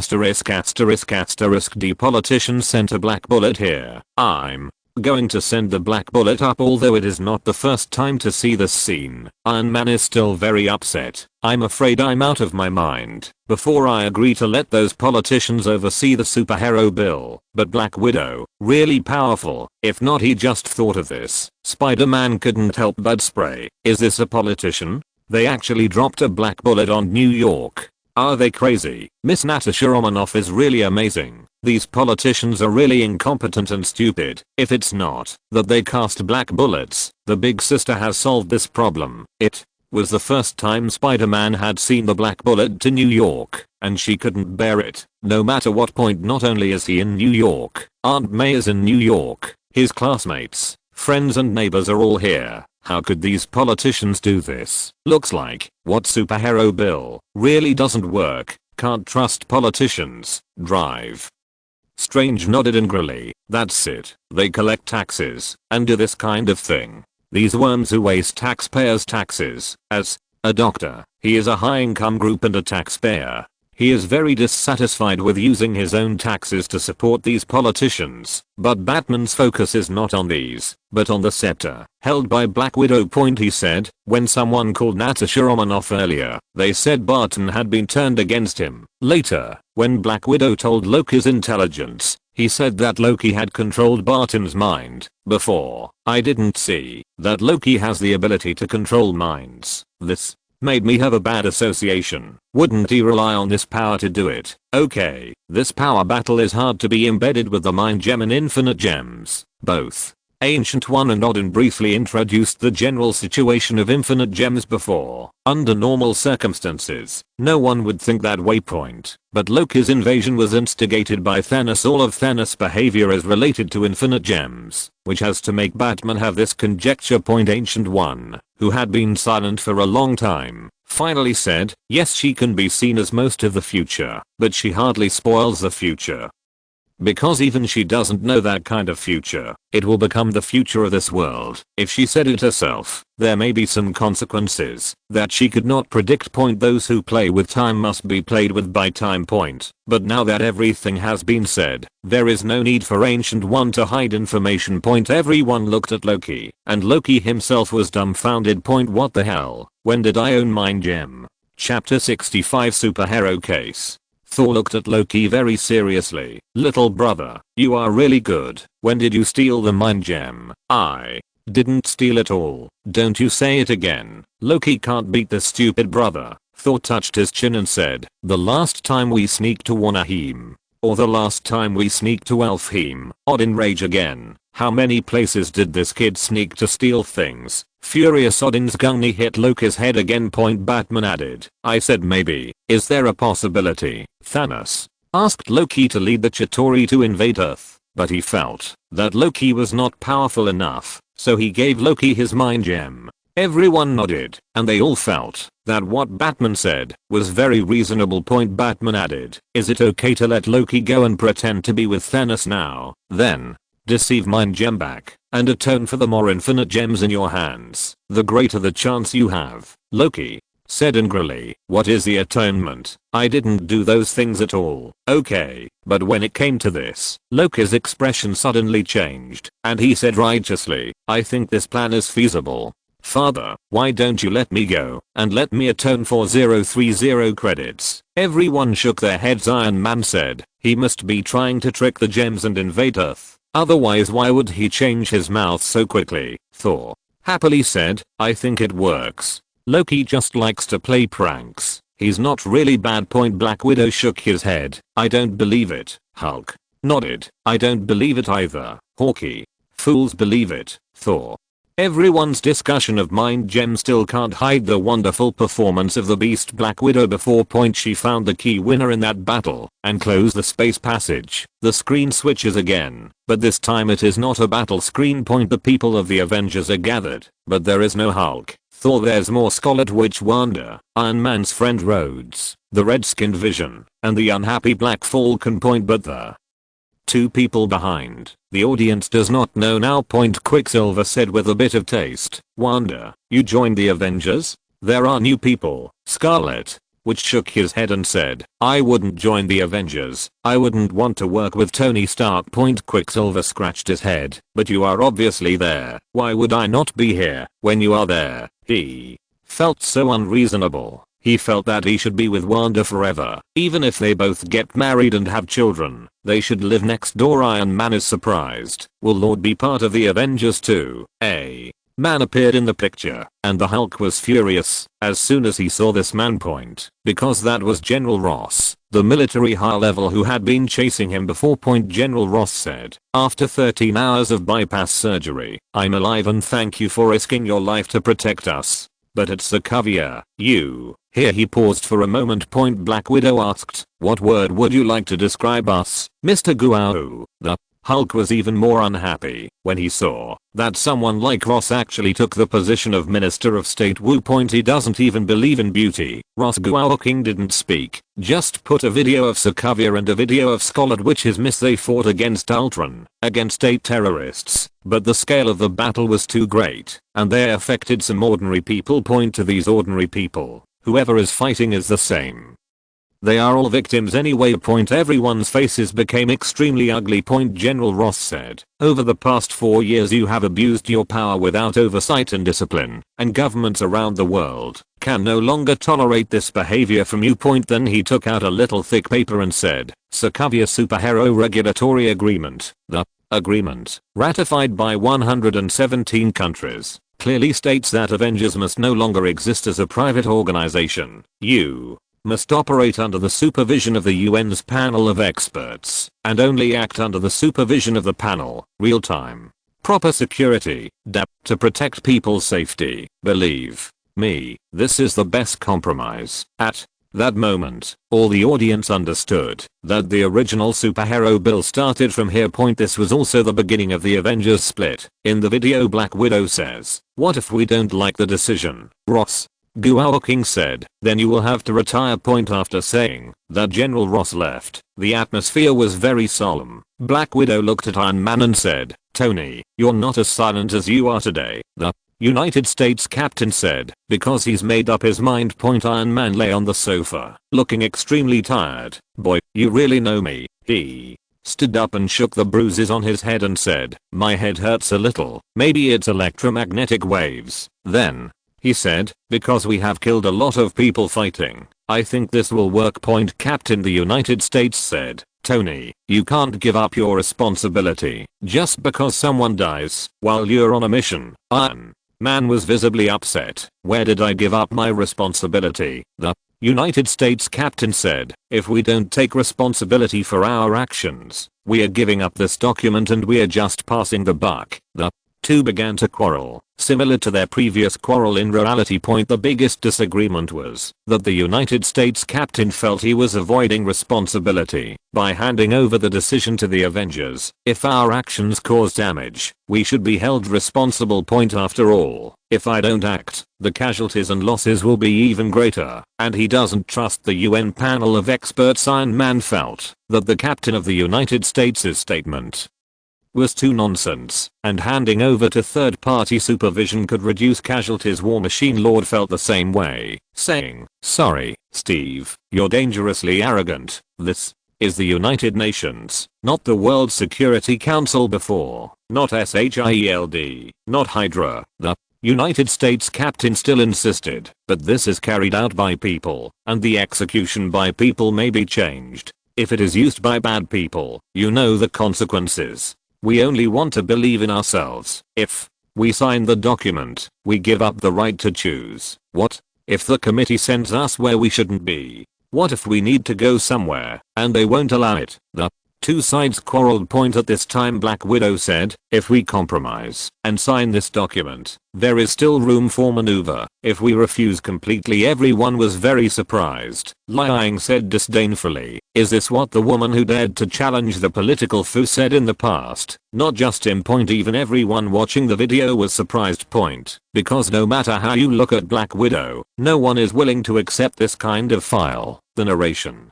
D politicians sent a black bullet here. I'm going to send the black bullet up." Although it is not the first time to see this scene, Iron Man is still very upset. "I'm afraid I'm out of my mind before I agree to let those politicians oversee the superhero bill." But Black Widow, really powerful. If not, he just thought of this. Spider-Man couldn't help but spray. Is this a politician? They actually dropped a black bullet on New York. Are they crazy? Miss Natasha Romanoff is really amazing. These politicians are really incompetent and stupid. If it's not that they cast black bullets, the big sister has solved this problem. It was the first time Spider-Man had seen the black bullet to New York, and she couldn't bear it. No matter what point, not only is he in New York, Aunt May is in New York, his classmates, friends and neighbors are all here. How could these politicians do this? Looks like what superhero bill really doesn't work. Can't trust politicians. Drive. Strange nodded angrily. That's it. They collect taxes and do this kind of thing. These worms who waste taxpayers' taxes. As a doctor, he is a high-income group and a taxpayer. He is very dissatisfied with using his own taxes to support these politicians. But Batman's focus is not on these, but on the scepter held by Black Widow. He said, when someone called Natasha Romanoff earlier, they said Barton had been turned against him. Later, when Black Widow told Loki's intelligence, he said that Loki had controlled Barton's mind before. I didn't see that Loki has the ability to control minds. This made me have a bad association. Wouldn't he rely on this power to do it? Okay, this power battle is hard to be embedded with the Mind Gem and Infinite Gems. Both Ancient One and Odin briefly introduced the general situation of Infinite Gems before. Under normal circumstances, no one would think that way. But Loki's invasion was instigated by Thanos. All of Thanos' behavior is related to Infinite Gems, which has to make Batman have this conjecture. Ancient One, who had been silent for a long time, finally said, yes, she can be seen as most of the future, but she hardly spoils the future. Because even she doesn't know that kind of future. It will become the future of this world. If she said it herself, there may be some consequences that she could not predict. Those who play with time must be played with by time. But now that everything has been said, there is no need for Ancient One to hide information. Everyone looked at Loki, and Loki himself was dumbfounded. What the hell? When did I own Mind Gem? Chapter 65 Superhero Case. Thor looked at Loki very seriously. Little brother, you are really good. When did you steal the Mind Gem? I didn't steal it all. Don't you say it again. Loki can't beat this stupid brother. Thor touched his chin and said, the last time we sneaked to Vanaheim. Or the last time we sneaked to Elfheim. Odin rage again. How many places did this kid sneak to steal things? Furious Odin's gun hit Loki's head again. Batman added, I said maybe. Is there a possibility Thanos asked Loki to lead the Chitauri to invade Earth? But he felt that Loki was not powerful enough, so he gave Loki his Mind Gem. Everyone nodded, and they all felt that what Batman said was very reasonable. Batman added, is it okay to let Loki go and pretend to be with Thanos now, then deceive Mind Gem back, and atone for the more Infinite Gems in your hands? The greater the chance you have, Loki said angrily. What is the atonement? I didn't do those things at all. Okay, but when it came to this, Loki's expression suddenly changed, and he said righteously, I think this plan is feasible. Father, why don't you let me go, and let me atone for 030 credits? Everyone shook their heads. Iron Man said, he must be trying to trick the gems and invade Earth. Otherwise why would he change his mouth so quickly? Thor happily said, I think it works. Loki just likes to play pranks. He's not really bad. Black Widow shook his head. I don't believe it. Hulk nodded. I don't believe it either. Hawkeye. Fools believe it. Thor. Everyone's discussion of Mind Gem still can't hide the wonderful performance of the Beast. Black Widow before she found the key winner in that battle and closed the space passage. The screen switches again, but this time it is not a battle screen. The people of the Avengers are gathered, but there is no Hulk, Thor, there's more Scarlet Witch, Wanda, Iron Man's friend Rhodes, the red-skinned Vision, and the unhappy Black Falcon. But the two people behind the audience does not know now. Quicksilver said with a bit of taste. Wanda, you joined the Avengers? There are new people. Scarlet Witch shook his head and said, I wouldn't join the Avengers. I wouldn't want to work with Tony Stark. Quicksilver scratched his head. But you are obviously there. Why would I not be here when you are there? He felt so unreasonable. He felt that he should be with Wanda forever. Even if they both get married and have children, they should live next door. Iron Man is surprised. Will Lord be part of the Avengers too? A man appeared in the picture, and the Hulk was furious as soon as he saw this man. Because that was General Ross, the military high level who had been chasing him before. General Ross said, after 13 hours of bypass surgery, I'm alive and thank you for risking your life to protect us. But it's Sokovia, you. Here he paused for a moment. Black Widow asked, what word would you like to describe us, Mr. Guao? The Hulk was even more unhappy when he saw that someone like Ross actually took the position of Minister of State. He doesn't even believe in beauty. Ross Guao King didn't speak, just put a video of Sokovia and a video of Scarlet Witch's miss. They fought against Ultron, against 8 terrorists, but the scale of the battle was too great, and they affected some ordinary people. To these ordinary people, whoever is fighting is the same. They are all victims anyway. Everyone's faces became extremely ugly. General Ross said, over the past 4 years you have abused your power without oversight and discipline, and governments around the world can no longer tolerate this behavior from you. Then he took out a little thick paper and said, Sokovia Superhero Regulatory Agreement. The agreement, ratified by 117 countries, clearly states that Avengers must no longer exist as a private organization. You must operate under the supervision of the UN's panel of experts, and only act under the supervision of the panel, real-time, proper security, to protect people's safety. Believe me, this is the best compromise. At that moment, all the audience understood that the original superhero bill started from here. This was also the beginning of the Avengers split. In the video, Black Widow says, what if we don't like the decision? Ross Guao King said, then you will have to retire. After saying that General Ross left, the atmosphere was very solemn. Black Widow looked at Iron Man and said, Tony, you're not as silent as you are today. The United States captain said, because he's made up his mind. Iron Man lay on the sofa, looking extremely tired. Boy, you really know me. He stood up and shook the bruises on his head and said, my head hurts a little. Maybe it's electromagnetic waves. Then he said, because we have killed a lot of people fighting, I think this will work. Captain the United States said, Tony, you can't give up your responsibility just because someone dies while you're on a mission. Iron Man was visibly upset. Where did I give up my responsibility? The United States captain said, if we don't take responsibility for our actions, we are giving up this document and we are just passing the buck. The two began to quarrel, similar to their previous quarrel in reality. The biggest disagreement was that the United States captain felt he was avoiding responsibility by handing over the decision to the Avengers. If our actions cause damage, we should be held responsible. After all, if I don't act, the casualties and losses will be even greater, and he doesn't trust the UN panel of experts. Iron Man felt that the captain of the United States' statement was too nonsense, and handing over to third-party supervision could reduce casualties. War Machine Lord felt the same way, saying, sorry, Steve, you're dangerously arrogant. This is the United Nations, not the World Security Council. Before, not SHIELD, not Hydra. The United States captain still insisted, but this is carried out by people, and the execution by people may be changed. If it is used by bad people, you know the consequences. We only want to believe in ourselves. If we sign the document, we give up the right to choose. What if the committee sends us where we shouldn't be? What if we need to go somewhere and they won't allow it? The Two sides quarreled. Point at this time Black Widow said, if we compromise and sign this document, there is still room for maneuver. If we refuse completely. Everyone was very surprised. Lying said disdainfully, is this what the woman who dared to challenge the political foo said in the past? Not just him. Point even everyone watching the video was surprised. Point, because no matter how you look at Black Widow, no one is willing to accept this kind of file. The narration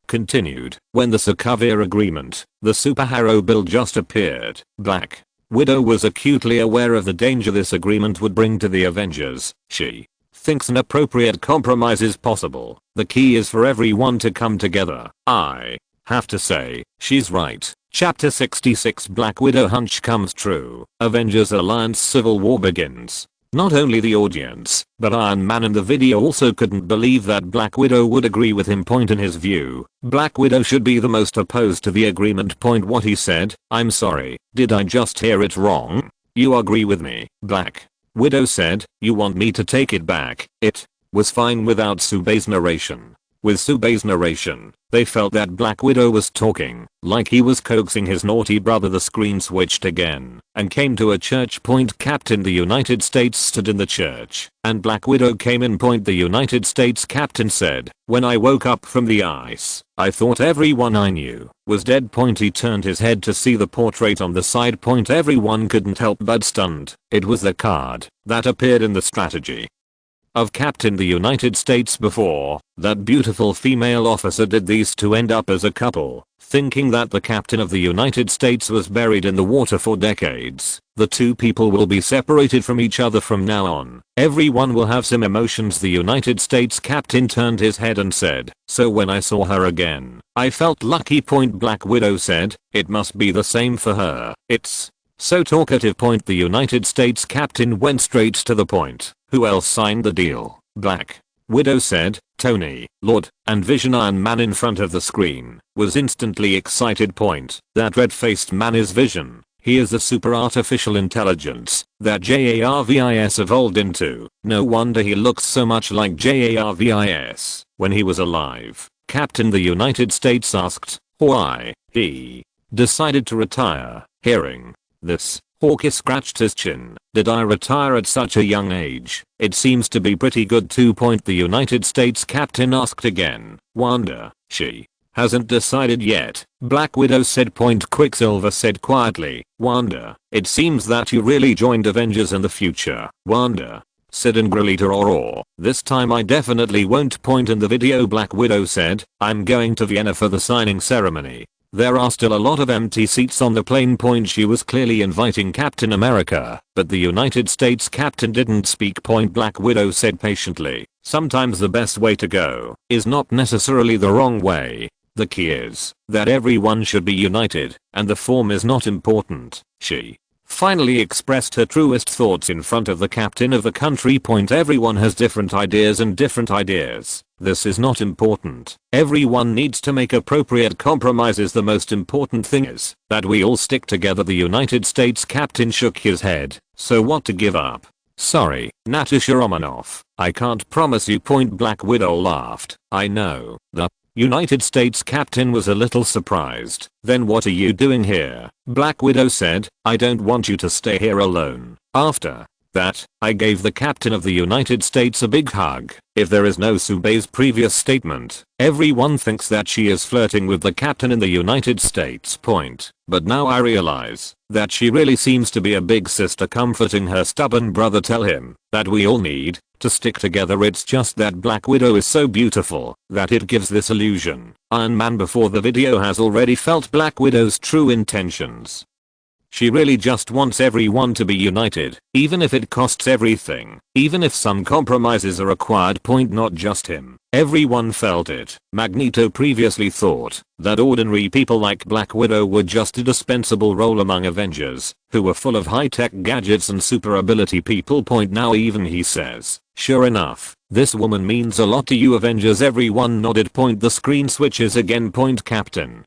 continued. When the Sokovia Agreement, the superhero bill just appeared, Black Widow was acutely aware of the danger this agreement would bring to the Avengers. She thinks an appropriate compromise is possible. The key is for everyone to come together. I have to say, she's right. Chapter 66 Black Widow hunch comes true. Avengers Alliance Civil War begins. Not only the audience, but Iron Man in the video also couldn't believe that Black Widow would agree with him. Point in his view, Black Widow should be the most opposed to the agreement. Point what he said, I'm sorry, did I just hear it wrong? You agree with me? Black Widow said, you want me to take it back? It was fine without Sube's narration. With Sube's narration, they felt that Black Widow was talking, like he was coaxing his naughty brother. The screen switched again, and came to a church. Point Captain the United States stood in the church, and Black Widow came in. Point the United States Captain said, when I woke up from the ice, I thought everyone I knew was dead. Point he turned his head to see the portrait on the side. Point everyone couldn't help but stunned. It was the card that appeared in the strategy of Captain the United States before. That beautiful female officer. Did these two end up as a couple? Thinking that the Captain of the United States was buried in the water for decades, the two people will be separated from each other from now on. Everyone will have some emotions. The United States Captain turned his head and said, so when I saw her again, I felt lucky. Point Black Widow said, it must be the same for her. It's so talkative. Point the United States Captain went straight to the point. Who else signed the deal? Black Widow said, Tony, Lord, and Vision. Iron Man in front of the screen was instantly excited. Point, that red-faced man is Vision. He is the super artificial intelligence that Jarvis evolved into. No wonder he looks so much like Jarvis when he was alive. Captain the United States asked why he decided to retire. Hearing this, Hawkeye scratched his chin. Did I retire at such a young age? It seems to be pretty good too. Point the United States Captain asked again. Wanda, she hasn't decided yet. Black Widow said. Point Quicksilver said quietly, Wanda, it seems that you really joined Avengers in the future. Wanda said angrily to this time I definitely won't. Point in the video Black Widow said, I'm going to Vienna for the signing ceremony. There are still a lot of empty seats on the plane. Point she was clearly inviting Captain America, but the United States Captain didn't speak. Point Black Widow said patiently, sometimes the best way to go is not necessarily the wrong way. The key is that everyone should be united, and the form is not important. She finally expressed her truest thoughts in front of the captain of the country. Point everyone has different ideas and different ideas. This is not important. Everyone needs to make appropriate compromises. The most important thing is that we all stick together. The United States Captain shook his head. So what to give up? Sorry, Natasha Romanoff, I can't promise you. Point Black Widow laughed. I know. The United States Captain was a little surprised. Then what are you doing here? Black Widow said, I don't want you to stay here alone. After that, I gave the Captain of the United States a big hug. If there is no Sube's previous statement, everyone thinks that she is flirting with the Captain in the United States. Point. But now I realize that she really seems to be a big sister comforting her stubborn brother. Tell him that we all need to stick together. It's just that Black Widow is so beautiful that it gives this illusion. Iron Man before the video has already felt Black Widow's true intentions. She really just wants everyone to be united, even if it costs everything, even if some compromises are required. Point not just him. Everyone felt it. Magneto previously thought that ordinary people like Black Widow were just a dispensable role among Avengers, who were full of high-tech gadgets and super ability people. Point now even he says, sure enough, this woman means a lot to you Avengers. Everyone nodded. Point the screen switches again. Point Captain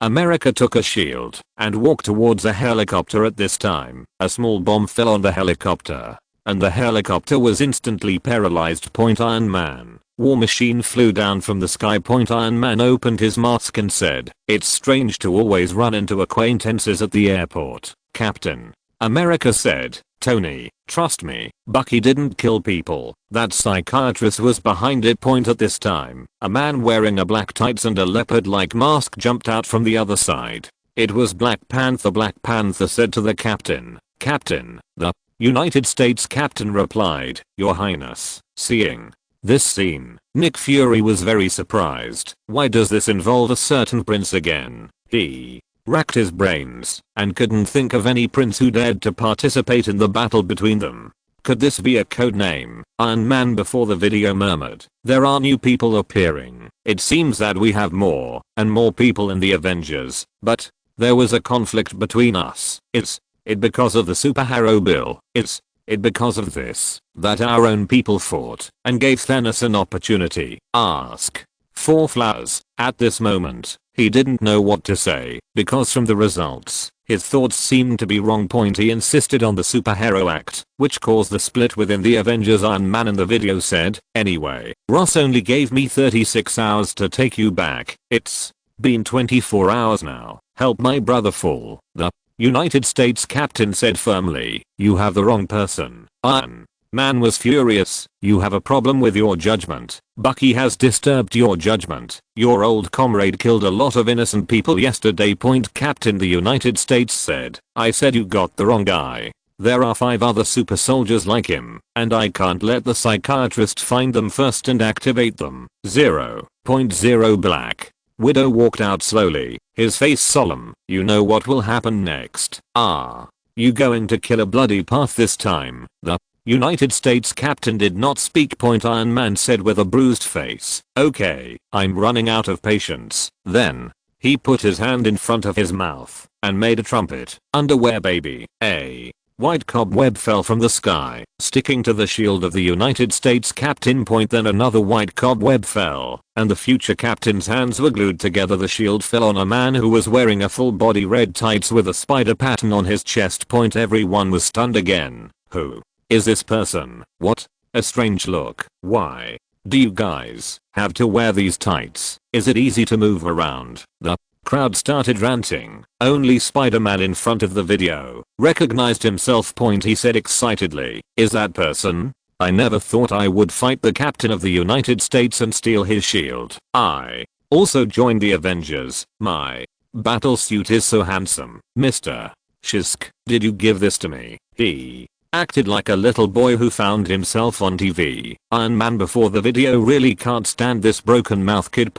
America took a shield and walked towards a helicopter. At this time, a small bomb fell on the helicopter, and the helicopter was instantly paralyzed. Point Iron Man War Machine flew down from the sky. Iron Man opened his mask and said, "It's strange to always run into acquaintances at the airport, Captain." America said, "Tony, trust me, Bucky didn't kill people. That psychiatrist was behind it." At this time, a man wearing a black tights and a leopard-like mask jumped out from the other side. It was Black Panther. Black Panther said to the captain, "Captain, the United States." Captain replied, "Your Highness." Seeing this scene, Nick Fury was very surprised. Why does this involve a certain prince again? He racked his brains and couldn't think of any prince who dared to participate in the battle between them. Could this be a code name? Iron Man before the video murmured, "There are new people appearing. It seems that we have more and more people in the Avengers, but there was a conflict between us. Is it because of the superhero bill? Is it because of this that our own people fought and gave Thanos an opportunity?" Ask for flowers. At this moment, he didn't know what to say because from the results, his thoughts seemed to be wrong. He insisted on the superhero act, which caused the split within the Avengers. Iron Man in the video said, "Anyway, Ross only gave me 36 hours to take you back. It's been 24 hours now. Help my brother fall." The United States captain said firmly, "You have the wrong person." Iron Man was furious. "You have a problem with your judgment. Bucky has disturbed your judgment. Your old comrade killed a lot of innocent people yesterday." Captain the United States said, "I said you got the wrong guy. There are 5 other super soldiers like him, and I can't let the psychiatrist find them first and activate them." 0.0 Black Widow walked out slowly, his face solemn. "You know what will happen next. Are you going to kill a bloody path this time?" The United States captain did not speak. Iron Man said with a bruised face, "Okay, I'm running out of patience." Then he put his hand in front of his mouth and made a trumpet. Underwear baby. A white cobweb fell from the sky, sticking to the shield of the United States captain. Then another white cobweb fell, and the future captain's hands were glued together. The shield fell on a man who was wearing a full body red tights with a spider pattern on his chest. Everyone was stunned again. Who is this person? What a strange look. Why do you guys have to wear these tights? Is it easy to move around? The crowd started ranting. Only Spider-Man in front of the video recognized himself. He said excitedly, "Is that person? I never thought I would fight the captain of the United States and steal his shield. I also joined the Avengers. My battle suit is so handsome. Mr. Shisk, did you give this to me?" He acted like a little boy who found himself on TV. Iron Man before the video really can't stand this broken mouth kid.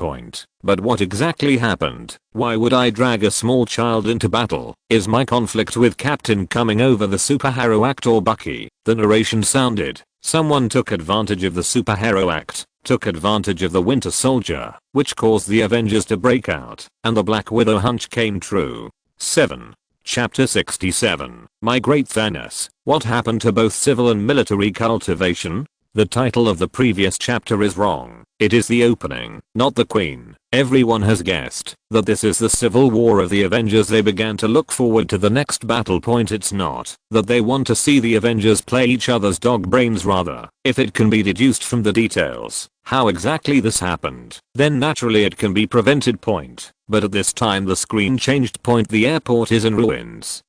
But what exactly happened? Why would I drag a small child into battle? Is my conflict with Captain coming over the superhero act or Bucky? The narration sounded, someone took advantage of the superhero act, took advantage of the Winter Soldier, which caused the Avengers to break out, and the Black Widow hunch came true. 7. Chapter 67. My Great Thanos. What happened to both civil and military cultivation? The title of the previous chapter is wrong. It is the opening, not the queen. Everyone has guessed that this is the civil war of the Avengers. They began to look forward to the next battle. It's not that they want to see the Avengers play each other's dog brains. Rather, if it can be deduced from the details how exactly this happened, then naturally it can be prevented. But at this time the screen changed. The airport is in ruins,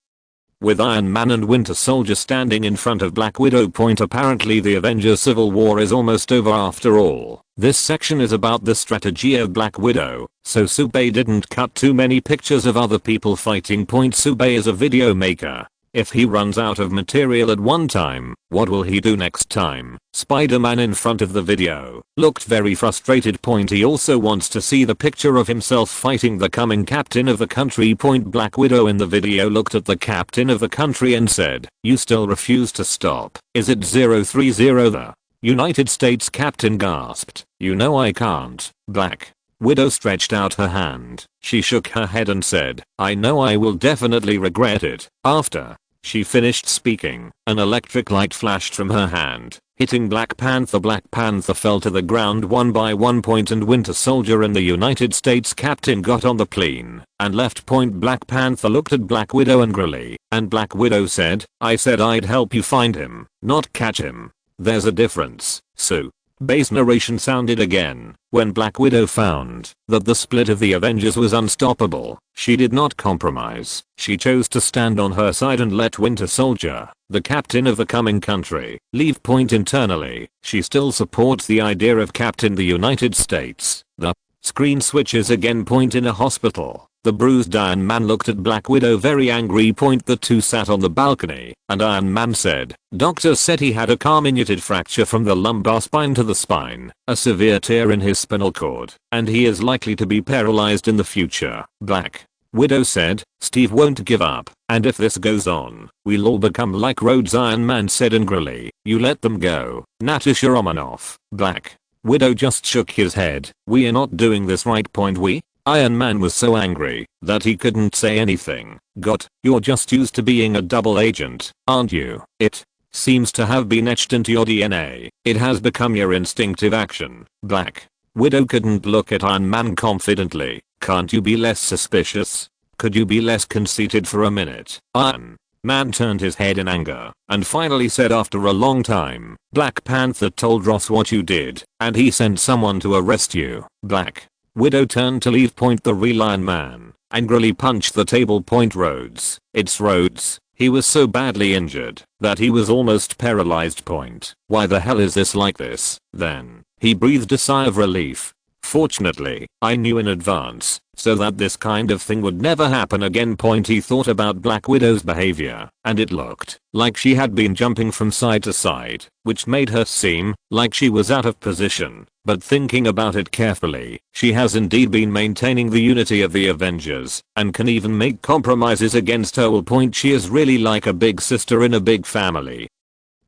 with Iron Man and Winter Soldier standing in front of Black Widow. Apparently the Avengers Civil War is almost over after all. This section is about the strategy of Black Widow, so Sube didn't cut too many pictures of other people fighting. Sube is a video maker. If he runs out of material at one time, what will he do next time? Spider-Man in front of the video looked very frustrated. He also wants to see the picture of himself fighting the coming captain of the country. Black Widow in the video looked at the captain of the country and said, "You still refuse to stop. Is it 030?" The United States captain gasped, "You know I can't." Black Widow stretched out her hand. She shook her head and said, "I know I will definitely regret it." After she finished speaking, an electric light flashed from her hand, hitting Black Panther. Black Panther fell to the ground one by one. And Winter Soldier and the United States captain got on the plane and left. Black Panther looked at Black Widow angrily, and Black Widow said, "I said I'd help you find him, not catch him. There's a difference, Sue." Bass narration sounded again. When Black Widow found that the split of the Avengers was unstoppable, she did not compromise. She chose to stand on her side and let Winter Soldier, the captain of the coming country, leave. Point internally, she still supports the idea of Captain the United States. The screen switches again. Point in a hospital. The bruised Iron Man looked at Black Widow very angry. Point the two sat on the balcony and Iron Man said, "Doctor said he had a comminuted fracture from the lumbar spine to the spine, a severe tear in his spinal cord, and he is likely to be paralyzed in the future." Black Widow said, "Steve won't give up, and if this goes on, we'll all become like Rhodes." Iron Man said angrily, "You let them go, Natasha Romanoff." Black Widow just shook his head. "We are not doing this right." Point we? Iron Man was so angry that he couldn't say anything. "God, you're just used to being a double agent, aren't you? It seems to have been etched into your DNA. It has become your instinctive action." Black Widow couldn't look at Iron Man confidently. "Can't you be less suspicious? Could you be less conceited for a minute?" Iron Man turned his head in anger and finally said after a long time, "Black Panther told Ross what you did, and he sent someone to arrest you." Black Widow turned to leave. Point the real Iron Man angrily punched the table. Point Rhodes. "It's Rhodes. He was so badly injured that he was almost paralyzed." Point. "Why the hell is this like this, then?" He breathed a sigh of relief. "Fortunately, I knew in advance, so that this kind of thing would never happen again." Point. He thought about Black Widow's behavior, and it looked like she had been jumping from side to side, which made her seem like she was out of position. But thinking about it carefully, she has indeed been maintaining the unity of the Avengers, and can even make compromises against her will. Point. She is really like a big sister in a big family.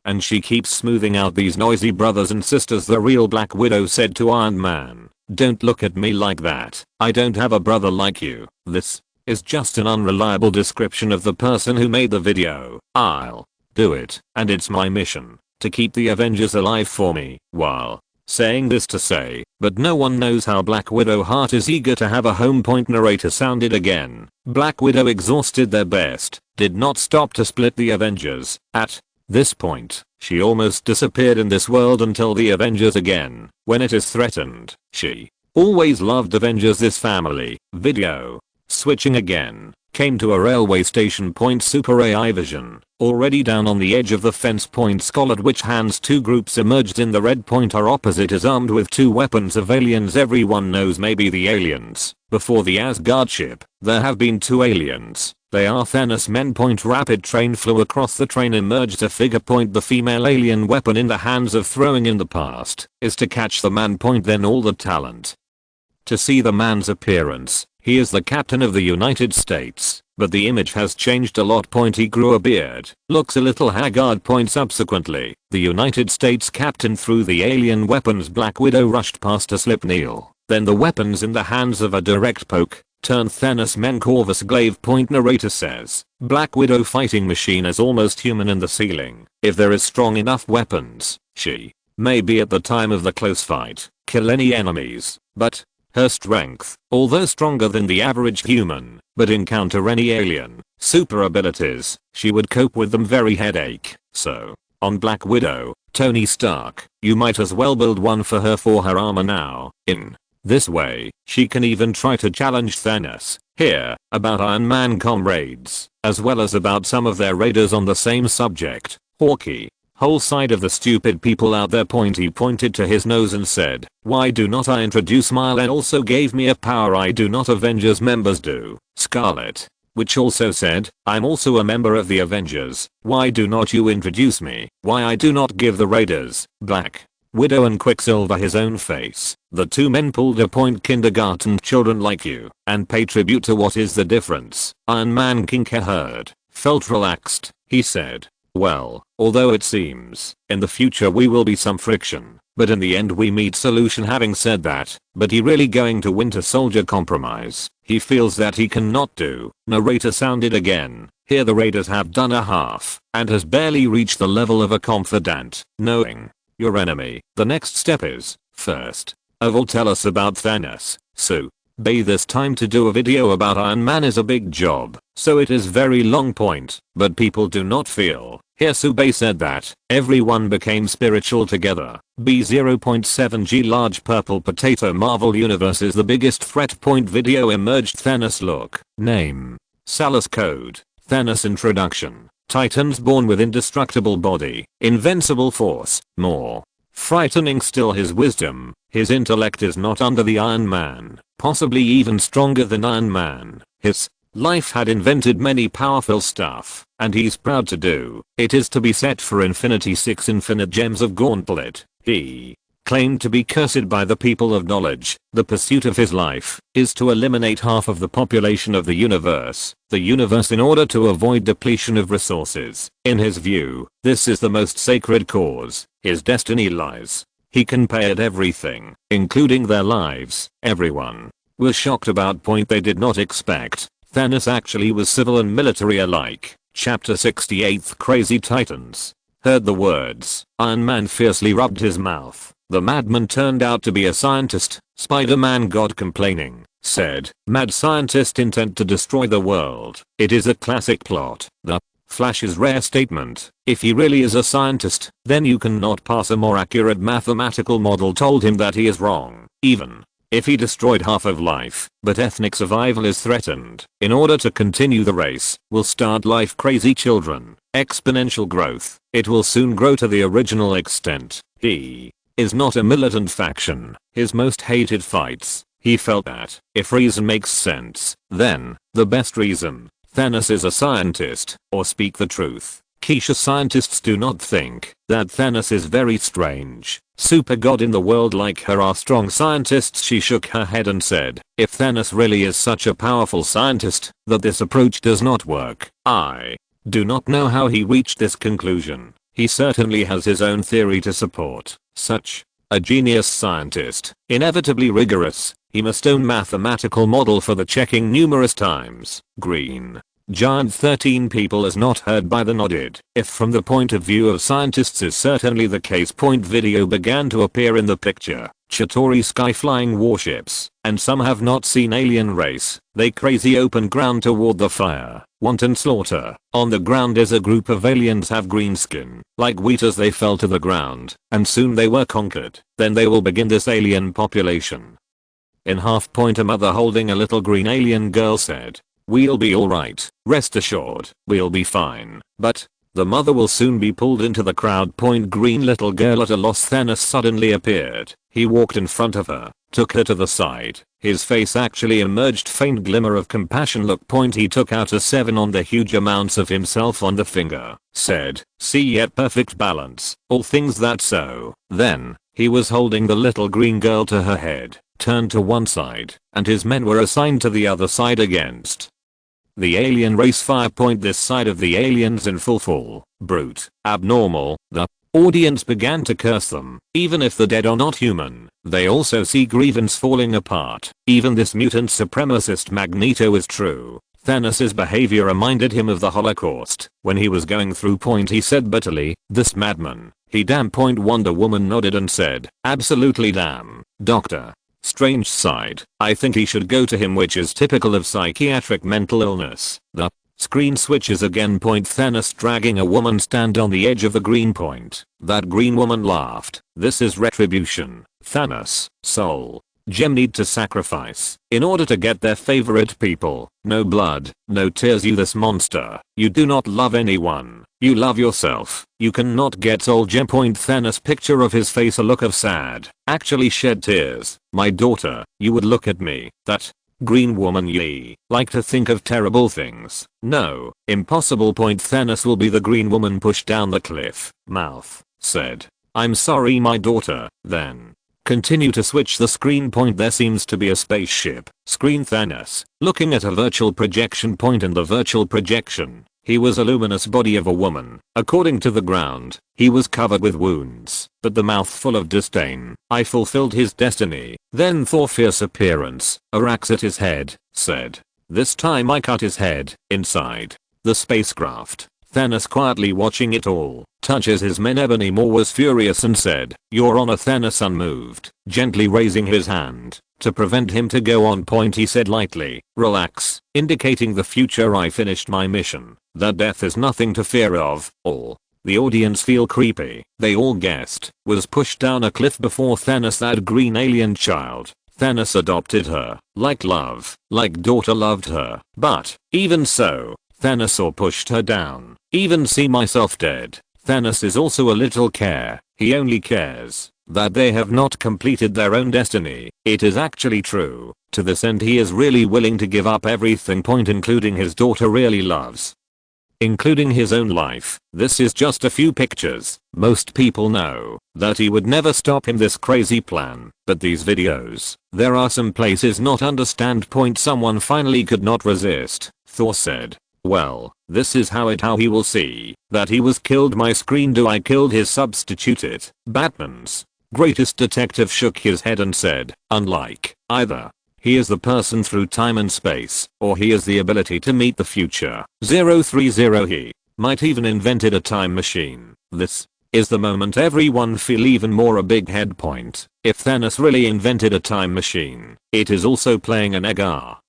And she keeps smoothing out these noisy brothers and sisters. The real Black Widow said to Iron Man, "Don't look at me like that. I don't have a brother like you. This is just an unreliable description of the person who made the video. I'll do it, and it's my mission to keep the Avengers alive for me." While saying this to say, "But no one knows how Black Widow heart is eager to have a home." Point narrator sounded again. Black Widow exhausted their best, did not stop to split the Avengers. At this point, she almost disappeared in this world until the Avengers again, when it is threatened. She always loved Avengers this family. Video switching again, came to a railway station. Point super AI vision, already down on the edge of the fence. Point skull at which hands two groups emerged in the red. Point our opposite is armed with two weapons of aliens. Everyone knows maybe the aliens. Before the Asgard ship, there have been two aliens. They are Thanos men. Point rapid train flew across the train. Emerged a figure. Point the female alien weapon in the hands of throwing in the past is to catch the man. Point then all the talent to see the man's appearance. He is the captain of the United States, but the image has changed a lot. Point he grew a beard, looks a little haggard. Point subsequently, the United States captain threw the alien weapons. Black Widow rushed past a slip kneel, then the weapons in the hands of a direct poke turned Thanos men Corvus glaive. Point narrator says, Black Widow fighting machine is almost human in the ceiling. If there is strong enough weapons, she may be at the time of the close fight, kill any enemies, but her strength, although stronger than the average human, but encounter any alien super abilities, she would cope with them very headache. So, on Black Widow, Tony Stark, you might as well build one for her armor now. In this way, she can even try to challenge Thanos. Here, about Iron Man comrades, as well as about some of their raiders on the same subject. Hawkeye, whole side of the stupid people out there. Point he pointed to his nose and said, why do not I introduce Mile and also gave me a power I do not Avengers members do. Scarlet, which also said, I'm also a member of the Avengers, why do not you introduce me, why I do not give the raiders. Black Widow and Quicksilver his own face. The two men pulled a point kindergarten children like you and pay tribute to what is the difference. Iron Man Kinker heard, felt relaxed. He said, well, although it seems in the future we will be some friction, but in the end we meet solution. Having said that, but he really going to Winter Soldier compromise he feels that he cannot do. Narrator sounded again. Here the raiders have done a half and has barely reached the level of a confidant. Knowing your enemy, the next step is, first of all tell us about Thanos. So, this time to do a video about Iron Man is a big job, so it is very long. Point, but people do not feel Hirsube said that everyone became spiritual together. B0.7G large purple potato Marvel Universe is the biggest threat. Video emerged. Thanos look. Name. Salus code. Thanos introduction. Titans born with indestructible body. Invincible force. More frightening still his wisdom. His intellect is not under the Iron Man. Possibly even stronger than Iron Man. His life had invented many powerful stuff, and he's proud to do. It is to be set for Infinity 6 infinite gems of Gauntlet. He claimed to be cursed by the people of knowledge. The pursuit of his life is to eliminate half of the population of the universe in order to avoid depletion of resources. In his view, this is the most sacred cause. His destiny lies. He can pay at everything, including their lives. Everyone was shocked about point they did not expect. Thanos actually was civil and military alike. Chapter 68 Crazy Titans. Heard the words. Iron Man fiercely rubbed his mouth. The madman turned out to be a scientist. Spider-Man God complaining, said, mad scientist intent to destroy the world. It is a classic plot. The Flash's rare statement, if he really is a scientist, then you cannot pass a more accurate mathematical model, told him that he is wrong. Even if he destroyed half of life, but ethnic survival is threatened. In order to continue the race, will start life crazy children. Exponential growth. It will soon grow to the original extent. He is not a militant faction. His most hated fights. He felt that, if reason makes sense, then, the best reason, Thanos is a scientist, or speak the truth. Keisha scientists do not think that Thanos is very strange. Super god in the world like her are strong scientists. She shook her head and said, if Thanos really is such a powerful scientist, that this approach does not work. I do not know how he reached this conclusion. He certainly has his own theory to support. Such a genius scientist, inevitably rigorous, he must own mathematical model for the checking numerous times. Green giant 13 people is not heard by the nodded. If from the point of view of scientists is certainly the case. Video began to appear in the picture. Chitauri sky flying warships, and some have not seen alien race. They crazy open ground toward the fire. Wanton slaughter. On the ground is a group of aliens have green skin. Like wheat as they fell to the ground, and soon they were conquered. Then they will begin this alien population. In half point a mother holding a little green alien girl said, we'll be alright, rest assured, we'll be fine. But the mother will soon be pulled into the crowd. Green little girl at a loss. Thanos suddenly appeared. He walked in front of her, took her to the side. His face actually emerged faint glimmer of compassion. Look. He took out a 7 on the huge amounts of himself on the finger. Said, see yet perfect balance. All things that so. Then, he was holding the little green girl to her head, turned to one side, and his men were assigned to the other side against the alien race. Fire. This side of the aliens in full brute, abnormal. The audience began to curse them. Even if the dead are not human, they also see grievance falling apart. Even this mutant supremacist Magneto is true. Thanos' behavior reminded him of the Holocaust. When he was going through. He said bitterly, this madman. He damn. Wonder Woman nodded and said, absolutely damn, Doctor Strange sighed. I think he should go to him, which is typical of psychiatric mental illness. The screen switches again. Thanos dragging a woman stand on the edge of the green point. That green woman laughed. This is retribution. Thanos, soul gem need to sacrifice in order to get their favorite people. No blood, no tears. You this monster. You do not love anyone. You love yourself. You cannot get soul gem. Thanos picture of his face a look of sad. Actually shed tears. My daughter, you would look at me. That green woman. Ye like to think of terrible things. No, impossible. Thanos will be the green woman pushed down the cliff. Mouth said, I'm sorry my daughter. Then continue to switch the screen. There seems to be a spaceship. Screen. Thanos looking at a virtual projection. In the virtual projection, he was a luminous body of a woman. According to the ground, he was covered with wounds, but the mouth full of disdain. I fulfilled his destiny. Then Thor fierce appearance, a axe at his head, said, this time I cut his head. Inside the spacecraft, Thanos quietly watching it all, touches his men. Ebony Maw was furious and said, Your Honor. Thanos unmoved, gently raising his hand to prevent him to go on. He said lightly, relax, indicating the future. I finished my mission. That death is nothing to fear of. All The audience feel creepy. They all guessed. Was pushed down a cliff before Thanos, that green alien child. Thanos adopted her. Like love. Like daughter loved her. But, even so, Thanos or pushed her down. Even see myself dead. Thanos is also a little care. He only cares that they have not completed their own destiny. It is actually true. To this end he is really willing to give up everything, including his daughter really loves. Including his own life. This is just a few pictures. Most people know that he would never stop in this crazy plan. But these videos, there are some places not understand. Someone finally could not resist. Thor said, well, this is how he will see that he was killed. My screen, do I killed his substitute it. Batman's greatest detective shook his head and said, unlike either he is the person through time and space, or he has the ability to meet the future. 030 he might even invented a time machine. This is the moment everyone feel even more a big head point. If Thanos really invented a time machine, it is also playing an egg.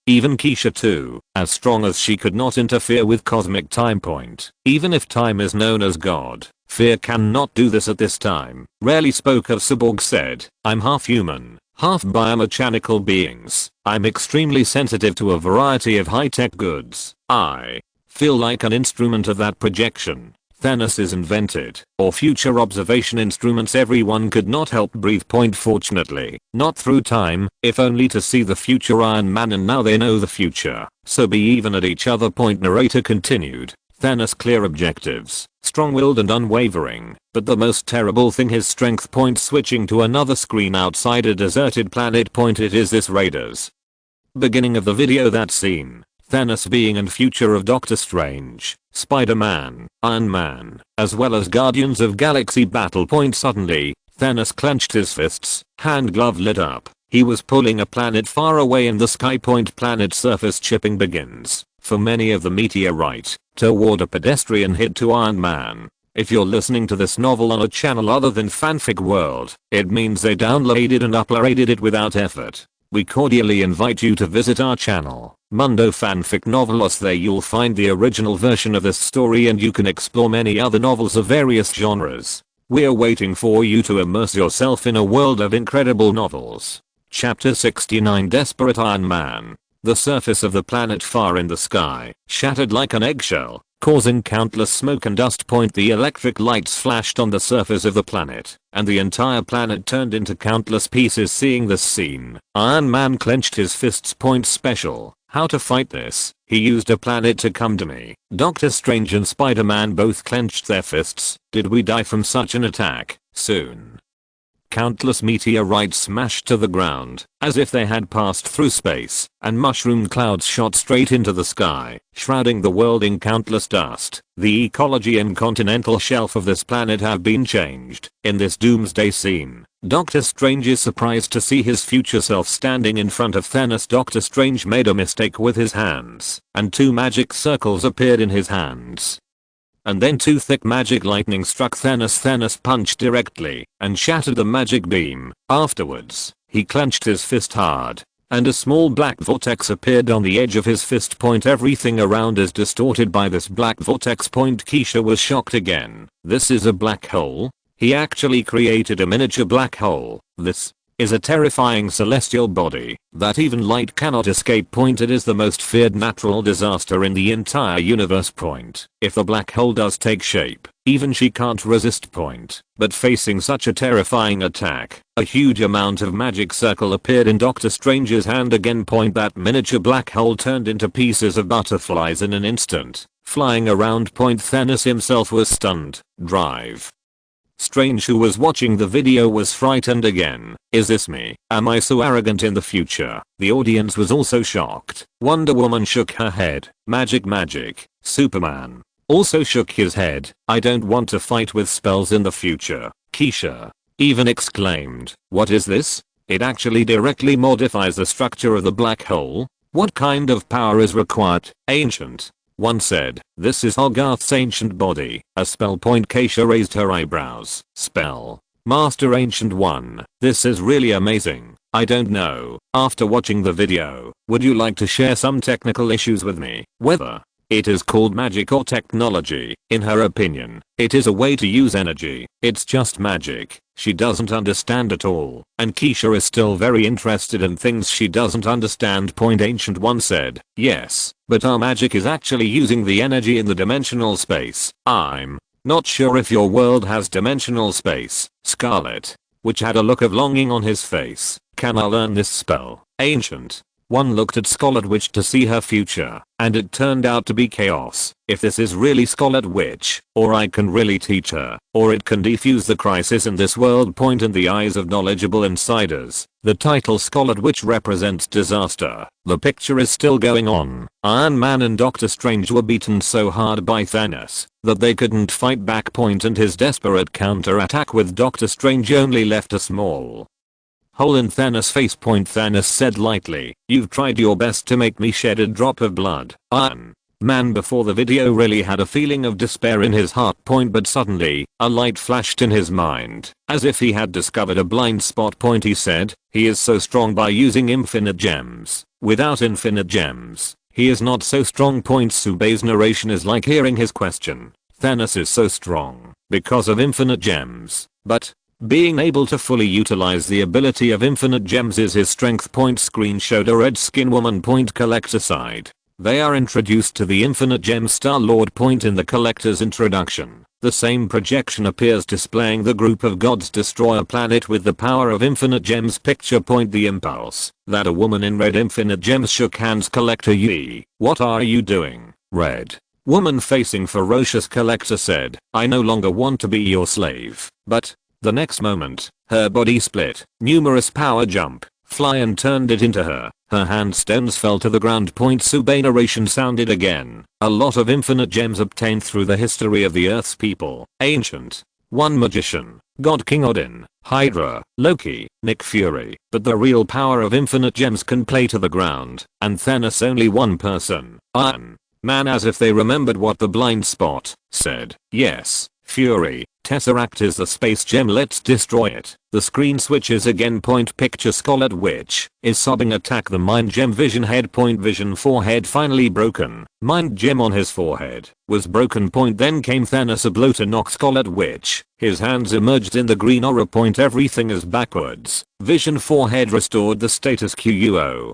Even Keisha too, as strong as she could not interfere with cosmic time point. Even if time is known as God, fear cannot do this at this time. Rarely spoke of Cyborg said, I'm half human, half biomechanical beings. I'm extremely sensitive to a variety of high-tech goods. I feel like an instrument of that projection. Thanos is invented, or future observation instruments. Everyone could not help breathe. Fortunately, not through time, if only to see the future Iron Man, and now they know the future, so be even at each other. Narrator continued. Thanos clear objectives, strong-willed and unwavering, but the most terrible thing his strength. Switching to another screen outside a deserted planet. It is this Raiders. Beginning of the video, that scene. Thanos being in future of Doctor Strange, Spider-Man, Iron Man, as well as Guardians of Galaxy battle. Suddenly, Thanos clenched his fists, hand glove lit up. He was pulling a planet far away in the sky. Planet surface chipping begins, for many of the meteorite, toward a pedestrian hit to Iron Man. If you're listening to this novel on a channel other than Fanfic World, it means they downloaded and uploaded it without effort. We cordially invite you to visit our channel, Mundo Fanfic Novelos. There you'll find the original version of this story, and you can explore many other novels of various genres. We're waiting for you to immerse yourself in a world of incredible novels. Chapter 69 Desperate Iron Man. The surface of the planet far in the sky shattered like an eggshell, causing countless smoke and dust. The electric lights flashed on the surface of the planet, and the entire planet turned into countless pieces. Seeing this scene, Iron Man clenched his fists. Special. How to fight this? He used a planet to come to me. Doctor Strange and Spider-Man both clenched their fists. Did we die from such an attack? Soon. Countless meteorites smashed to the ground, as if they had passed through space, and mushroom clouds shot straight into the sky, shrouding the world in countless dust. The ecology and continental shelf of this planet have been changed. In this Doomsday scene, Doctor Strange is surprised to see his future self standing in front of Thanos. Doctor Strange made a mistake with his hands, and two magic circles appeared in his hands. And then two thick magic lightning struck Thanos. Thanos punched directly and shattered the magic beam. Afterwards, he clenched his fist hard, and a small black vortex appeared on the edge of his fist. Everything around is distorted by this black vortex. Keisha was shocked again. This is a black hole? He actually created a miniature black hole. This is a terrifying celestial body that even light cannot escape. It is the most feared natural disaster in the entire universe. If the black hole does take shape, even she can't resist. But facing such a terrifying attack, a huge amount of magic circle appeared in Doctor Strange's hand again. That miniature black hole turned into pieces of butterflies in an instant, flying around. Thanos himself was stunned. Drive. Strange, who was watching the video, was frightened again. Is this me? Am I so arrogant in the future? The audience was also shocked. Wonder Woman shook her head. Magic. Superman also shook his head. I don't want to fight with spells in the future. Keisha even exclaimed, what is this? It actually directly modifies the structure of the black hole? What kind of power is required? Ancient. One said, this is Hogarth's ancient body. A spell. Keisha raised her eyebrows. Spell. Master Ancient One. This is really amazing. I don't know. After watching the video, would you like to share some technical issues with me? Whether It is called magic or technology. In her opinion, it is a way to use energy. It's just magic. She doesn't understand at all. And Keisha is still very interested in things she doesn't understand. Ancient One said, yes, but our magic is actually using the energy in the dimensional space. I'm not sure if your world has dimensional space, Scarlet. Which had a look of longing on his face. Can I learn this spell? Ancient One looked at Scarlet Witch to see her future, and it turned out to be chaos. If this is really Scarlet Witch, or I can really teach her, or it can defuse the crisis in this world. In the eyes of knowledgeable insiders, the title Scarlet Witch represents disaster. The picture is still going on. Iron Man and Doctor Strange were beaten so hard by Thanos that they couldn't fight back. And his desperate counter-attack with Doctor Strange only left a small hole in Thanos' face. Thanos said lightly, you've tried your best to make me shed a drop of blood. Iron Man before the video really had a feeling of despair in his heart. But suddenly, a light flashed in his mind, as if he had discovered a blind spot. He said, he is so strong by using infinite gems. Without infinite gems, he is not so strong. Subei's narration is like hearing his question. Thanos is so strong because of infinite gems, but being able to fully utilize the ability of infinite gems is his strength. Screen showed a red skin woman. Collector side. They are introduced to the infinite gem Star-Lord. In the collector's introduction, the same projection appears displaying the group of gods destroy a planet with the power of infinite gems. Picture. The impulse that a woman in red infinite gems shook hands. Collector Yee, what are you doing? Red woman facing ferocious collector said, I no longer want to be your slave. But the next moment, her body split, numerous power jump, fly and turned it into her. Her hand stones fell to the ground. Subei narration sounded again. A lot of infinite gems obtained through the history of the Earth's people. Ancient One magician, God King Odin, Hydra, Loki, Nick Fury. But the real power of infinite gems can play to the ground, and Thanos only one person. Iron Man, as if they remembered what the blind spot said. Yes, Fury, Tesseract is the space gem, let's destroy it. The screen switches again. Picture Scarlet Witch is sobbing. Attack the mind gem. Vision head. Vision forehead finally broken. Mind gem on his forehead was broken. Then came Thanos, a blow to knock Scarlet Witch. His hands emerged in the green aura. Everything is backwards. Vision forehead restored the status quo.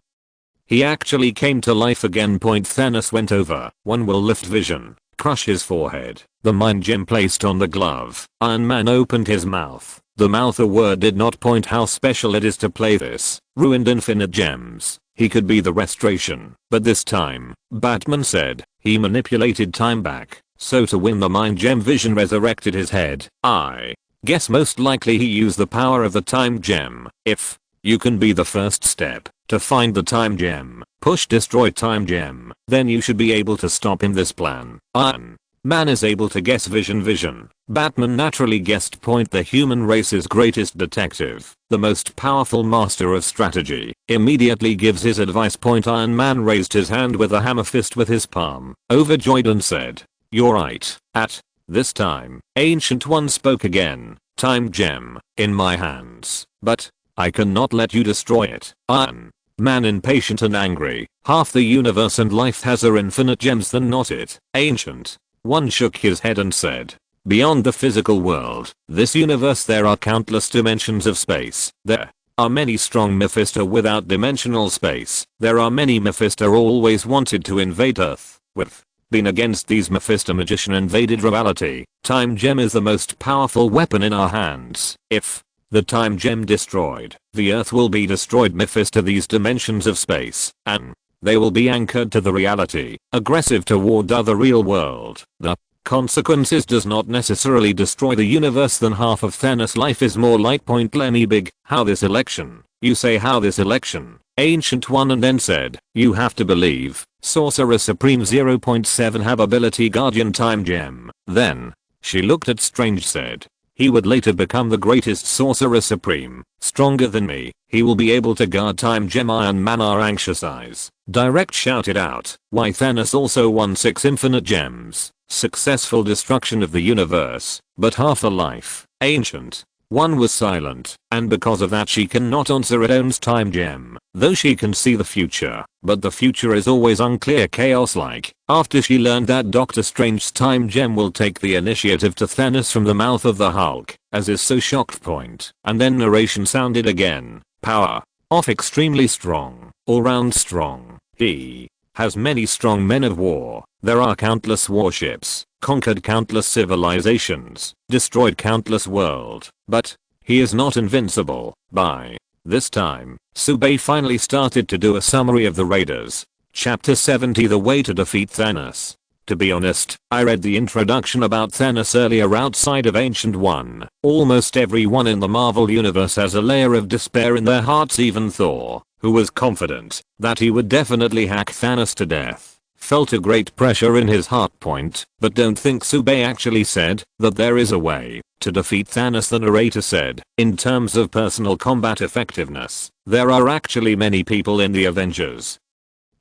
He actually came to life again. Thanos went over. One will lift Vision, crush his forehead. The mind gem placed on the glove. Iron Man opened his mouth. The mouth a word did not. How special it is to play this. Ruined infinite gems. He could be the restoration. But this time, Batman said, he manipulated time back. So to win the mind gem, Vision resurrected his head. I guess most likely he used the power of the time gem. If you can be the first step to find the time gem, push destroy time gem, then you should be able to stop him. This plan. Iron Man is able to guess Vision. Batman naturally guessed. The human race's greatest detective, the most powerful master of strategy, immediately gives his advice. Iron Man raised his hand with a hammer fist with his palm, overjoyed, and said, you're right. At this time, Ancient One spoke again. Time gem in my hands, but I cannot let you destroy it. Iron Man impatient and angry. Half the universe and life has are infinite gems than not it. Ancient One shook his head and said, beyond the physical world, this universe there are countless dimensions of space. There are many strong Mephisto without dimensional space. There are many Mephisto always wanted to invade Earth. We've been against these. Mephisto magician invaded reality. Time gem is the most powerful weapon in our hands. If the time gem destroyed, the Earth will be destroyed. Mephisto these dimensions of space, and they will be anchored to the reality, aggressive toward other real world. The consequences does not necessarily destroy the universe. Than half of Thanos' life is more like. Lemmy Big, how this election? You say how this election? Ancient One, and then said, you have to believe, Sorcerer Supreme 0.7 have ability Guardian Time Gem. Then she looked at Strange, said, he would later become the greatest Sorcerer Supreme, stronger than me. He will be able to guard Time Gem. Iron Man our anxious eyes. Direct shouted out, why Thanos also won 6 infinite gems. Successful destruction of the universe, but half a life. Ancient One was silent, and because of that she cannot answer it owns time gem, though she can see the future, but the future is always unclear chaos-like. After she learned that Doctor Strange's time gem will take the initiative to Thanos from the mouth of the Hulk, as is so shocked point, and then narration sounded again. Power. Off extremely strong, all round strong. He has many strong men of war. There are countless warships, conquered countless civilizations, destroyed countless world, but he is not invincible. By this time, Subei finally started to do a summary of the Raiders. Chapter 70, The Way to Defeat Thanos. To be honest, I read the introduction about Thanos earlier outside of Ancient One. Almost everyone in the Marvel universe has a layer of despair in their hearts, even Thor, who was confident that he would definitely hack Thanos to death, felt a great pressure in his heart point, but don't think Subei actually said that there is a way to defeat Thanos. The narrator said, in terms of personal combat effectiveness, there are actually many people in the Avengers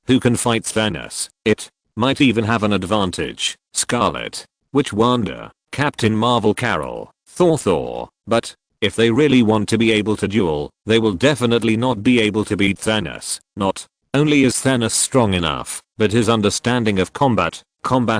who can fight Thanos. It might even have an advantage. Scarlet Witch, Wanda, Captain Marvel, Carol, Thor, but if they really want to be able to duel, they will definitely not be able to beat Thanos. Not only is Thanos strong enough, but his understanding of combat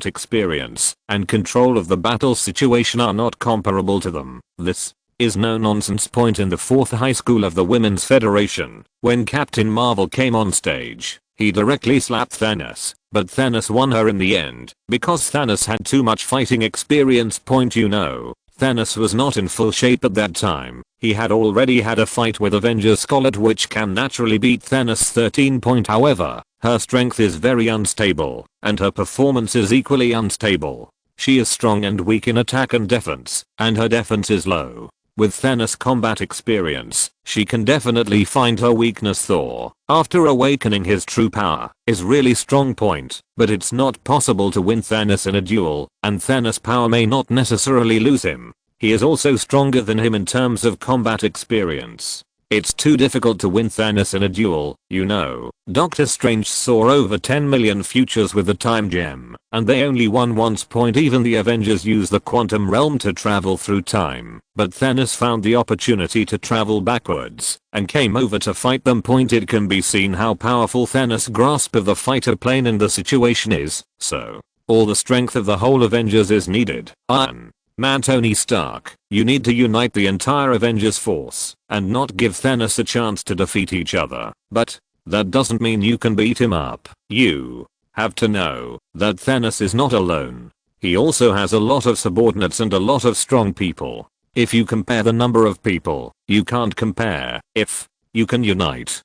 experience, and control of the battle situation are not comparable to them. This is no nonsense point in the 4th high school of the Women's Federation. When Captain Marvel came on stage, he directly slapped Thanos, but Thanos won her in the end, because Thanos had too much fighting experience. Point, you know, Thanos was not in full shape at that time. He had already had a fight with Avengers Scarlet Witch can naturally beat Thanos 13. However, her strength is very unstable, and her performance is equally unstable. She is strong and weak in attack and defense, and her defense is low. With Thanos' combat experience, she can definitely find her weakness. Thor, after awakening his true power, is really strong point, but it's not possible to win Thanos in a duel, and Thanos' power may not necessarily lose him. He is also stronger than him in terms of combat experience. It's too difficult to win Thanos in a duel, you know. Doctor Strange saw over 10 million futures with the time gem, and they only won once. Even the Avengers use the quantum realm to travel through time, but Thanos found the opportunity to travel backwards, and came over to fight them. It can be seen how powerful Thanos' grasp of the fighter plane and the situation is, so all the strength of the whole Avengers is needed. Iron Man Tony Stark, you need to unite the entire Avengers force, and not give Thanos a chance to defeat each other. But that doesn't mean you can beat him up. You have to know that Thanos is not alone. He also has a lot of subordinates and a lot of strong people. If you compare the number of people, you can't compare. If you can unite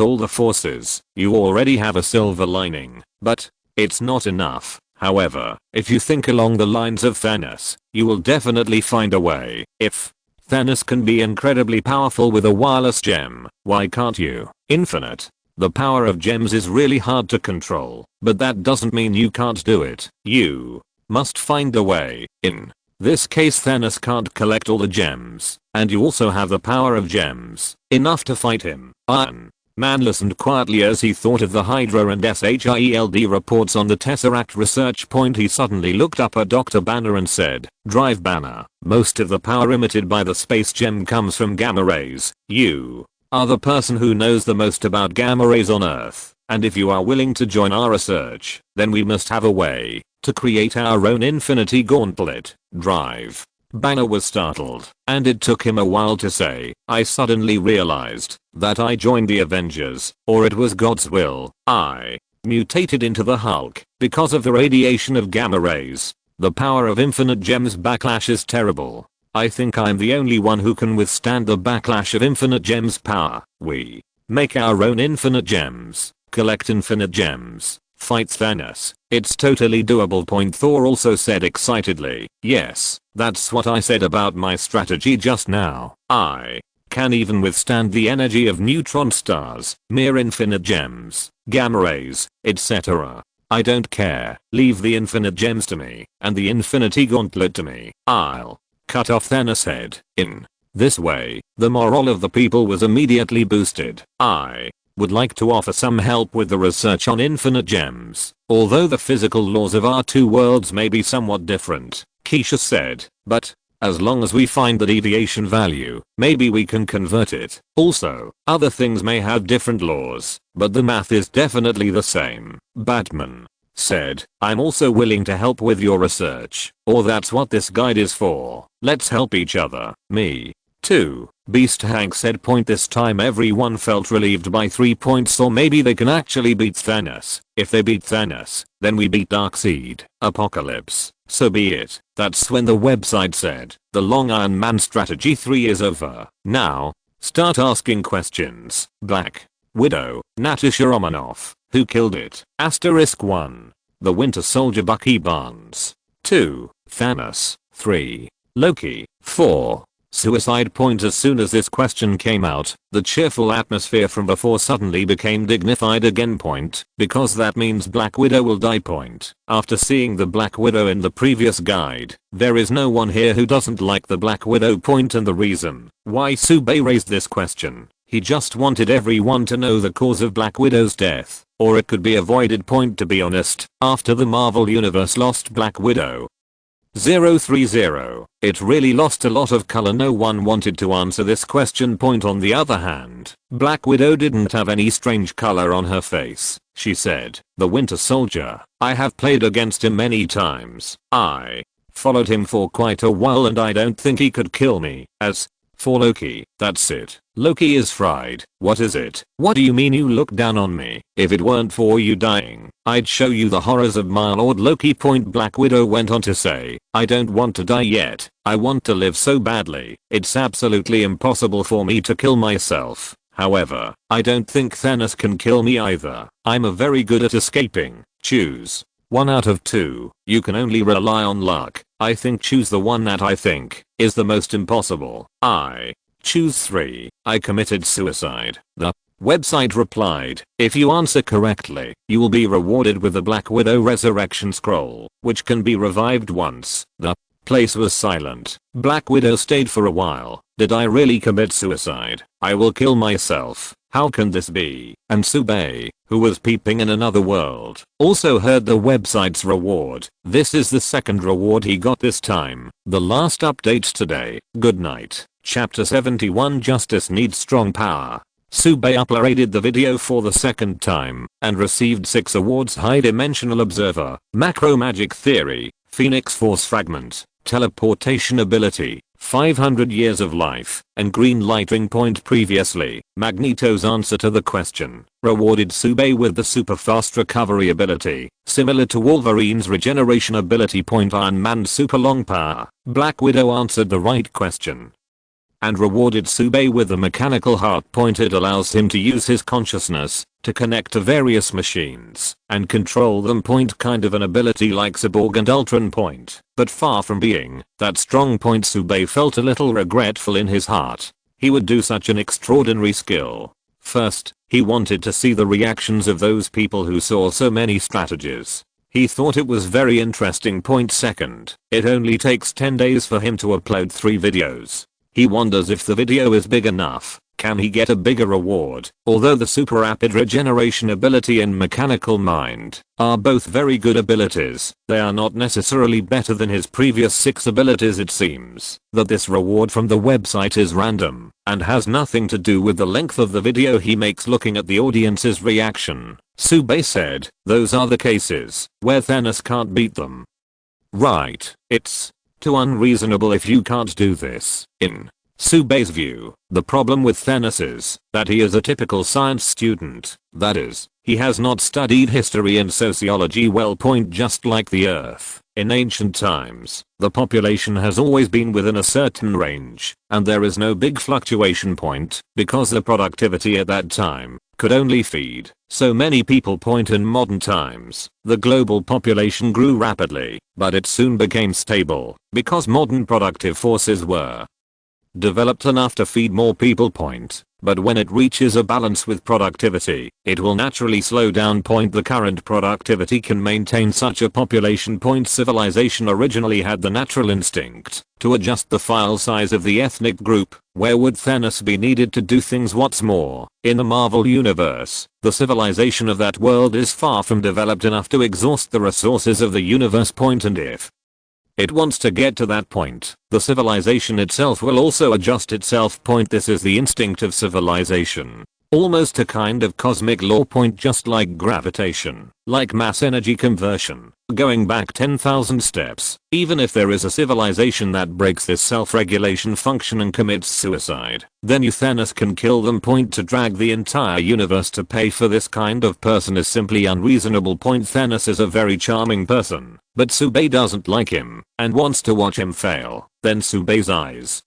all the forces, you already have a silver lining. But it's not enough. However, if you think along the lines of Thanos, you will definitely find a way. If Thanos can be incredibly powerful with a wireless gem, why can't you? Infinite. The power of gems is really hard to control, but that doesn't mean you can't do it. You must find a way. In this case, Thanos can't collect all the gems, and you also have the power of gems, enough to fight him. Iron Man listened quietly as he thought of the Hydra and SHIELD reports on the Tesseract research. He suddenly looked up at Dr. Banner and said, "Drive Banner, most of the power emitted by the space gem comes from gamma rays. You are the person who knows the most about gamma rays on Earth, and if you are willing to join our research, then we must have a way to create our own Infinity Gauntlet. Drive." Banner was startled, and it took him a while to say, "I suddenly realized that I joined the Avengers, or it was God's will. I mutated into the Hulk because of the radiation of gamma rays. The power of infinite gems backlash is terrible. I think I'm the only one who can withstand the backlash of infinite gems power. We make our own infinite gems, collect infinite gems, fight Thanos. It's totally doable." Thor also said excitedly, "Yes, that's what I said about my strategy just now. I can even withstand the energy of neutron stars, mere infinite gems, gamma rays, etc. I don't care. Leave the infinite gems to me, and the Infinity Gauntlet to me. I'll cut off Thanos' head." In this way, the morale of the people was immediately boosted. I would like to offer some help with the research on infinite gems, although the physical laws of our two worlds may be somewhat different, Keisha said, "but As long as we find the deviation value, maybe we can convert it. Also, other things may have different laws, but the math is definitely the same. Batman said, I'm also willing to help with your research. Or that's what this guide is for. Let's help each other. Me too. Beast Hank said, point this time everyone felt relieved by 3 points, or maybe they can actually beat Thanos. If they beat Thanos, then we beat Darkseid. Apocalypse. So be it. That's when the website said, the Long Iron Man strategy 3 is over. Now, start asking questions. Black Widow, Natasha Romanoff. Who killed it? Asterisk 1. The Winter Soldier Bucky Barnes. 2. Thanos. 3. Loki. 4. Suicide point. As soon as this question came out, the cheerful atmosphere from before suddenly became dignified again point, because that means Black Widow will die point. After seeing the Black Widow in the previous guide, there is no one here who doesn't like the Black Widow point, and the reason why Subei raised this question, he just wanted everyone to know the cause of Black Widow's death, or it could be avoided point, to be honest. After the Marvel Universe lost Black Widow 030, it really lost a lot of color. No one wanted to answer this question point. On the other hand, Black Widow didn't have any strange color on her face. She said, the Winter Soldier, I have played against him many times. I followed him for quite a while and I don't think he could kill me. As for Loki, that's it. Loki is fried. What is it? What do you mean you look down on me? If it weren't for you dying, I'd show you the horrors of my lord Loki point. Black Widow went on to say, I don't want to die yet. I want to live so badly. It's absolutely impossible for me to kill myself. However, I don't think Thanos can kill me either. I'm a very good at escaping. Choose 1 out of 2. You can only rely on luck. I think choose the one that I think is the most impossible. I choose 3. I committed suicide. The website replied, if you answer correctly, you will be rewarded with the Black Widow Resurrection Scroll, which can be revived once. The place was silent. Black Widow stayed for a while. Did I really commit suicide? I will kill myself. How can this be? And Subei, who was peeping in another world, also heard the website's reward. This is the second reward he got this time. The last update today. Good night. Chapter 71, Justice Needs Strong Power. Subei uploaded the video for the second time and received 6 awards: High Dimensional Observer, Macro Magic Theory, Phoenix Force Fragment, Teleportation Ability, 500 Years of Life, and Green Lighting Point. Previously, Magneto's answer to the question rewarded Subei with the Super Fast Recovery ability, similar to Wolverine's Regeneration ability point. Iron Man's Super Long Power. Black Widow answered the right question and rewarded Subei with the Mechanical Heart point. It allows him to use his consciousness to connect to various machines and control them point. Kind of an ability like Cyborg and Ultron point, but far from being that strong point. Subei felt a little regretful in his heart. He would do such an extraordinary skill. First, he wanted to see the reactions of those people who saw so many strategies. He thought it was very interesting point. Second, it only takes 10 days for him to upload 3 videos. He wonders if the video is big enough. Can he get a bigger reward? Although the Super Rapid Regeneration ability and Mechanical Mind are both very good abilities, they are not necessarily better than his previous 6 abilities. It seems that this reward from the website is random and has nothing to do with the length of the video he makes. Looking at the audience's reaction, Subei said, those are the cases where Thanos can't beat them. Right, it's too unreasonable if you can't do this. In Subei's view, the problem with Thanos is that he is a typical science student. That is, he has not studied history and sociology well point. Just like the Earth, in ancient times, the population has always been within a certain range, and there is no big fluctuation point, because the productivity at that time could only feed so many people point. In modern times, the global population grew rapidly, but it soon became stable, because modern productive forces were developed enough to feed more people point. But when it reaches a balance with productivity, it will naturally slow down point. The current productivity can maintain such a population point. Civilization originally had the natural instinct to adjust the file size of the ethnic group. Where would Thanos be needed to do things? What's more, in the Marvel universe, the civilization of that world is far from developed enough to exhaust the resources of the universe point. And if It wants to get to that point. The civilization itself will also adjust itself. This is the instinct of civilization. Almost a kind of cosmic law. Just like gravitation, like mass energy conversion. Going back 10,000 steps, even if there is a civilization that breaks this self-regulation function and commits suicide, then Thanos can kill them. To drag the entire universe to pay for this kind of person is simply unreasonable. Thanos is a very charming person, but Subei doesn't like him and wants to watch him fail. Then Subei's eyes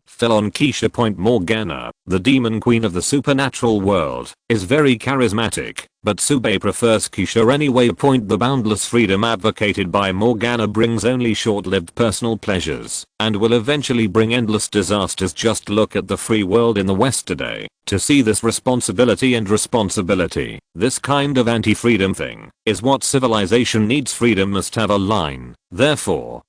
fell on Keisha. Morgana, the demon queen of the supernatural world, is very charismatic, but Subei prefers Keisha anyway. The boundless freedom advocated by Morgana brings only short-lived personal pleasures and will eventually bring endless disasters. Just look at the free world in the West today to see this responsibility. This kind of anti-freedom thing is what civilization needs. Freedom must have a line. Therefore,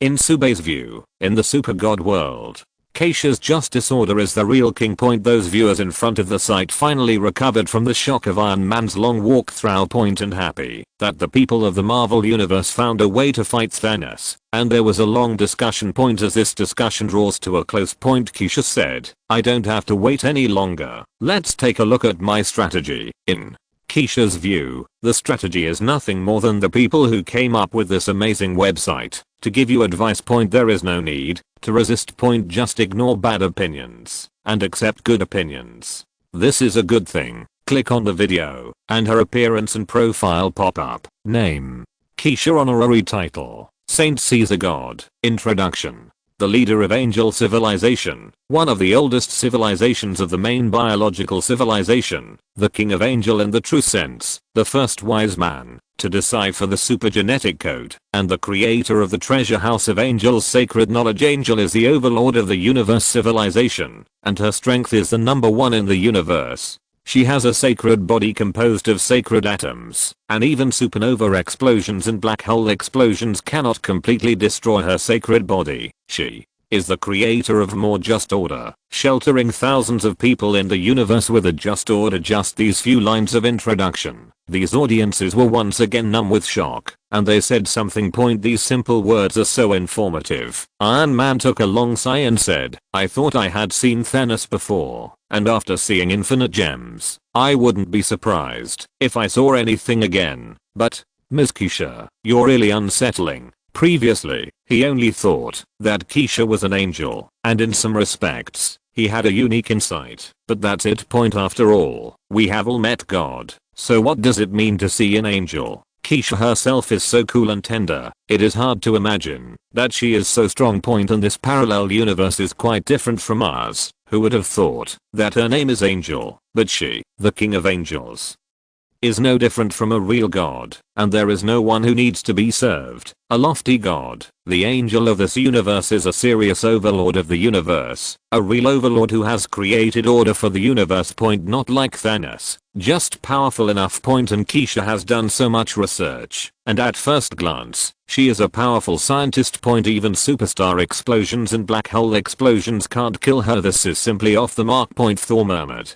in Subei's view, in the super god world, Keisha's justice order is the real king. Those viewers in front of the site finally recovered from the shock of Iron Man's long walk through. And happy that the people of the Marvel universe found a way to fight Thanos. And there was a long discussion. As this discussion draws to a close, Keisha said, "I don't have to wait any longer. Let's take a look at my strategy." In Keisha's view, the strategy is nothing more than the people who came up with this amazing website to give you advice. There is no need to resist. Just ignore bad opinions and accept good opinions. This is a good thing. Click on the video and her appearance and profile pop up. Name: Keisha. Honorary title: Saint Caesar God. Introduction: the leader of Angel Civilization, one of the oldest civilizations of the main biological civilization, the king of Angel in the true sense, the first wise man to decipher the supergenetic code, and the creator of the treasure house of Angel's sacred knowledge. Angel is the overlord of the universe civilization, and her strength is the number one in the universe. She has a sacred body composed of sacred atoms, and even supernova explosions and black hole explosions cannot completely destroy her sacred body. She is the creator of more just order, sheltering thousands of people in the universe with a just order. Just these few lines of introduction. These audiences were once again numb with shock, and they said something. These simple words are so informative. Iron Man took a long sigh and said, "I thought I had seen Thanos before, and after seeing Infinite Gems, I wouldn't be surprised if I saw anything again. But, Ms. Keisha, you're really unsettling." Previously, he only thought that Keisha was an angel, and in some respects, he had a unique insight. But that's it. After all, we have all met God. So what does it mean to see an angel? Keisha herself is so cool and tender, it is hard to imagine that she is so strong. And this parallel universe is quite different from ours. Who would have thought that her name is Angel? But she, the king of angels, is no different from a real god, and there is no one who needs to be served. A lofty god, the angel of this universe, is a serious overlord of the universe, a real overlord who has created order for the universe. Not like Thanos, just powerful enough. And Keisha has done so much research, and at first glance, she is a powerful scientist. Even superstar explosions and black hole explosions can't kill her. This is simply off the mark. Thor murmured.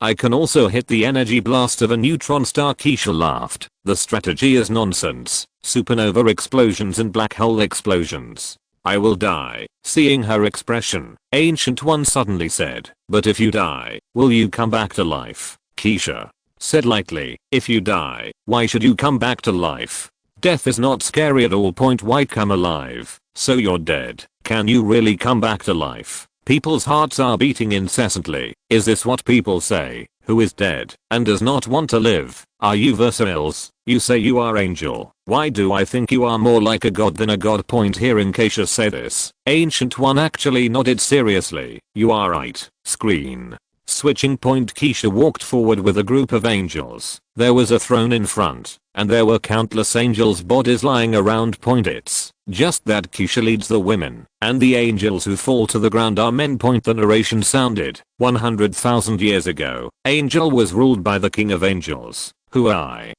"I can also hit the energy blast of a neutron star." Keisha laughed. "The strategy is nonsense. Supernova explosions and black hole explosions. I will die." Seeing her expression, Ancient One suddenly said, "But if you die, will you come back to life?" Keisha said lightly, "If you die, why should you come back to life? Death is not scary at all. Why come alive? So you're dead. Can you really come back to life? People's hearts are beating incessantly. Is this what people say? Who is dead and does not want to live? Are you Versatiles? You say you are Angel. Why do I think you are more like a god than a god?" Hearing Keisha say this, Ancient One actually nodded seriously. "You are right." Screen switching. Keisha walked forward with a group of angels. There was a throne in front, and there were countless angels' bodies lying around. It's just that Keisha leads the women, and the angels who fall to the ground are men. The narration sounded 100,000 years ago. Angel was ruled by the king of angels,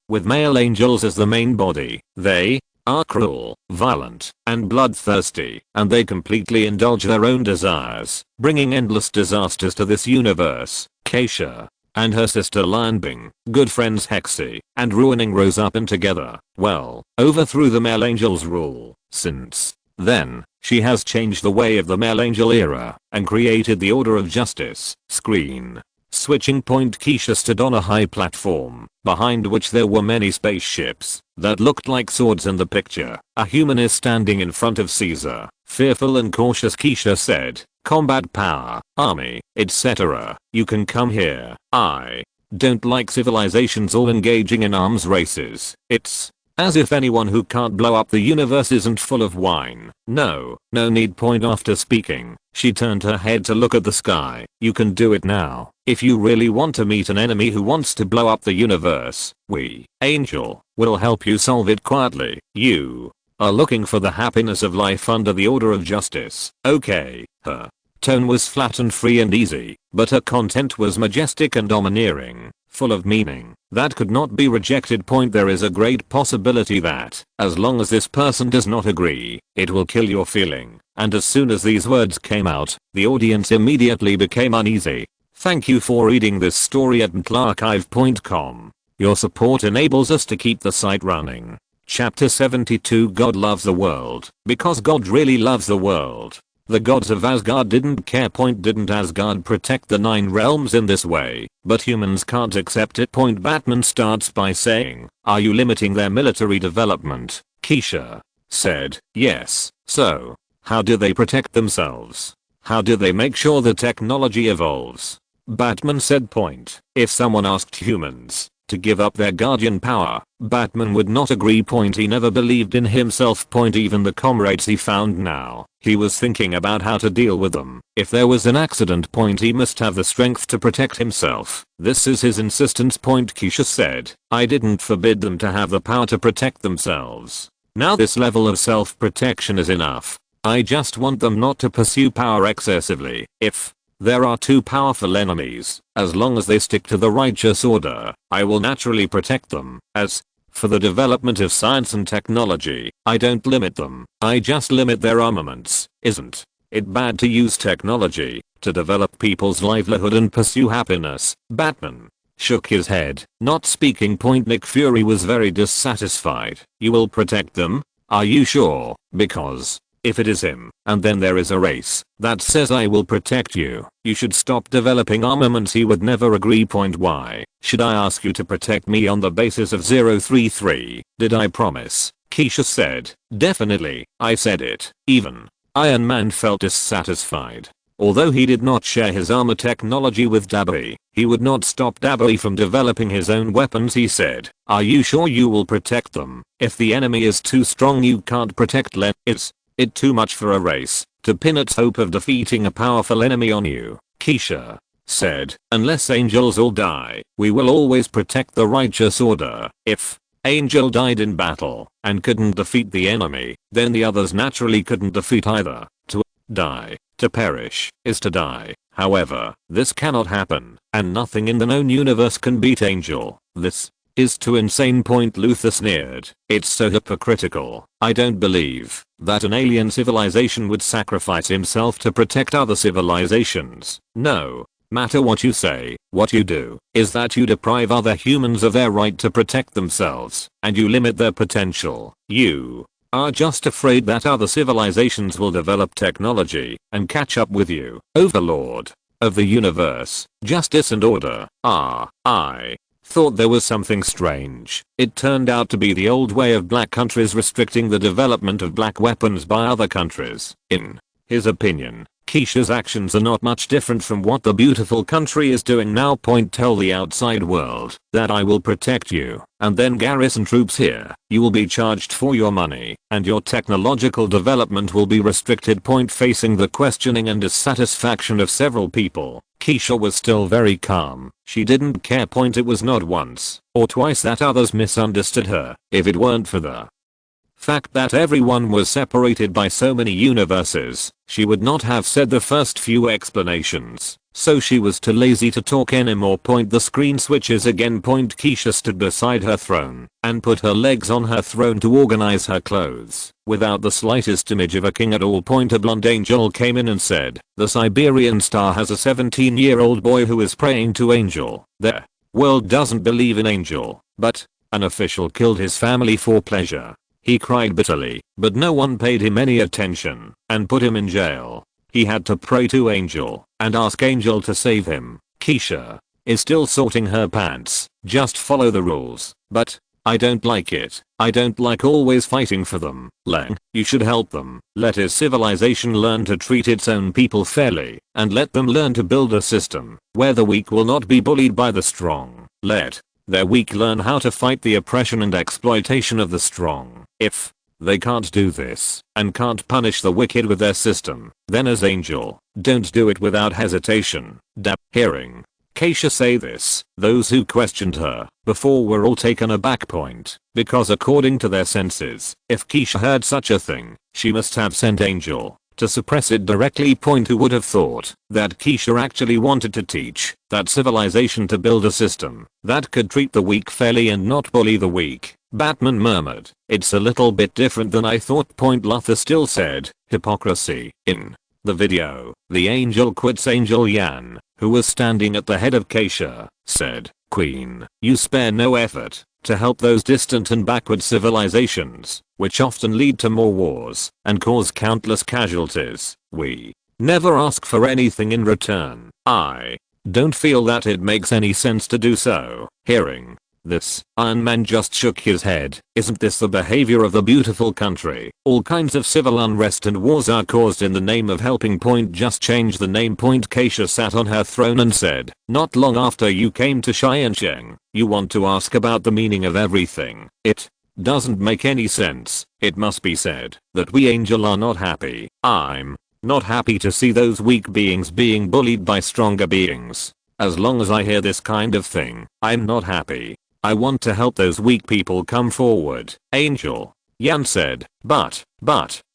with male angels as the main body. They are cruel, violent, and bloodthirsty, and they completely indulge their own desires, bringing endless disasters to this universe. Keisha and her sister Lianbing, good friends Hexy and Ruining, rose up and together, overthrew the male angels' rule. Since then, she has changed the way of the male angel era and created the Order of Justice. Screen. Switching point. Keisha stood on a high platform, behind which there were many spaceships that looked like swords in the picture. A human is standing in front of Caesar. Fearful and cautious, Keisha said, "Combat power, army, etc. You can come here. I don't like civilizations all engaging in arms races. It's as if anyone who can't blow up the universe isn't full of wine. No need." Point. After speaking, she turned her head to look at the sky. "You can do it now. If you really want to meet an enemy who wants to blow up the universe, we, Angel, will help you solve it quietly. You are looking for the happiness of life under the Order of Justice. Okay." Her tone was flat and free and easy, but her content was majestic and domineering, full of meaning that could not be rejected. Point. There is a great possibility that, as long as this person does not agree, it will kill your feeling. And as soon as these words came out, the audience immediately became uneasy. Thank you for reading this story at mtlarchive.com. Your support enables us to keep the site running. Chapter 72. God loves the world. Because God really loves the world. The gods of Asgard didn't care. Didn't Asgard protect the 9 realms in this way? But humans can't accept it. Batman starts by saying, "Are you limiting their military development?" Keisha said, "Yes. So, how do they protect themselves? How do they make sure the technology evolves?" Batman said, "If someone asked humans to give up their guardian power, Batman would not agree. He never believed in himself. Even the comrades he found now, he was thinking about how to deal with them. If there was an accident, he must have the strength to protect himself. This is his insistence." Keisha said, "I didn't forbid them to have the power to protect themselves. Now this level of self-protection is enough. I just want them not to pursue power excessively. If there are too powerful enemies, as long as they stick to the righteous order, I will naturally protect them. As for the development of science and technology, I don't limit them. I just limit their armaments. Isn't it bad to use technology to develop people's livelihood and pursue happiness?" Batman shook his head, not speaking. Nick Fury was very dissatisfied. "You will protect them? Are you sure? Because if it is him, and then there is a race that says I will protect you, you should stop developing armaments." He would never agree. Why should I ask you to protect me on the basis of 033? Did I promise? Keisha said. "Definitely, I said it." Even Iron Man felt dissatisfied. Although he did not share his armor technology with Dabby, he would not stop Dabby from developing his own weapons. He said, "Are you sure you will protect them? If the enemy is too strong, you can't protect them. Is it too much for a race to pin its hope of defeating a powerful enemy on you?" Keisha said, "Unless angels all die, we will always protect the righteous order. If Angel died in battle and couldn't defeat the enemy, then the others naturally couldn't defeat either. To die, to perish, is to die. However, this cannot happen, and nothing in the known universe can beat Angel. This is too insane." Luther sneered. "It's so hypocritical. I don't believe that an alien civilization would sacrifice himself to protect other civilizations. No matter what you say, what you do is that you deprive other humans of their right to protect themselves, and you limit their potential. You are just afraid that other civilizations will develop technology and catch up with you. Overlord of the universe, justice and order. I thought there was something strange. It turned out to be the old way of black countries restricting the development of black weapons by other countries." In his opinion, Keisha's actions are not much different from what the beautiful country is doing now. Tell the outside world that I will protect you, and then garrison troops here. You will be charged for your money, and your technological development will be restricted. Facing the questioning and dissatisfaction of several people, Keisha was still very calm. She didn't care. It was not once or twice that others misunderstood her. If it weren't for the fact that everyone was separated by so many universes, she would not have said the first few explanations. So she was too lazy to talk anymore. The screen switches again. Keisha stood beside her throne and put her legs on her throne to organize her clothes, without the slightest image of a king at all. A blonde angel came in and said, "The Siberian star has a 17-year-old boy who is praying to Angel. The world doesn't believe in Angel, but an official killed his family for pleasure." He cried bitterly, but no one paid him any attention and put him in jail. He had to pray to Angel and ask Angel to save him. Keisha is still sorting her pants. Just follow the rules. But I don't like it. I don't like always fighting for them. Lang, you should help them. Let his civilization learn to treat its own people fairly, and let them learn to build a system where the weak will not be bullied by the strong. Let their weak learn how to fight the oppression and exploitation of the strong. If they can't do this and can't punish the wicked with their system, then as Angel, don't do it without hesitation. Hearing Keisha say this, those who questioned her before were all taken aback. Because according to their senses, if Keisha heard such a thing, she must have sent Angel to suppress it directly. Who would have thought that Keisha actually wanted to teach that civilization to build a system that could treat the weak fairly and not bully the weak? Batman murmured, it's a little bit different than I thought. Luther still said, hypocrisy. In the video, the Angel quits. Angel Yan, who was standing at the head of Keisha, said, Queen, you spare no effort to help those distant and backward civilizations, which often lead to more wars and cause countless casualties. We never ask for anything in return. I don't feel that it makes any sense to do so. Hearing this, Iron Man just shook his head. Isn't this the behavior of the beautiful country? All kinds of civil unrest and wars are caused in the name of helping. Just change the name. Keisha sat on her throne and said, not long after you came to Xiansheng, you want to ask about the meaning of everything. It doesn't make any sense. It must be said that we Angel are not happy. I'm not happy to see those weak beings being bullied by stronger beings. As long as I hear this kind of thing, I'm not happy. I want to help those weak people come forward. Angel Yan said, but,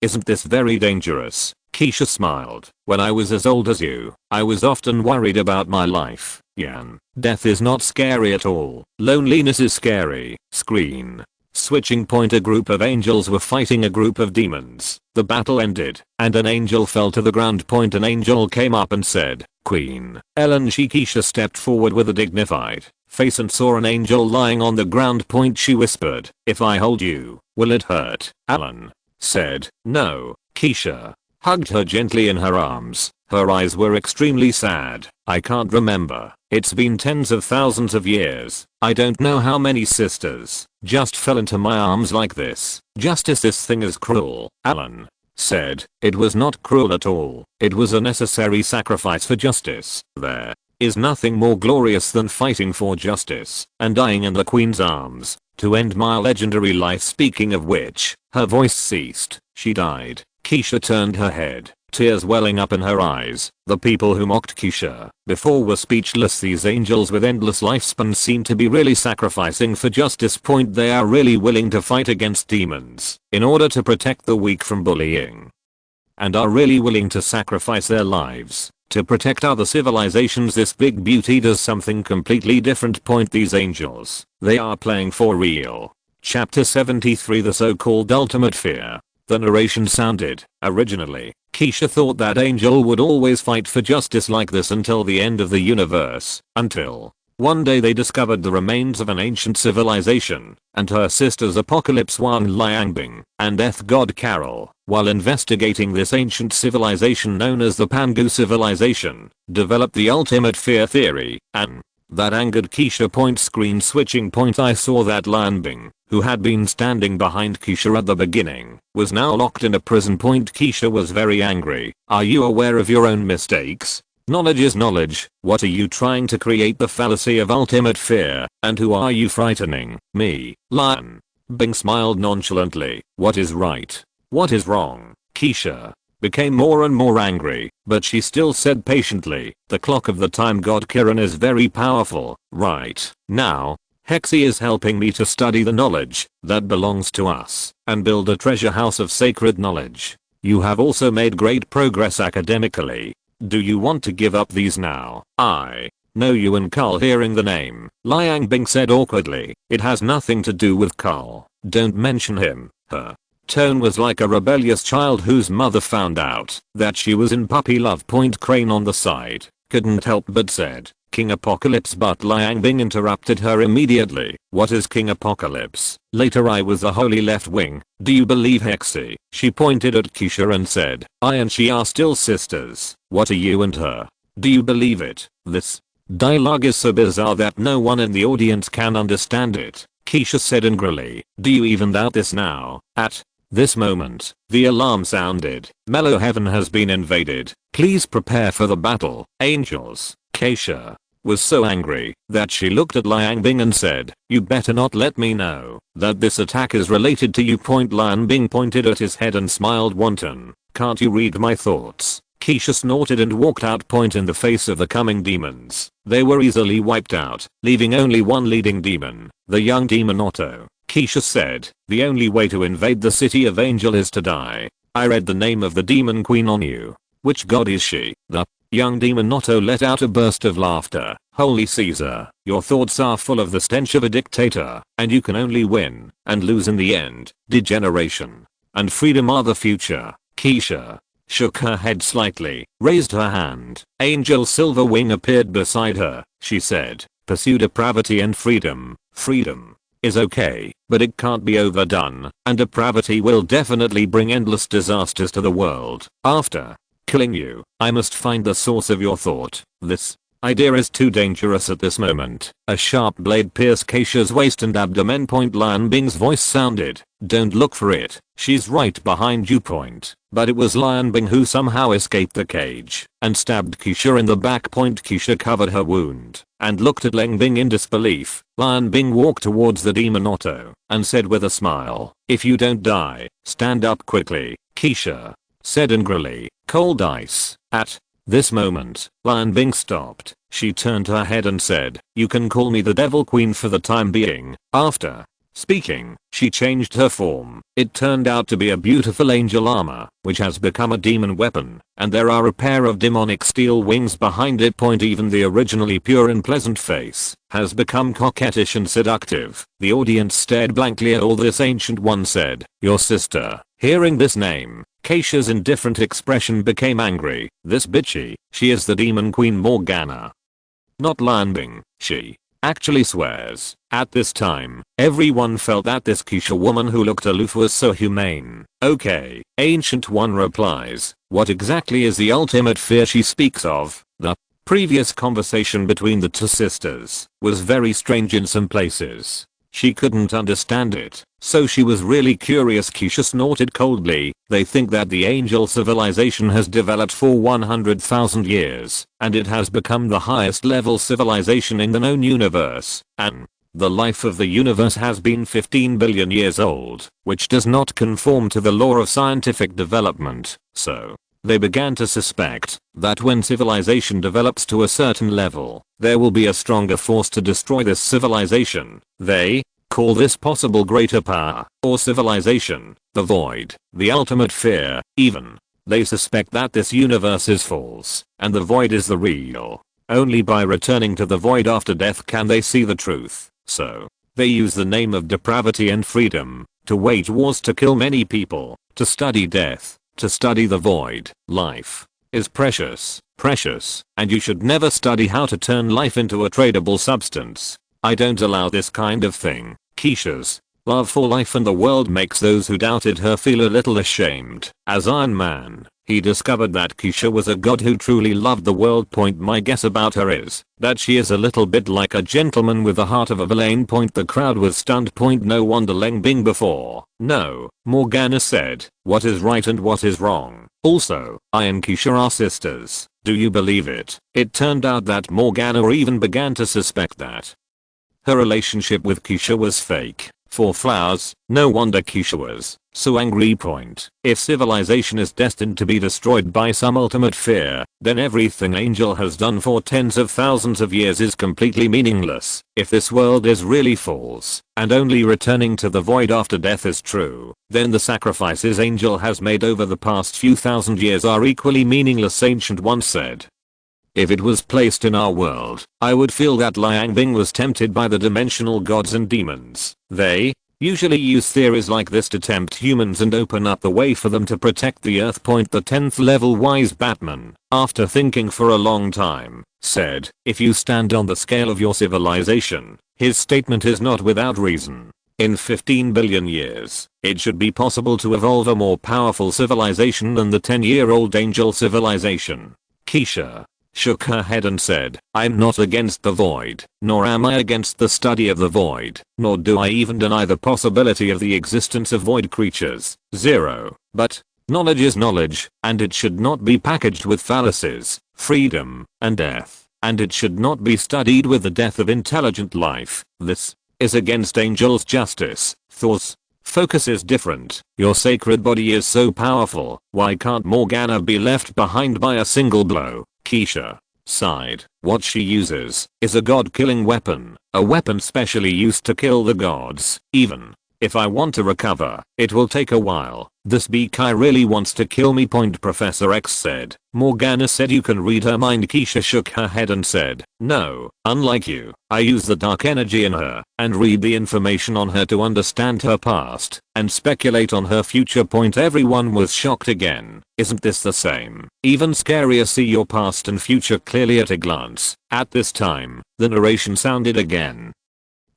isn't this very dangerous? Keisha smiled. When I was as old as you, I was often worried about my life. Yan, death is not scary at all. Loneliness is scary. Screen switching. A group of angels were fighting a group of demons. The battle ended, and an angel fell to the ground. An angel came up and said, Queen Ellen. Keisha stepped forward with a dignified face and saw an angel lying on the ground. She whispered, if I hold you, will it hurt? Alan said, no. Keisha hugged her gently in her arms. Her eyes were extremely sad. I can't remember. It's been tens of thousands of years. I don't know how many sisters just fell into my arms like this. Justice, this thing is cruel. Alan said, it was not cruel at all. It was a necessary sacrifice for justice. There is nothing more glorious than fighting for justice and dying in the Queen's arms to end my legendary life. Speaking of which, her voice ceased. She died. Keisha turned her head, tears welling up in her eyes. The people who mocked Keisha before were speechless. These angels with endless lifespans seem to be really sacrificing for justice. They are really willing to fight against demons in order to protect the weak from bullying, and are really willing to sacrifice their lives to protect other civilizations. This big beauty does something completely different. These angels, they are playing for real. Chapter 73, the so-called ultimate fear. The narration sounded, originally, Keisha thought that Angel would always fight for justice like this until the end of the universe, until one day they discovered the remains of an ancient civilization, and her sisters Apocalypse Wan Liangbing and Death God Carol, while investigating this ancient civilization known as the Pangu civilization, developed the ultimate fear theory, and that angered Keisha. Screen switching. I saw that Liangbing, who had been standing behind Keisha at the beginning, was now locked in a prison. Keisha was very angry. Are you aware of your own mistakes? Knowledge is knowledge. What are you trying to create? The fallacy of ultimate fear. And who are you frightening? Me. Lion Bing smiled nonchalantly. What is right? What is wrong? Keisha became more and more angry, but she still said patiently, the clock of the time god Kiran is very powerful. Right now, Hexy is helping me to study the knowledge that belongs to us and build a treasure house of sacred knowledge. You have also made great progress academically. Do you want to give up these now? I know you and Carl. Hearing the name, Liang Bing said awkwardly, it has nothing to do with Carl. Don't mention him. Her tone was like a rebellious child whose mother found out that she was in puppy love. Crane on the side couldn't help but said, King Apocalypse, but Liang Bing interrupted her immediately. What is King Apocalypse? Later I was the holy left wing. Do you believe Hexy? She pointed at Keisha and said, I and she are still sisters. What are you and her? Do you believe it? This dialogue is so bizarre that no one in the audience can understand it. Keisha said angrily, do you even doubt this now? At this moment, the alarm sounded. Mellow Heaven has been invaded. Please prepare for the battle, angels. Keisha was so angry that she looked at Liang Bing and said, you better not let me know that this attack is related to you. Liang Bing pointed at his head and smiled wanton. Can't you read my thoughts? Keisha snorted and walked out. In the face of the coming demons, they were easily wiped out, leaving only one leading demon, the young demon Otto. Keisha said, the only way to invade the city of Angel is to die. I read the name of the demon queen on you. Which god is she? The young demon Otto let out a burst of laughter. Holy Caesar, your thoughts are full of the stench of a dictator, and you can only win and lose in the end. Degeneration and freedom are the future. Keisha shook her head slightly, raised her hand. Angel Silverwing appeared beside her. She said, pursue depravity and freedom. Freedom is okay, but it can't be overdone, and depravity will definitely bring endless disasters to the world. After killing you, I must find the source of your thought. This idea is too dangerous at this moment. A sharp blade pierced Keisha's waist and abdomen. Liang Bing's voice sounded, don't look for it, she's right behind you. But it was Liang Bing who somehow escaped the cage and stabbed Keisha in the back. Keisha covered her wound and looked at Liang Bing in disbelief. Liang Bing walked towards the demon Otto and said with a smile, if you don't die, stand up quickly. Keisha said angrily, cold ice. At this moment, Liang Bing stopped. She turned her head and said, you can call me the Devil Queen for the time being. After speaking, she changed her form. It turned out to be a beautiful angel armor, which has become a demon weapon, and there are a pair of demonic steel wings behind it. Even the originally pure and pleasant face has become coquettish and seductive. The audience stared blankly at all this. Ancient One said, your sister. Hearing this name, Keisha's indifferent expression became angry. This bitchy, she is the demon queen Morgana. Not Liang Bing, she actually swears. At this time, everyone felt that this Keisha woman who looked aloof was so humane. Okay, Ancient One replies, what exactly is the ultimate fear she speaks of? The previous conversation between the two sisters was very strange in some places. She couldn't understand it, so she was really curious. Keisha snorted coldly, they think that the angel civilization has developed for 100,000 years, and it has become the highest level civilization in the known universe, and the life of the universe has been 15 billion years old, which does not conform to the law of scientific development. So they began to suspect that when civilization develops to a certain level, there will be a stronger force to destroy this civilization. They call this possible greater power or civilization, the void, the ultimate fear. Even they suspect that this universe is false and the void is the real. Only by returning to the void after death can they see the truth. So they use the name of depravity and freedom to wage wars, to kill many people, to study death, to study the void. Life is precious, and you should never study how to turn life into a tradable substance. I don't allow this kind of thing. Keisha's love for life and the world makes those who doubted her feel a little ashamed. As Iron Man, he discovered that Keisha was a god who truly loved the world. My guess about her is that she is a little bit like a gentleman with the heart of a villain. The crowd was stunned. No wonder Liang Bing before. No, Morgana said, what is right and what is wrong? Also, I and Keisha are sisters. Do you believe it? It turned out that Morgana even began to suspect that her relationship with Keisha was fake. For flowers, no wonder Keisha was so angry. If civilization is destined to be destroyed by some ultimate fear, then everything Angel has done for tens of thousands of years is completely meaningless. If this world is really false, and only returning to the void after death is true, then the sacrifices Angel has made over the past few thousand years are equally meaningless. Ancient One said, if it was placed in our world, I would feel that Liang Bing was tempted by the dimensional gods and demons. They Usually use theories like this to tempt humans and open up the way for them to protect the Earth. The 10th level wise Batman, after thinking for a long time, said, if you stand on the scale of your civilization, his statement is not without reason. In 15 billion years, it should be possible to evolve a more powerful civilization than the 10-year-old angel civilization. Keisha shook her head and said, I'm not against the void, nor am I against the study of the void, nor do I even deny the possibility of the existence of void creatures. 0. But knowledge is knowledge, and it should not be packaged with fallacies, freedom, and death, and it should not be studied with the death of intelligent life. This is against Angel's justice. Thor's focus is different. Your sacred body is so powerful, why can't Morgana be left behind by a single blow? Keisha sighed. What she uses is a god-killing weapon, a weapon specially used to kill the gods. Even if I want to recover, it will take a while. This guy really wants to kill me. Professor X said. Morgana said you can read her mind. Keisha shook her head and said, no, unlike you, I use the dark energy in her and read the information on her to understand her past and speculate on her future. Everyone was shocked again. Isn't this the same? Even scarier. See your past and future clearly at a glance. At this time, the narration sounded again.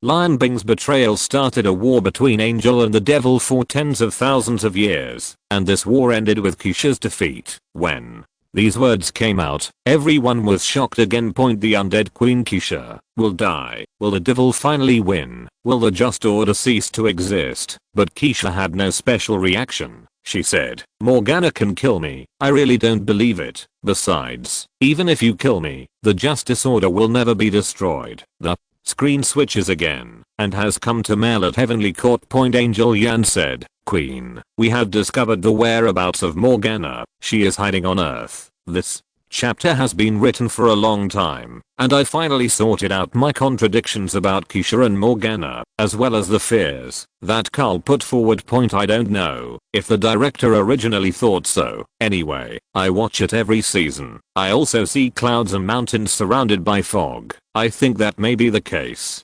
Lion Bing's betrayal started a war between Angel and the Devil for tens of thousands of years, and this war ended with Keisha's defeat. When these words came out, everyone was shocked again. The undead Queen Keisha will die. Will the devil finally win? Will the just order cease to exist? But Keisha had no special reaction. She said, Morgana can kill me. I really don't believe it. Besides, even if you kill me, the justice order will never be destroyed. The screen switches again and has come to mail at Heavenly Court. Angel Yan said, Queen, we have discovered the whereabouts of Morgana. She is hiding on Earth. This chapter has been written for a long time, and I finally sorted out my contradictions about Keisha and Morgana, as well as the fears that Carl put forward. I don't know if the director originally thought so. Anyway, I watch it every season. I also see clouds and mountains surrounded by fog. I think that may be the case.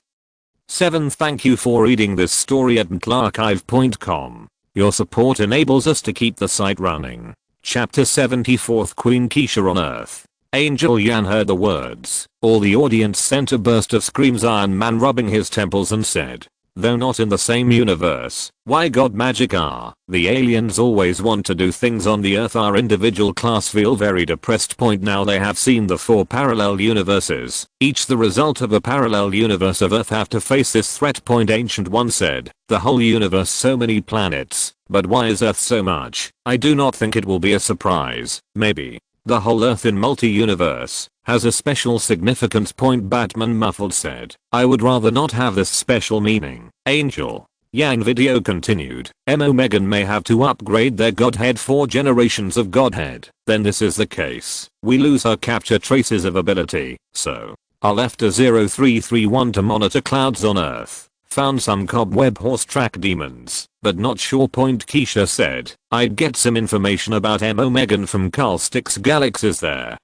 7. Thank you for reading this story at mtlarchive.com. Your support enables us to keep the site running. Chapter 74. Queen Keisha on Earth. Angel Yan heard the words. All the audience sent a burst of screams. Iron Man rubbing his temples and said, though not in the same universe, why God magic are the aliens always want to do things on the Earth? Our individual class feel very depressed. Now they have seen the 4 parallel universes, each the result of a parallel universe of Earth, have to face this threat. Ancient One said, the whole universe, so many planets, but why is Earth so much? I do not think it will be a surprise. Maybe the whole Earth in multi-universe has a special significance. Batman muffled said, I would rather not have this special meaning. Angel Yang video continued. Megan may have to upgrade their godhead 4 generations of godhead. Then this is the case. We lose her capture traces of ability. So I left a 0331 to monitor clouds on Earth. Found some cobweb horse track demons, but not sure. Keisha said, I'd get some information about Megan from Carl Stick's galaxies there.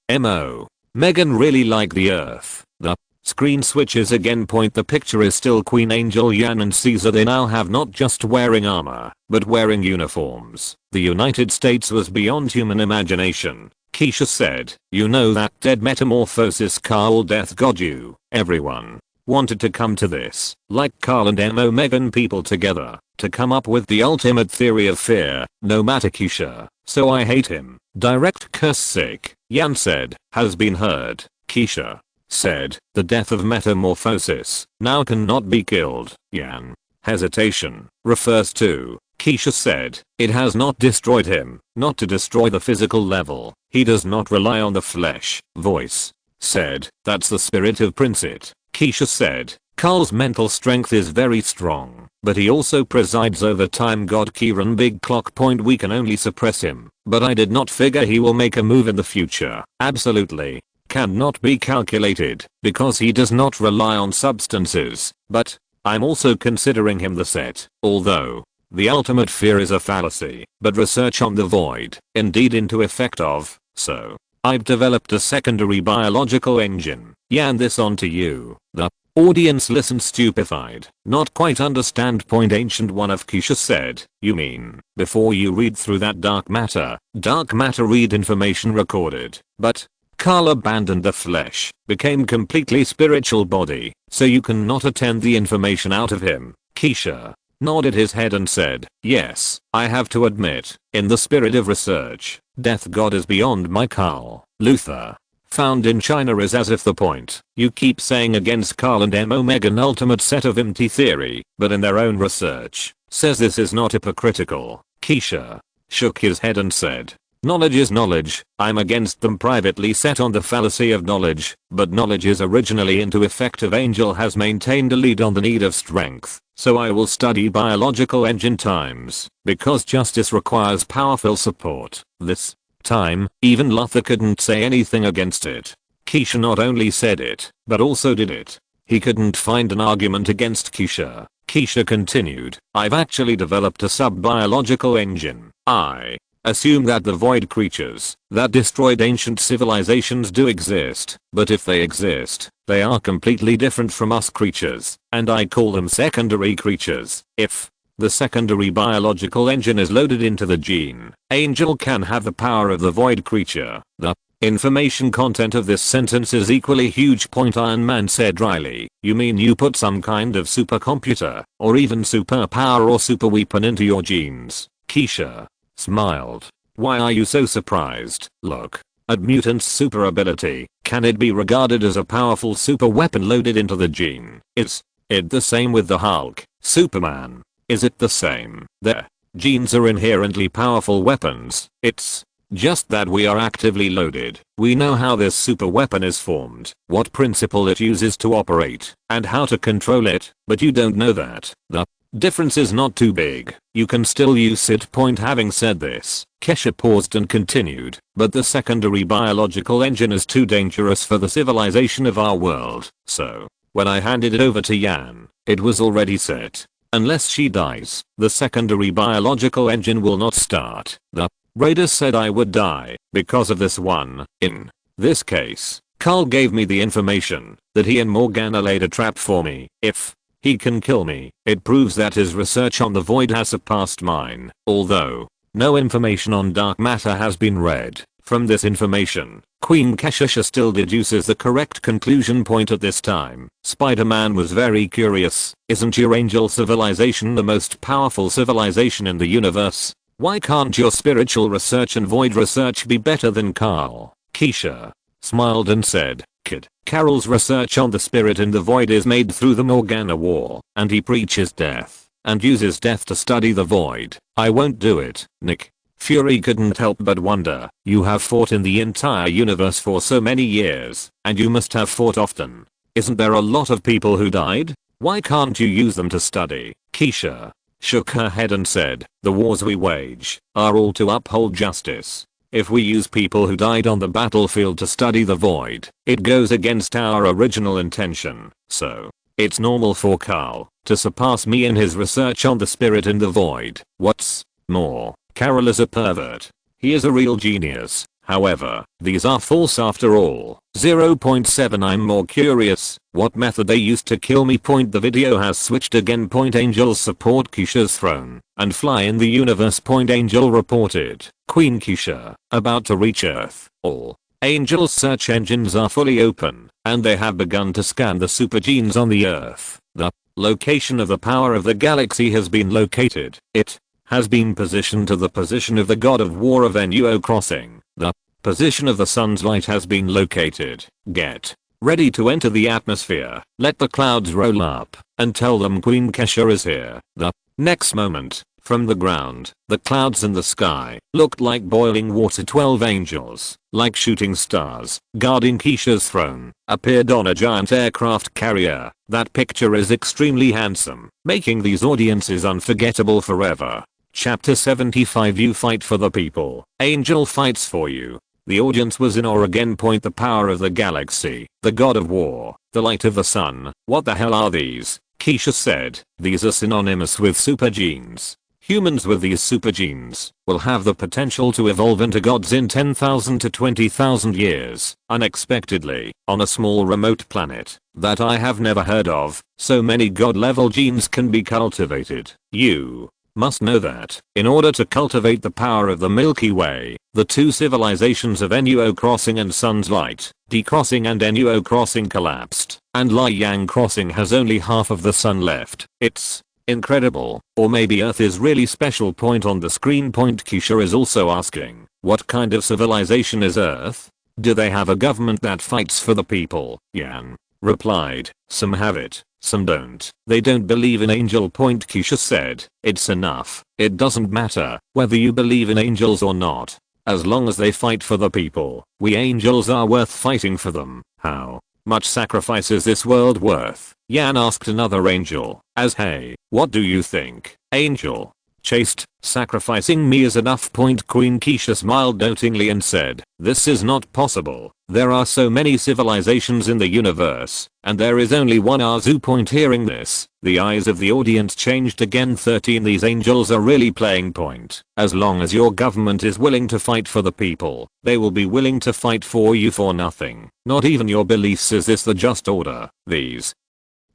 Megan really like the Earth. The screen switches again. The picture is still Queen Angel Yan and Caesar. They now have not just wearing armor, but wearing uniforms. The United States was beyond human imagination. Keisha said, you know that dead metamorphosis Carl death god you. Everyone wanted to come to this, like Carl and Megan people together, to come up with the ultimate theory of fear, no matter Keisha. So I hate him. Direct curse sick, Yan said, has been heard. Keisha said, the death of metamorphosis now cannot be killed. Yan hesitation refers to, Keisha said, it has not destroyed him, not to destroy the physical level. He does not rely on the flesh. Voice said, that's the spirit of Princet. Keisha said, Carl's mental strength is very strong, but he also presides over time. God Kieran big clock. We can only suppress him, but I did not figure he will make a move in the future. Absolutely cannot be calculated, because he does not rely on substances. But I'm also considering him the set, although the ultimate fear is a fallacy, but research on the void indeed into effect of, so I've developed a secondary biological engine. Yan this on to you. The Audience listened stupefied. Not quite understand point. Ancient One of Keisha said, you mean, before you read through that dark matter read information recorded, but Carl abandoned the flesh, became completely spiritual body, so you cannot attend the information out of him. Keisha nodded his head and said, yes, I have to admit, in the spirit of research, death god is beyond my Carl. Luther found in China is as if the point you keep saying against Carl and M Omega an ultimate set of empty theory, but in their own research, says this is not hypocritical. Keisha shook his head and said, knowledge is knowledge, I'm against them privately set on the fallacy of knowledge, but knowledge is originally into effective. Angel has maintained a lead on the need of strength, so I will study biological engine times, because justice requires powerful support. This time, even Luther couldn't say anything against it. Keisha not only said it, but also did it. He couldn't find an argument against Keisha. Keisha continued, I've actually developed a sub-biological engine. I assume that the void creatures that destroyed ancient civilizations do exist, but if they exist, they are completely different from us creatures, and I call them secondary creatures. If the secondary biological engine is loaded into the gene, Angel can have the power of the void creature. The information content of this sentence is equally huge. Iron Man said dryly, you mean you put some kind of supercomputer, or even superpower or super weapon into your genes? Keisha smiled. Why are you so surprised? Look at mutants' super ability. Can it be regarded as a powerful super weapon loaded into the gene? Is it the same with the Hulk, Superman? Is it the same? Their genes are inherently powerful weapons. It's just that we are actively loaded. We know how this super weapon is formed, what principle it uses to operate, and how to control it, but you don't know that. The difference is not too big. You can still use it. Having said this, Kesha paused and continued, but the secondary biological engine is too dangerous for the civilization of our world. So, when I handed it over to Yan, it was already set. Unless she dies, the secondary biological engine will not start. The Raider said I would die because of this one. In this case, Carl gave me the information that he and Morgana laid a trap for me. If he can kill me, it proves that his research on the void has surpassed mine. Although no information on dark matter has been read, from this information, Queen Kesha still deduces the correct conclusion. At this time, Spider-Man was very curious. Isn't your angel civilization the most powerful civilization in the universe? Why can't your spiritual research and void research be better than Carl? Keisha smiled and said, Kid, Carol's research on the spirit in the void is made through the Morgana War, and he preaches death, and uses death to study the void. I won't do it, Nick. Fury couldn't help but wonder, you have fought in the entire universe for so many years, and you must have fought often. Isn't there a lot of people who died? Why can't you use them to study? Keisha shook her head and said, the wars we wage are all to uphold justice. If we use people who died on the battlefield to study the void, it goes against our original intention. So, it's normal for Carl to surpass me in his research on the spirit in the void. What's more, Carol is a pervert. He is a real genius. However, these are false after all. 0.7 I'm more curious what method they used to kill me. The video has switched again. Angels support Keisha's throne and fly in the universe. Angel reported, Queen Keisha about to reach Earth. All Angel's search engines are fully open and they have begun to scan the super genes on the Earth. The location of the power of the galaxy has been located. It has been positioned to the position of the god of war of Nuo crossing. The position of the sun's light has been located. Get ready to enter the atmosphere. Let the clouds roll up and tell them Queen Kesha is here. The next moment, from the ground, the clouds in the sky looked like boiling water. 12 angels, like shooting stars, guarding Keisha's throne, appeared on a giant aircraft carrier. That picture is extremely handsome, making these audiences unforgettable forever. Chapter 75 You fight for the people. Angel fights for you. The audience was in awe again. The power of the galaxy, the god of war, the light of the sun. What the hell are these? Keisha said, these are synonymous with super genes. Humans with these super genes will have the potential to evolve into gods in 10,000 to 20,000 years, unexpectedly, on a small remote planet that I have never heard of. So many god-level genes can be cultivated. You must know that, in order to cultivate the power of the Milky Way, the two civilizations of NUO crossing and Sun's Light, D crossing and NUO crossing collapsed, and Li Yang crossing has only half of the sun left. It's incredible. Or maybe Earth is really special. Point on the screen. Point Keisha is also asking, what kind of civilization is Earth? Do they have a government that fights for the people? Yan replied, some have it, some don't. They don't believe in angel. Point Keisha said, it's enough. It doesn't matter whether you believe in angels or not. As long as they fight for the people, we angels are worth fighting for them. How much sacrifice is this world worth? Yan asked another angel, as hey, what do you think? Angel chased, sacrificing me is enough. Point Queen Keisha smiled dotingly and said, this is not possible. There are so many civilizations in the universe, and there is only one Azu. Point hearing this, the eyes of the audience changed again. 13 These angels are really playing point. As long as your government is willing to fight for the people, they will be willing to fight for you for nothing. Not even your beliefs. Is this the just order? These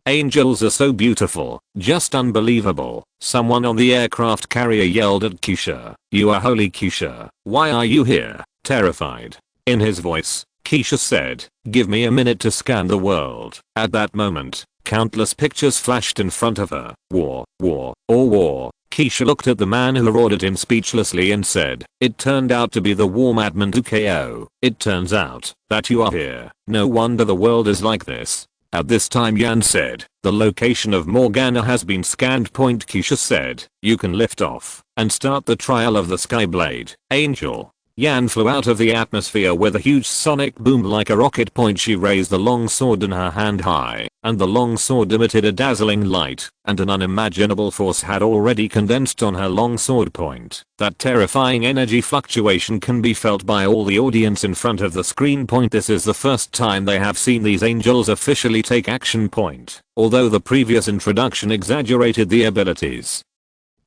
angels are so beautiful, just unbelievable. Someone on the aircraft carrier yelled at Keisha, you are holy Keisha, why are you here? Terrified. In his voice, Keisha said, give me a minute to scan the world. At that moment, countless pictures flashed in front of her. War, war, or war. Keisha looked at the man who ordered him speechlessly and said, it turned out to be the war madman 2KO. It turns out that you are here. No wonder the world is like this. At this time Yan said, the location of Morgana has been scanned. Point Keisha said, you can lift off and start the trial of the Skyblade. Angel Yan flew out of the atmosphere with a huge sonic boom like a rocket. Point she raised the long sword in her hand high, and the long sword emitted a dazzling light, and an unimaginable force had already condensed on her long sword. Point that terrifying energy fluctuation can be felt by all the audience in front of the screen. Point this is the first time they have seen these angels officially take action. Point although the previous introduction exaggerated the abilities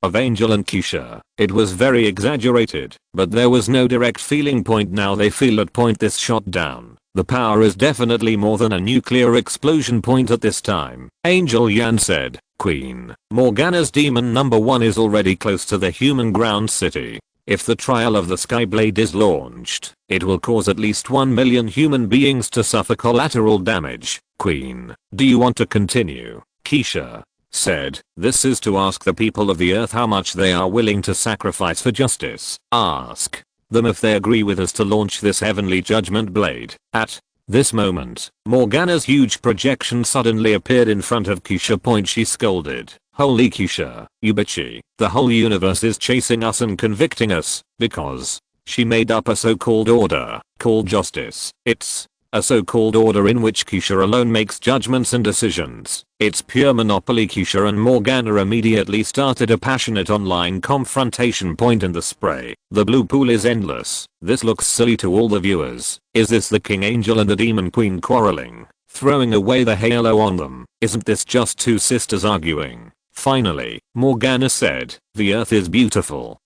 of Angel and Keisha, it was very exaggerated, but there was no direct feeling. Point now they feel it. Point this shot down. The power is definitely more than a nuclear explosion. Point at this time, Angel Yan said, Queen Morgana's demon number 1 is already close to the human ground city. If the trial of the Skyblade is launched, it will cause at least 1 million human beings to suffer collateral damage. Queen, do you want to continue? Keisha said, this is to ask the people of the earth how much they are willing to sacrifice for justice. Ask them if they agree with us to launch this heavenly judgment blade. At this moment, Morgana's huge projection suddenly appeared in front of Keisha. Point she scolded, holy Keisha, you bitchy, the whole universe is chasing us and convicting us, because she made up a so-called order called justice. It's a so-called order in which Keisha alone makes judgments and decisions. It's pure monopoly. Keisha and Morgana immediately started a passionate online confrontation. Point in the spray. The blue pool is endless. This looks silly to all the viewers. Is this the King Angel and the Demon Queen quarreling, throwing away the halo on them? Isn't this just two sisters arguing? Finally, Morgana said, the earth is beautiful.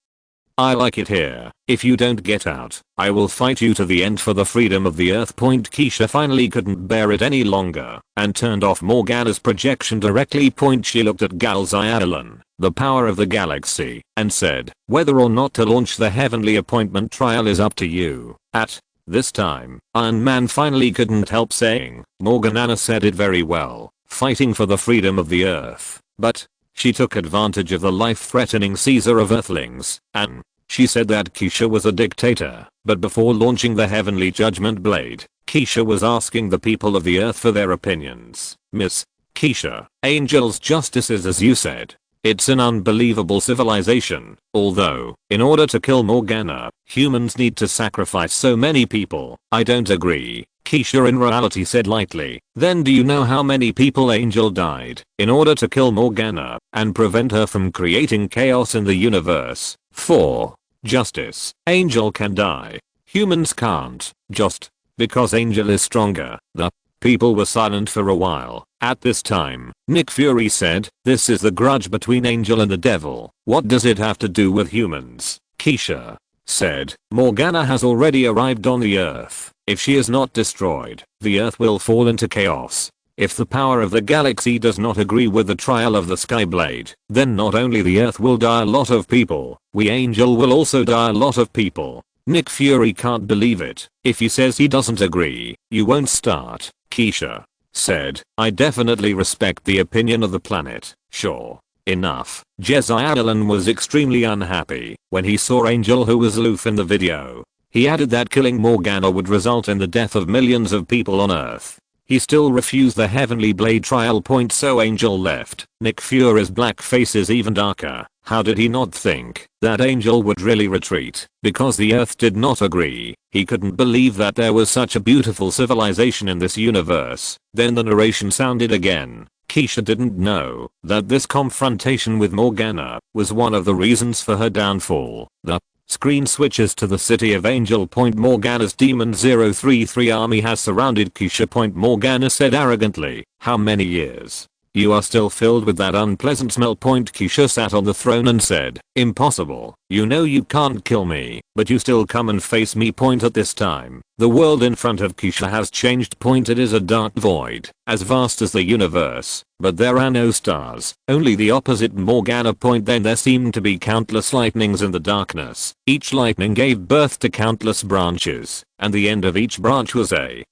I like it here. If you don't get out, I will fight you to the end for the freedom of the earth. Point Keisha finally couldn't bear it any longer and turned off Morgana's projection directly. Point she looked at Galzialan, the power of the galaxy, and said, whether or not to launch the heavenly appointment trial is up to you. At this time, Iron Man finally couldn't help saying, Morgana said it very well, fighting for the freedom of the earth, but she took advantage of the life-threatening Caesar of Earthlings, and she said that Keisha was a dictator. But before launching the heavenly judgment blade, Keisha was asking the people of the earth for their opinions. Miss Keisha, Angel's justice is as you said. It's an unbelievable civilization, although, in order to kill Morgana, humans need to sacrifice so many people. I don't agree, Keisha in reality said lightly. Then do you know how many people Angel died in order to kill Morgana and prevent her from creating chaos in the universe? For justice, Angel can die. Humans can't, just because Angel is stronger. The People were silent for a while. At this time, Nick Fury said, "This is the grudge between Angel and the devil. What does it have to do with humans?" Keisha said, "Morgana has already arrived on the Earth. If she is not destroyed, the Earth will fall into chaos. If the power of the galaxy does not agree with the trial of the Skyblade, then not only the Earth will die a lot of people, we Angel will also die a lot of people." Nick Fury can't believe it. If he says he doesn't agree, you won't start. Keisha said, "I definitely respect the opinion of the planet. Sure. Enough." Josiah Allen was extremely unhappy when he saw Angel, who was aloof in the video. He added that killing Morgana would result in the death of millions of people on Earth. He still refused the Heavenly Blade trial point, so Angel left. Nick Fury's black face is even darker. How did he not think that Angel would really retreat because the Earth did not agree? He couldn't believe that there was such a beautiful civilization in this universe. Then the narration sounded again. Keisha didn't know that this confrontation with Morgana was one of the reasons for her downfall. The screen switches to the city of Angel. Morgana's Demon 033 army has surrounded Keisha. Morgana said arrogantly, "How many years? You are still filled with that unpleasant smell." Keisha sat on the throne and said, "Impossible. You know you can't kill me, but you still come and face me." At this time, the world in front of Keisha has changed. It is a dark void, as vast as the universe, but there are no stars, only the opposite Morgana. Then there seemed to be countless lightnings in the darkness. Each lightning gave birth to countless branches, and the end of each branch was a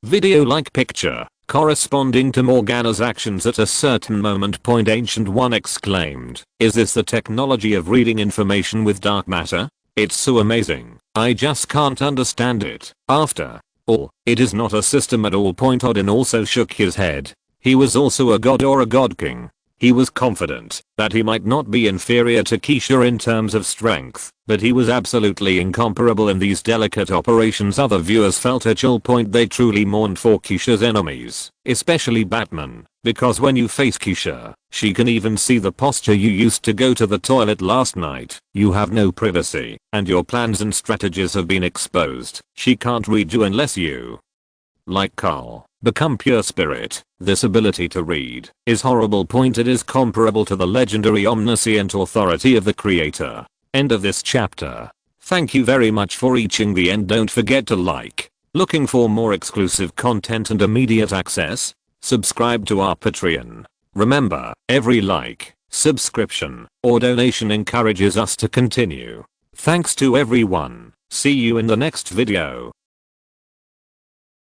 video-like picture corresponding to Morgana's actions at a certain moment. Ancient One exclaimed, "Is this the technology of reading information with dark matter? It's so amazing. I just can't understand it. After all, it is not a system at all." Odin also shook his head. He was also a god or a god king. He was confident that he might not be inferior to Keisha in terms of strength, but he was absolutely incomparable in these delicate operations. Other viewers felt a chill. They truly mourned for Keisha's enemies, especially Batman, because when you face Keisha, she can even see the posture you used to go to the toilet last night. You have no privacy, and your plans and strategies have been exposed. She can't read you unless you, like Carl, become pure spirit. This ability to read is horrible. It is comparable to the legendary omniscient authority of the creator. End of this chapter. Thank you very much for reaching the end. Don't forget to like. Looking for more exclusive content and immediate access? Subscribe to our Patreon. Remember, every like, subscription, or donation encourages us to continue. Thanks to everyone. See you in the next video.